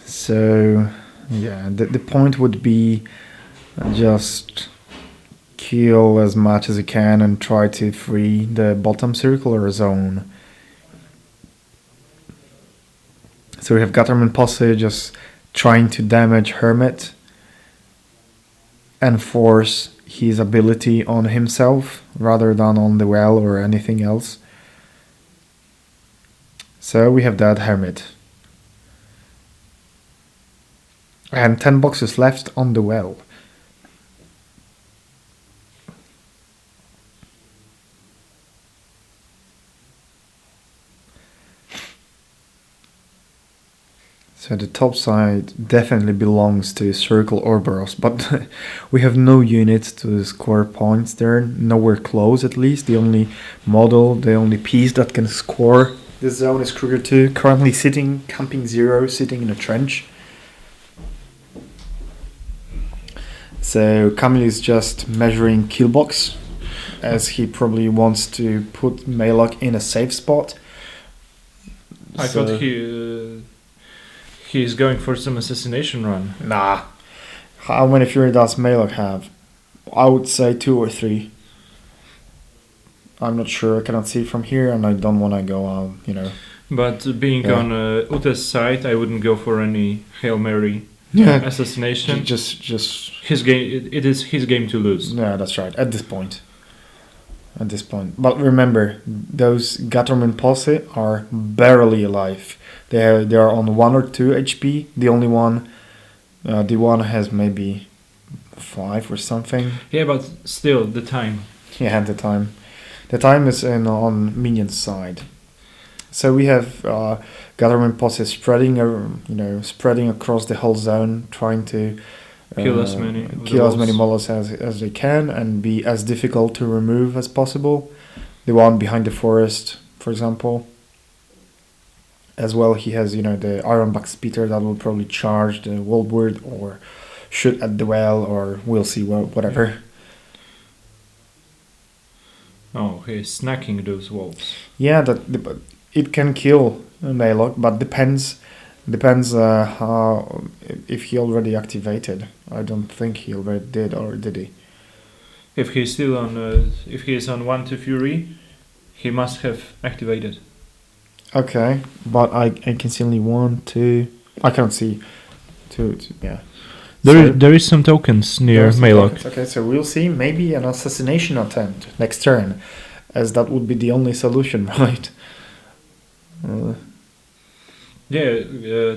[SPEAKER 1] So, yeah, the point would be just kill as much as you can and try to free the bottom circular zone. So we have Gutterman Posse just trying to damage Hermit and force his ability on himself rather than on the well or anything else. So we have that Hermit. And 10 boxes left on the well. So the top side definitely belongs to Circle Orboros, but we have no units to score points there, nowhere close at least. The only model, the only piece that can score this zone is Kruger2, currently sitting, camping 0, sitting in a trench. So Camille is just measuring kill box, as he probably wants to put Maelok in a safe spot.
[SPEAKER 2] I thought he's going for some assassination run.
[SPEAKER 1] Nah. How many Fury does Maelok have? I would say 2 or 3. I'm not sure. I cannot see from here, and I don't want to go on,
[SPEAKER 2] But being on Ute's side, I wouldn't go for any Hail Mary assassination.
[SPEAKER 1] Just
[SPEAKER 2] his game. It is his game to lose.
[SPEAKER 1] Yeah, that's right. At this point. But remember, those Gatterman Posse are barely alive. They are on 1 or 2 HP. The only one, the one has maybe 5 or something.
[SPEAKER 2] Yeah, but still, the time.
[SPEAKER 1] Yeah, the time. The time is on Minion's side. So we have Gatterman Posse spreading across the whole zone, trying to
[SPEAKER 2] kill as many
[SPEAKER 1] models as they can and be as difficult to remove as possible. The one behind the forest, for example. As well, he has the Ironback Speeder that will probably charge the Wallward or shoot at the well, or we'll see whatever.
[SPEAKER 2] Oh, he's snacking those wolves.
[SPEAKER 1] Yeah, it can kill Maelok, but depends how if he already activated. I don't think he already did, or did he?
[SPEAKER 2] If he's still on, if he is on 1-2 Fury, he must have activated.
[SPEAKER 1] Okay, but I can see only 1, 2. I can't see 2. Yeah.
[SPEAKER 2] There is some tokens near Maelok.
[SPEAKER 1] Okay, so we'll see maybe an assassination attempt next turn, as that would be the only solution, right?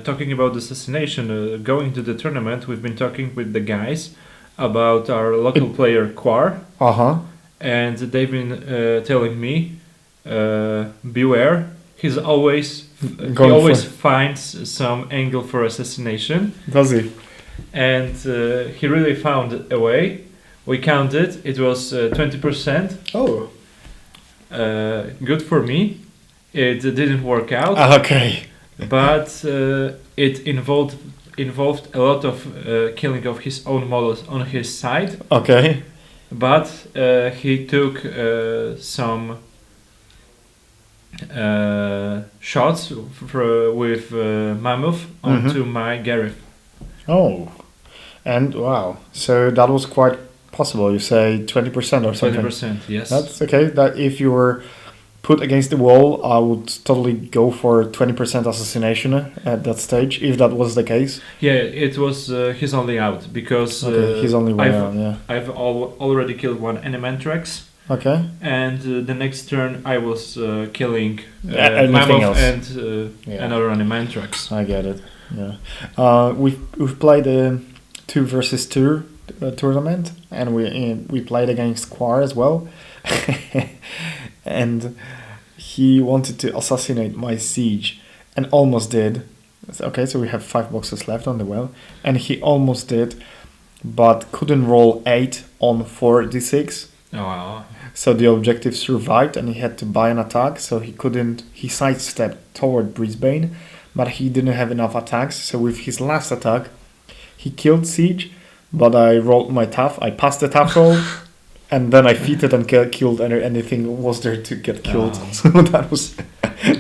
[SPEAKER 2] Talking about assassination, going to the tournament, we've been talking with the guys about our local player Quar. And they've been telling me, beware. He always finds some angle for assassination.
[SPEAKER 1] Does he?
[SPEAKER 2] And he really found a way. We counted. It was 20%.
[SPEAKER 1] Oh.
[SPEAKER 2] Good for me. It didn't work out.
[SPEAKER 1] Okay.
[SPEAKER 2] But it involved a lot of killing of his own models on his side.
[SPEAKER 1] Okay.
[SPEAKER 2] But he took some shots with Mammoth onto my Gareth.
[SPEAKER 1] Oh, and wow! So that was quite possible. You say 20% or something.
[SPEAKER 2] 20%, yes.
[SPEAKER 1] That's okay. That if you were put against the wall, I would totally go for 20% assassination at that stage, if that was the case.
[SPEAKER 2] Yeah, it was his only out because
[SPEAKER 1] his only way out. Yeah.
[SPEAKER 2] I've already killed one Animanthrax.
[SPEAKER 1] Okay.
[SPEAKER 2] And the next turn I was killing
[SPEAKER 1] anything else.
[SPEAKER 2] And another Animanthrax.
[SPEAKER 1] I get it. Yeah. We've played a 2 versus 2 tournament, and we played against Quar as well. And he wanted to assassinate my siege and almost did. Okay, so we have 5 boxes left on the well, and he almost did, but couldn't roll 8 on 4d6.
[SPEAKER 2] Oh,
[SPEAKER 1] So the objective survived, and he had to buy an attack. So he couldn't. He sidestepped toward Brisbane, but he didn't have enough attacks. So with his last attack, he killed Siege. But I rolled my tough. I passed the tough roll, and then I feated and killed anything was there to get killed.
[SPEAKER 2] Oh.
[SPEAKER 1] So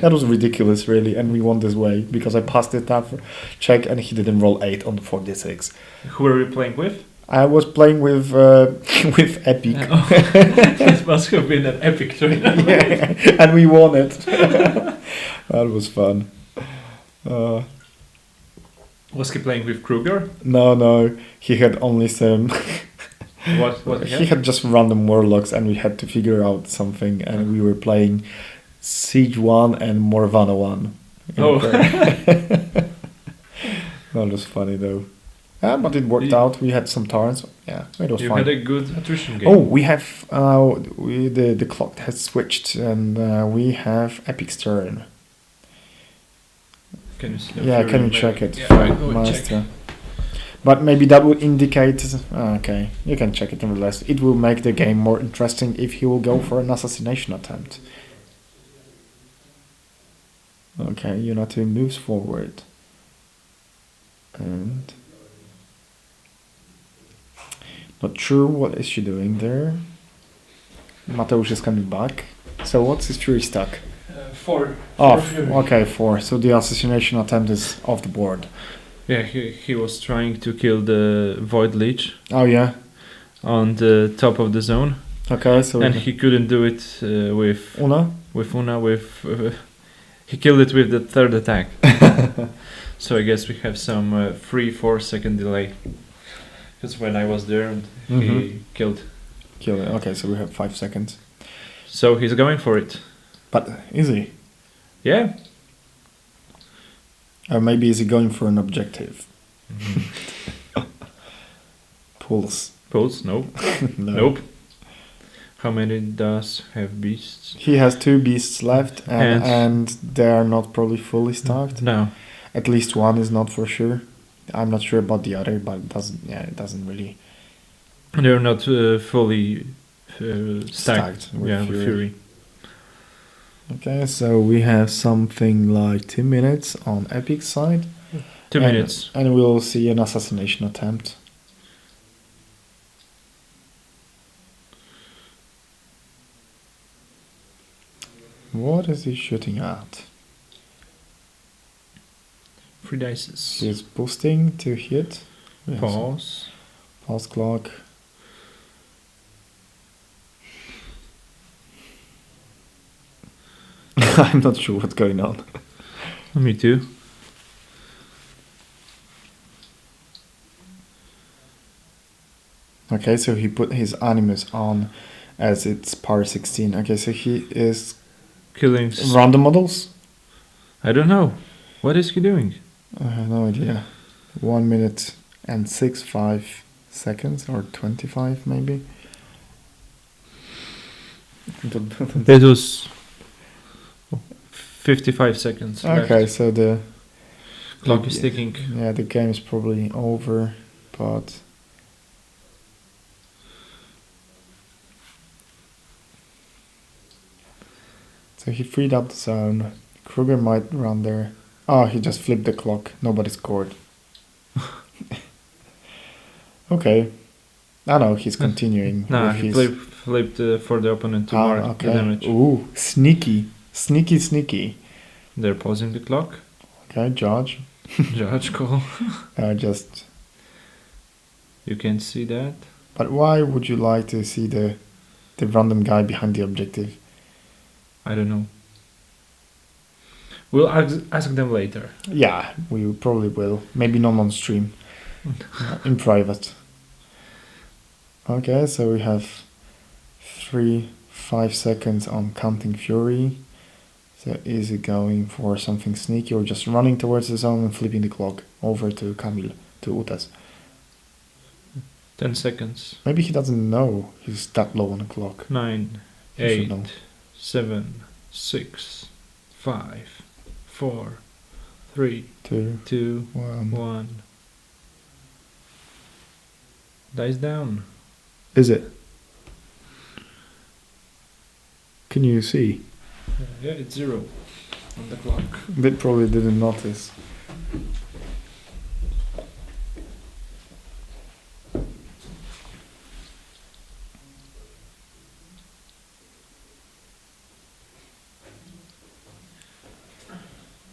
[SPEAKER 1] that was ridiculous, really. And we won this way because I passed the tough check, and he didn't roll 8 on the 4d6.
[SPEAKER 2] who are we playing with?
[SPEAKER 1] I was playing with with Epic.
[SPEAKER 2] It must have been an epic turn.
[SPEAKER 1] Yeah, and we won it. That was fun.
[SPEAKER 2] Was he playing with Kruger?
[SPEAKER 1] No, he had only some.
[SPEAKER 2] What
[SPEAKER 1] He had just random warlocks, and we had to figure out something, and we were playing Siege 1 and Morvana 1.
[SPEAKER 2] Oh.
[SPEAKER 1] That was funny though. Yeah, but it worked out. We had some turns. Yeah, it was
[SPEAKER 2] You
[SPEAKER 1] fine.
[SPEAKER 2] had a good attrition game.
[SPEAKER 1] Oh, we have the clock has switched, and we have Epic's turn.
[SPEAKER 2] Can you
[SPEAKER 1] Yeah, can you check it?
[SPEAKER 2] Yeah, I go and check.
[SPEAKER 1] Master. But maybe that would indicate. Okay, you can check it nevertheless. It will make the game more interesting if he will go for an assassination attempt. Okay, Unity moves forward. And not sure what is she doing there. Mateusz is coming back. So what's his fury stack?
[SPEAKER 2] 4.
[SPEAKER 1] Oh,
[SPEAKER 2] Fury.
[SPEAKER 1] okay, 4. So the assassination attempt is off the board.
[SPEAKER 2] Yeah, he was trying to kill the Void Leech
[SPEAKER 1] Oh yeah.
[SPEAKER 2] on the top of the zone,
[SPEAKER 1] Okay, so
[SPEAKER 2] and he couldn't do it with
[SPEAKER 1] Una.
[SPEAKER 2] Una. He killed it with the third attack. So I guess we have some 3-4 second delay. Because when I was there, he
[SPEAKER 1] Mhm.
[SPEAKER 2] killed.
[SPEAKER 1] Kill it. Okay, so we have 5 seconds.
[SPEAKER 2] So he's going for it.
[SPEAKER 1] But is he?
[SPEAKER 2] Yeah.
[SPEAKER 1] Or maybe is he going for an objective? Pulse.
[SPEAKER 2] Pulse? Nope.
[SPEAKER 1] No.
[SPEAKER 2] Nope. How many does have beasts?
[SPEAKER 1] He has 2 beasts left,
[SPEAKER 2] And-
[SPEAKER 1] and they are not probably fully stocked.
[SPEAKER 2] No.
[SPEAKER 1] At least one is not for sure. I'm not sure about the other, but it doesn't really
[SPEAKER 2] They're not fully stacked.
[SPEAKER 1] with
[SPEAKER 2] Yeah, with Fury.
[SPEAKER 1] Okay, so we have something like 2 minutes on Epic's side.
[SPEAKER 2] 2
[SPEAKER 1] And-
[SPEAKER 2] minutes.
[SPEAKER 1] And we'll see an assassination attempt. What is he shooting at?
[SPEAKER 2] 3 dices.
[SPEAKER 1] He's boosting to hit. Yes.
[SPEAKER 2] Pause.
[SPEAKER 1] Pause clock. I'm not sure what's going on.
[SPEAKER 2] Me too.
[SPEAKER 1] Okay, so he put his animus on as it's power 16. Okay, so he is
[SPEAKER 2] Killing.
[SPEAKER 1] random models?
[SPEAKER 2] I don't know. What is he doing?
[SPEAKER 1] I have no idea. 1 minute and 5 seconds, or 25 maybe.
[SPEAKER 2] That was 55 seconds.
[SPEAKER 1] Okay,
[SPEAKER 2] left.
[SPEAKER 1] so the
[SPEAKER 2] Clock is ticking.
[SPEAKER 1] yeah, the game is probably over, but so he freed up the zone. Kruger might run there. Oh, he just flipped the clock. Nobody scored. Okay. I know he's continuing.
[SPEAKER 2] Nah,
[SPEAKER 1] with
[SPEAKER 2] he
[SPEAKER 1] his...
[SPEAKER 2] flipped for the opponent to mark the damage.
[SPEAKER 1] Ooh, sneaky. Sneaky.
[SPEAKER 2] They're pausing the clock.
[SPEAKER 1] Okay, Judge.
[SPEAKER 2] Judge call.
[SPEAKER 1] Just.
[SPEAKER 2] You can see that.
[SPEAKER 1] But why would you like to see the random guy behind the objective?
[SPEAKER 2] I don't know. We'll ask them later.
[SPEAKER 1] Yeah, we probably will. Maybe not on stream. In private. Okay, so we have 5 seconds on counting Fury. So is he going for something sneaky or just running towards the zone and flipping the clock over to Kamil, to Utas?
[SPEAKER 2] 10 seconds.
[SPEAKER 1] Maybe he doesn't know he's that low on the clock.
[SPEAKER 2] 9,
[SPEAKER 1] He should
[SPEAKER 2] 8,
[SPEAKER 1] know.
[SPEAKER 2] 7, 6, 5, 4, 3,
[SPEAKER 1] 2,
[SPEAKER 2] 2,
[SPEAKER 1] 1.
[SPEAKER 2] 1. Dice down.
[SPEAKER 1] Is it? Can you see?
[SPEAKER 2] Yeah, it's 0 on the clock.
[SPEAKER 1] They probably didn't notice.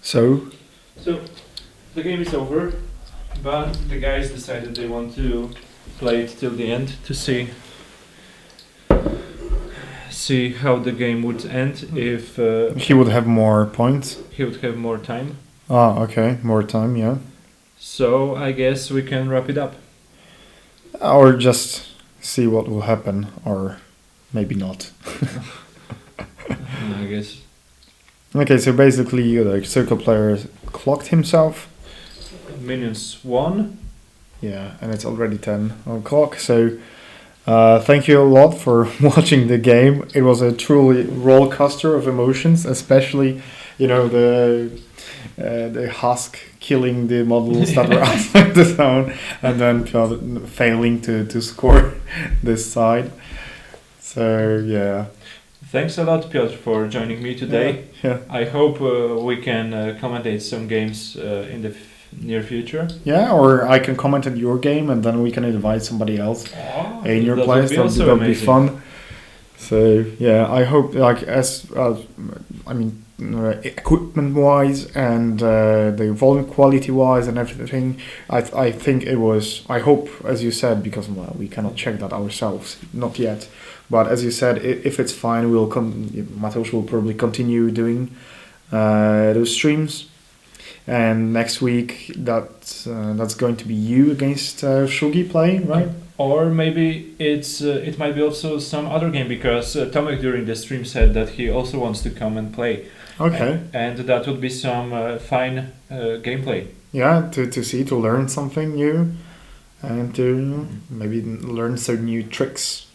[SPEAKER 1] So,
[SPEAKER 2] So, the game is over, but the guys decided they want to play it till the end to see how the game would end if
[SPEAKER 1] he would have more points.
[SPEAKER 2] he would have more time.
[SPEAKER 1] Ah, okay, more time, yeah.
[SPEAKER 2] So I guess we can wrap it up.
[SPEAKER 1] Or just see what will happen, or maybe not.
[SPEAKER 2] I guess.
[SPEAKER 1] Okay, so basically the circle player clocked himself.
[SPEAKER 2] Minions won.
[SPEAKER 1] Yeah, and it's already 10 o'clock, so thank you a lot for watching the game. It was a truly roller coaster of emotions, especially, the husk killing the models that were outside the zone, and then failing to score this side. So, yeah.
[SPEAKER 2] Thanks a lot, Piotr, for joining me today.
[SPEAKER 1] Yeah.
[SPEAKER 2] I hope we can commentate some games in the near future.
[SPEAKER 1] Yeah, or I can comment on your game, and then we can invite somebody else in your
[SPEAKER 2] that
[SPEAKER 1] place.
[SPEAKER 2] would be
[SPEAKER 1] That
[SPEAKER 2] also
[SPEAKER 1] would be
[SPEAKER 2] amazing.
[SPEAKER 1] fun. So yeah, I hope equipment wise and the volume quality wise and everything. I think it was. I hope, as you said, because we cannot check that ourselves, not yet. But as you said, if it's fine, Mateusz will probably continue doing those streams. And next week, that's going to be you against Shugi playing, right?
[SPEAKER 2] Or maybe it might be also some other game, because Tomek during the stream said that he also wants to come and play.
[SPEAKER 1] Okay.
[SPEAKER 2] And that would be some fine gameplay.
[SPEAKER 1] Yeah, to learn something new, and to maybe learn some new tricks.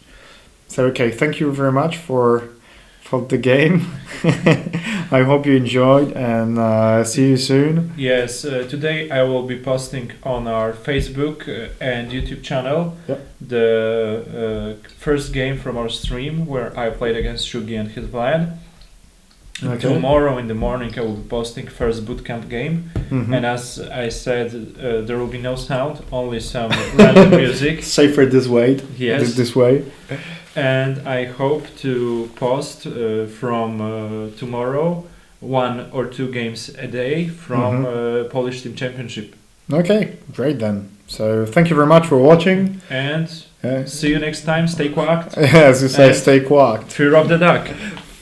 [SPEAKER 1] So okay, thank you very much for the game. I hope you enjoyed, and see you soon.
[SPEAKER 2] Yes, today I will be posting on our Facebook and YouTube channel the first game from our stream where I played against Shugi and his clan.
[SPEAKER 1] Okay.
[SPEAKER 2] Tomorrow in the morning I will be posting first bootcamp game, and as I said, there will be no sound, only some random music.
[SPEAKER 1] Safer this way.
[SPEAKER 2] Yes.
[SPEAKER 1] This way.
[SPEAKER 2] And I hope to post from tomorrow 1 or 2 games a day from Polish Team Championship.
[SPEAKER 1] Okay, great then. So thank you very much for watching.
[SPEAKER 2] And see you next time. Stay quacked.
[SPEAKER 1] As you say,
[SPEAKER 2] And
[SPEAKER 1] stay quacked.
[SPEAKER 2] Fear of the Duck.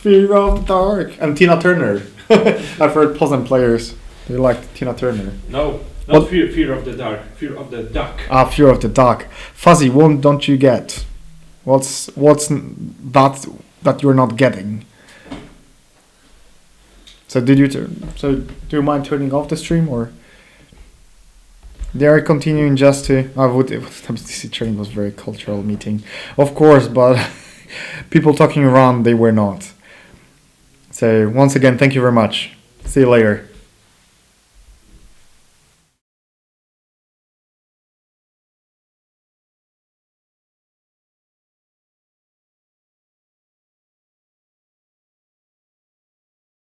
[SPEAKER 1] Fear of the dark. And Tina Turner. I've heard Poznan players. They like Tina Turner.
[SPEAKER 2] No, not fear of the Dark. Fear of the Duck.
[SPEAKER 1] Ah, Fear of the Dark. Fuzzy, what don't you get? What's that you're not getting? So do you mind turning off the stream, or they are continuing just to? WTC train was very cultural meeting, of course, but people talking around, they were not. So once again, thank you very much. See you later.